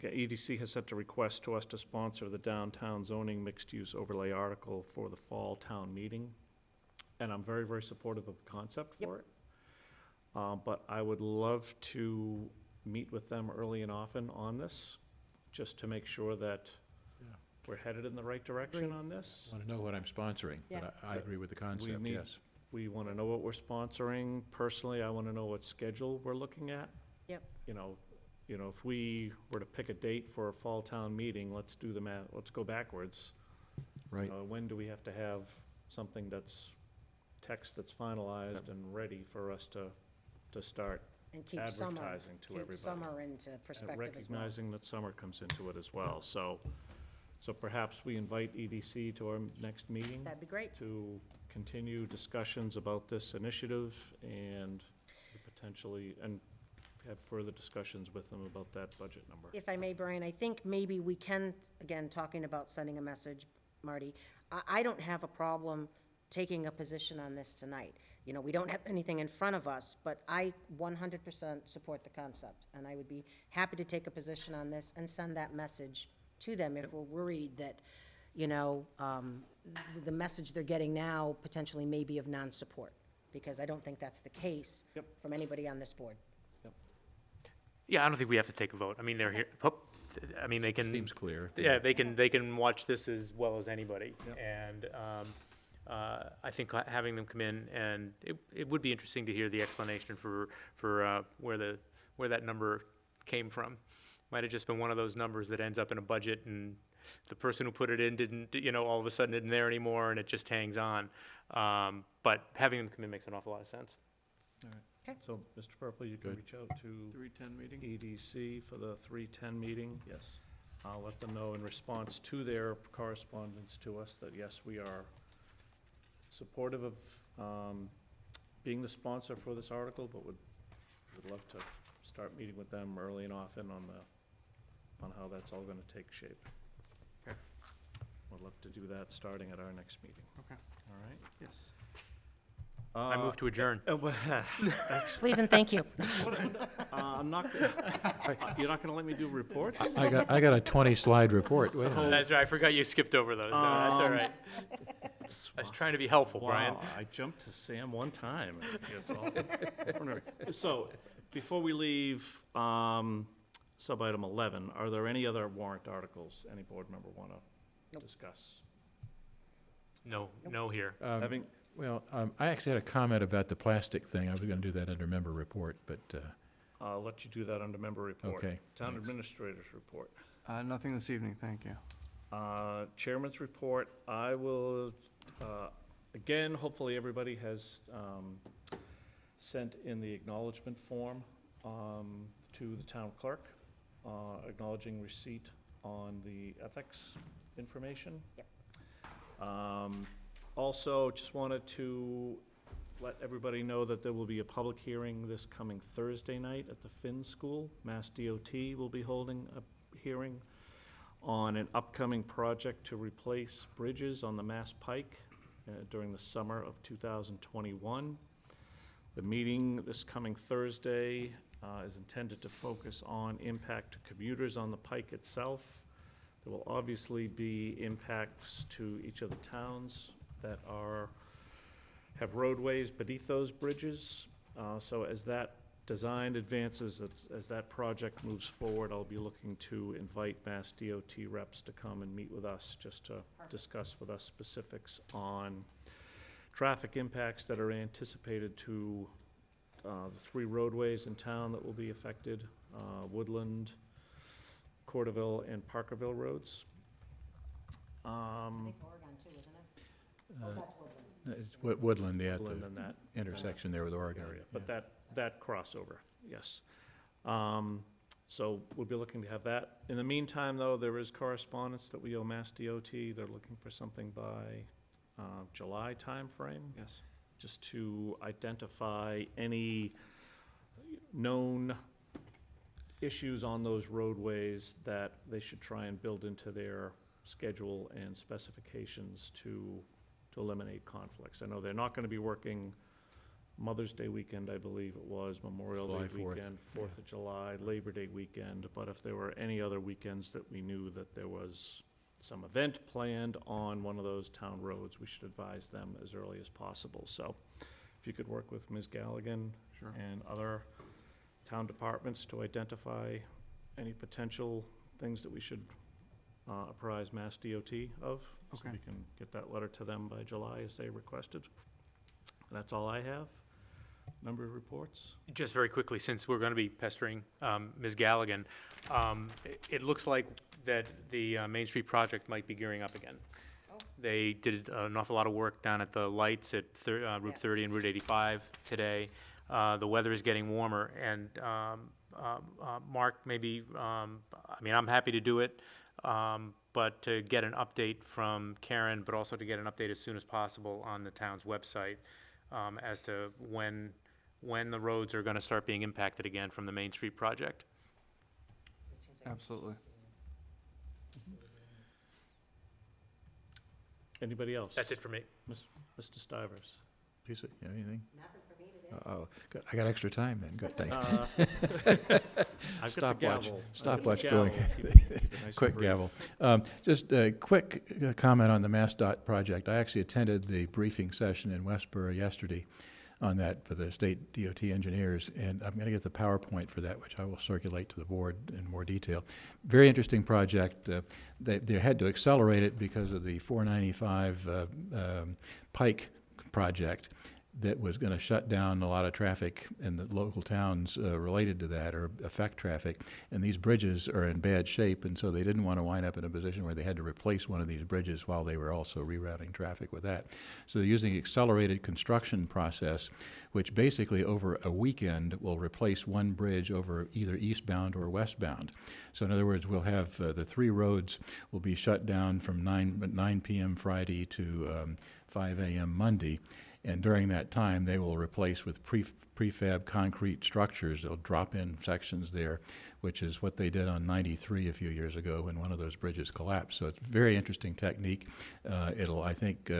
EDC has sent a request to us to sponsor the downtown zoning mixed-use overlay article for the fall town meeting. And I'm very, very supportive of the concept for it. But I would love to meet with them early and often on this, just to make sure that we're headed in the right direction on this. Want to know what I'm sponsoring, but I agree with the concept, yes. We want to know what we're sponsoring. Personally, I want to know what schedule we're looking at. Yep. If we were to pick a date for a fall town meeting, let's do the math, let's go backwards. Right. When do we have to have something text that's finalized and ready for us to start And keep summer, advertising to everybody? keep summer into And perspective as well. recognizing that summer comes into it as well. So perhaps we invite EDC to our next meeting. That'd be great. To continue discussions about this initiative and potentially, and have further discussions with them about that budget number. If I may, Brian, I think maybe we can, again, talking about sending a message, Marty, I don't have a problem taking a position on this tonight. We don't have anything in front of us, but I 100% support the concept, and I would be happy to take a position on this and send that message to them if we're worried that, the message they're getting now potentially may be of non-support, because I don't think that's the case from anybody on this board. Yeah, I don't think we have to take a vote. I mean, they're here, I mean, they can. Seems clear. Yeah, they can watch this as well as anybody. And I think having them come in, and it would be interesting to hear the explanation for where that number came from. Might have just been one of those numbers that ends up in a budget, and the person who put it in didn't, all of a sudden isn't there anymore, and it just hangs on. But having them come in makes an awful lot of sense. All right. So, Mr. Purple, you can reach out to 310 meeting? EDC for the 310 meeting. Yes. I'll let them know in response to their correspondence to us that, yes, we are supportive of being the sponsor for this article, but would love to start meeting with them early and often on how that's all gonna take shape. Okay. Would love to do that starting at our next meeting. Okay. All right? Yes. I move to adjourn. Please and thank you. I'm not, you're not gonna let me do reports? I got a 20-slide report. Wait a minute. That's right, I forgot you skipped over those. No, that's all right. I was trying to be helpful, Brian. Wow, I jumped to Sam one time. So, before we leave, sub-item 11, are there any other warrant articles any board member wanna discuss? No, no here. Having, Well, I actually had a comment about the plastic thing. I was going to do that under member report, but, I'll let you do that under member report. Okay, Town thanks. administrator's report. Nothing this evening, thank you. Chairman's report, I will, again, hopefully everybody has sent in the acknowledgement form to the town clerk, acknowledging receipt on the ethics information. Yep. Also, just wanted to let everybody know that there will be a public hearing this coming Thursday night at the Finn School. Mass DOT will be holding a hearing on an upcoming project to replace bridges on the Mass Pike during the summer of 2021. The meeting this coming Thursday is intended to focus on impact to commuters on the Pike itself. There will obviously be impacts to each of the towns that have roadways beneath those bridges. So as that design advances, as that project moves forward, I'll be looking to invite Mass DOT reps to come and meet with us, just to discuss with us specifics on traffic impacts that are anticipated to the 3 roadways in town that will be affected, Woodland, Corderville, and Parkerville roads. I think Oregon too, isn't it? Oh, that's Woodland. it's Woodland, yeah, at Woodland and the that intersection there with Oregon. area, but yeah. that crossover, yes. So we'll be looking to have that. In the meantime, though, there is correspondence that we owe Mass DOT. They're looking for something by July timeframe. Yes. Just to identify any known issues on those roadways that they should try and build into their schedule and specifications to eliminate conflicts. I know they're not gonna be working Mother's Day weekend, I believe it was, Memorial Day July 4th, weekend, 4th of July, Labor Day weekend, but if there were any other weekends that we knew that there was some event planned on one of those town roads, we should advise them as early as possible. So if you could work with Ms. Galligan Sure. and other town departments to identify any potential things that we should apprise Mass DOT of. So Okay. we can get that letter to them by July as they requested. And that's all I have. Member reports? Just very quickly, since we're going to be pestering Ms. Galligan, it looks like that the Main Street project might be gearing up again. They did an awful lot of work down at the lights at Route 30 and Route 85 today. The weather is getting warmer, and Mark, maybe, I mean, I'm happy to do it, but to get an update from Karen, but also to get an update as soon as possible on the town's website as to when the roads are going to start being impacted again from the Main Street project. Absolutely. Anybody else? That's it for me. Mr. Stivers? Lisa, you have anything? Nothing for me today. Uh-oh, good. I got extra time then, good, thanks. I've got the gavel. Stopwatch I've got the going. gavel. Keep it nice and Quick brief. gavel. Just a quick comment on the MassDOT project. I actually attended the briefing session in Westboro yesterday on that for the state DOT engineers, and I'm going to get the PowerPoint for that, which I will circulate to the board in more detail. Very interesting project. They had to accelerate it because of the 495 Pike project that was going to shut down a lot of traffic in the local towns related to that, or affect traffic. And these bridges are in bad shape, and so they didn't want to wind up in a position where they had to replace one of these bridges while they were also rerouting traffic with that. So they're using accelerated construction process, which basically over a weekend will replace one bridge over either eastbound or westbound. So in other words, we'll have the 3 roads will be shut down from 9 p.m. Friday to 5 a.m. Monday. And during that time, they will replace with prefab concrete structures. They'll drop in sections there, which is what they did on 93 a few years ago when one of those bridges collapsed. So it's a very interesting technique. It'll, I think,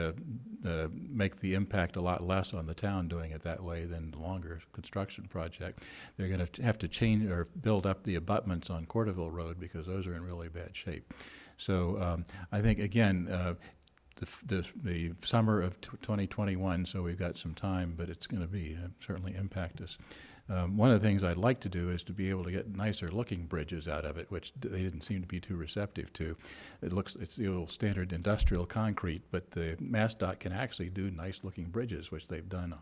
make the impact a lot less on the town doing it that way than the longer construction project. They're going to have to change or build up the abutments on Corderville Road because those are in really bad shape. So I think, again, the summer of 2021, so we've got some time, but it's going to be certainly impact us. One of the things I'd like to do is to be able to get nicer looking bridges out of it, which they didn't seem to be too receptive to. It's the old standard industrial concrete, but the MassDOT can actually do nice looking bridges, which they've done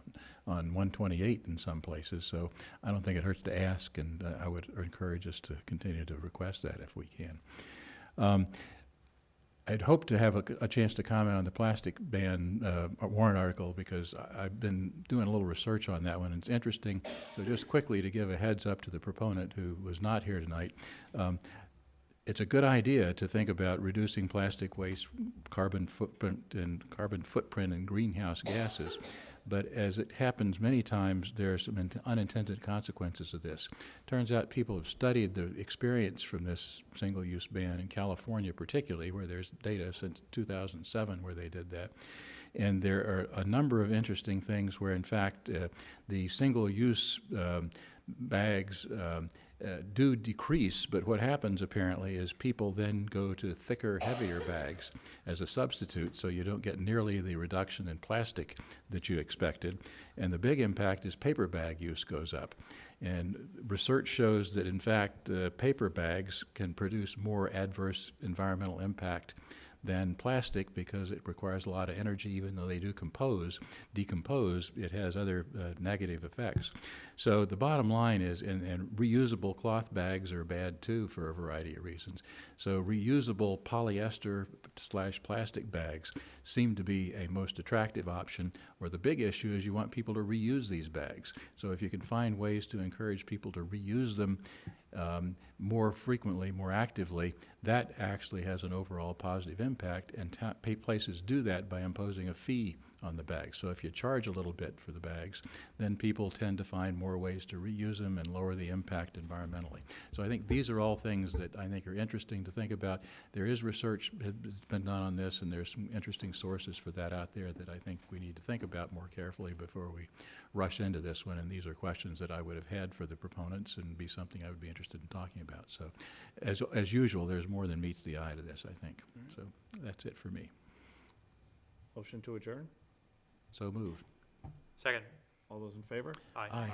on 128 in some places. So I don't think it hurts to ask, and I would encourage us to continue to request that if we can. I'd hoped to have a chance to comment on the plastic ban warrant article, because I've been doing a little research on that one. It's interesting. So just quickly to give a heads up to the proponent who was not here tonight, it's a good idea to think about reducing plastic waste, carbon footprint and greenhouse gases. But as it happens many times, there are some unintended consequences of this. Turns out people have studied the experience from this single-use ban in California particularly, where there's data since 2007 where they did that. And there are a number of interesting things where, in fact, the single-use bags do decrease, but what happens apparently is people then go to thicker, heavier bags as a substitute, so you don't get nearly the reduction in plastic that you expected. And the big impact is paper bag use goes up. And research shows that, in fact, paper bags can produce more adverse environmental impact than plastic, because it requires a lot of energy. Even though they do decompose, it has other negative effects. So the bottom line is, and reusable cloth bags are bad too for a variety of reasons. So reusable polyester/plastic bags seem to be a most attractive option, where the big issue is you want people to reuse these bags. So if you can find ways to encourage people to reuse them more frequently, more actively, that actually has an overall positive impact, and places do that by imposing a fee on the bags. So if you charge a little bit for the bags, then people tend to find more ways to reuse them and lower the impact environmentally. So I think these are all things that I think are interesting to think about. There is research that's been done on this, and there's some interesting sources for that out there that I think we need to think about more carefully before we rush into this one. And these are questions that I would have had for the proponents, and be something I would be interested in talking about. So as usual, there's more than meets the eye to this, I think. So that's it for me. Motion to adjourn? So moved. Second. All those in favor? Aye. Aye.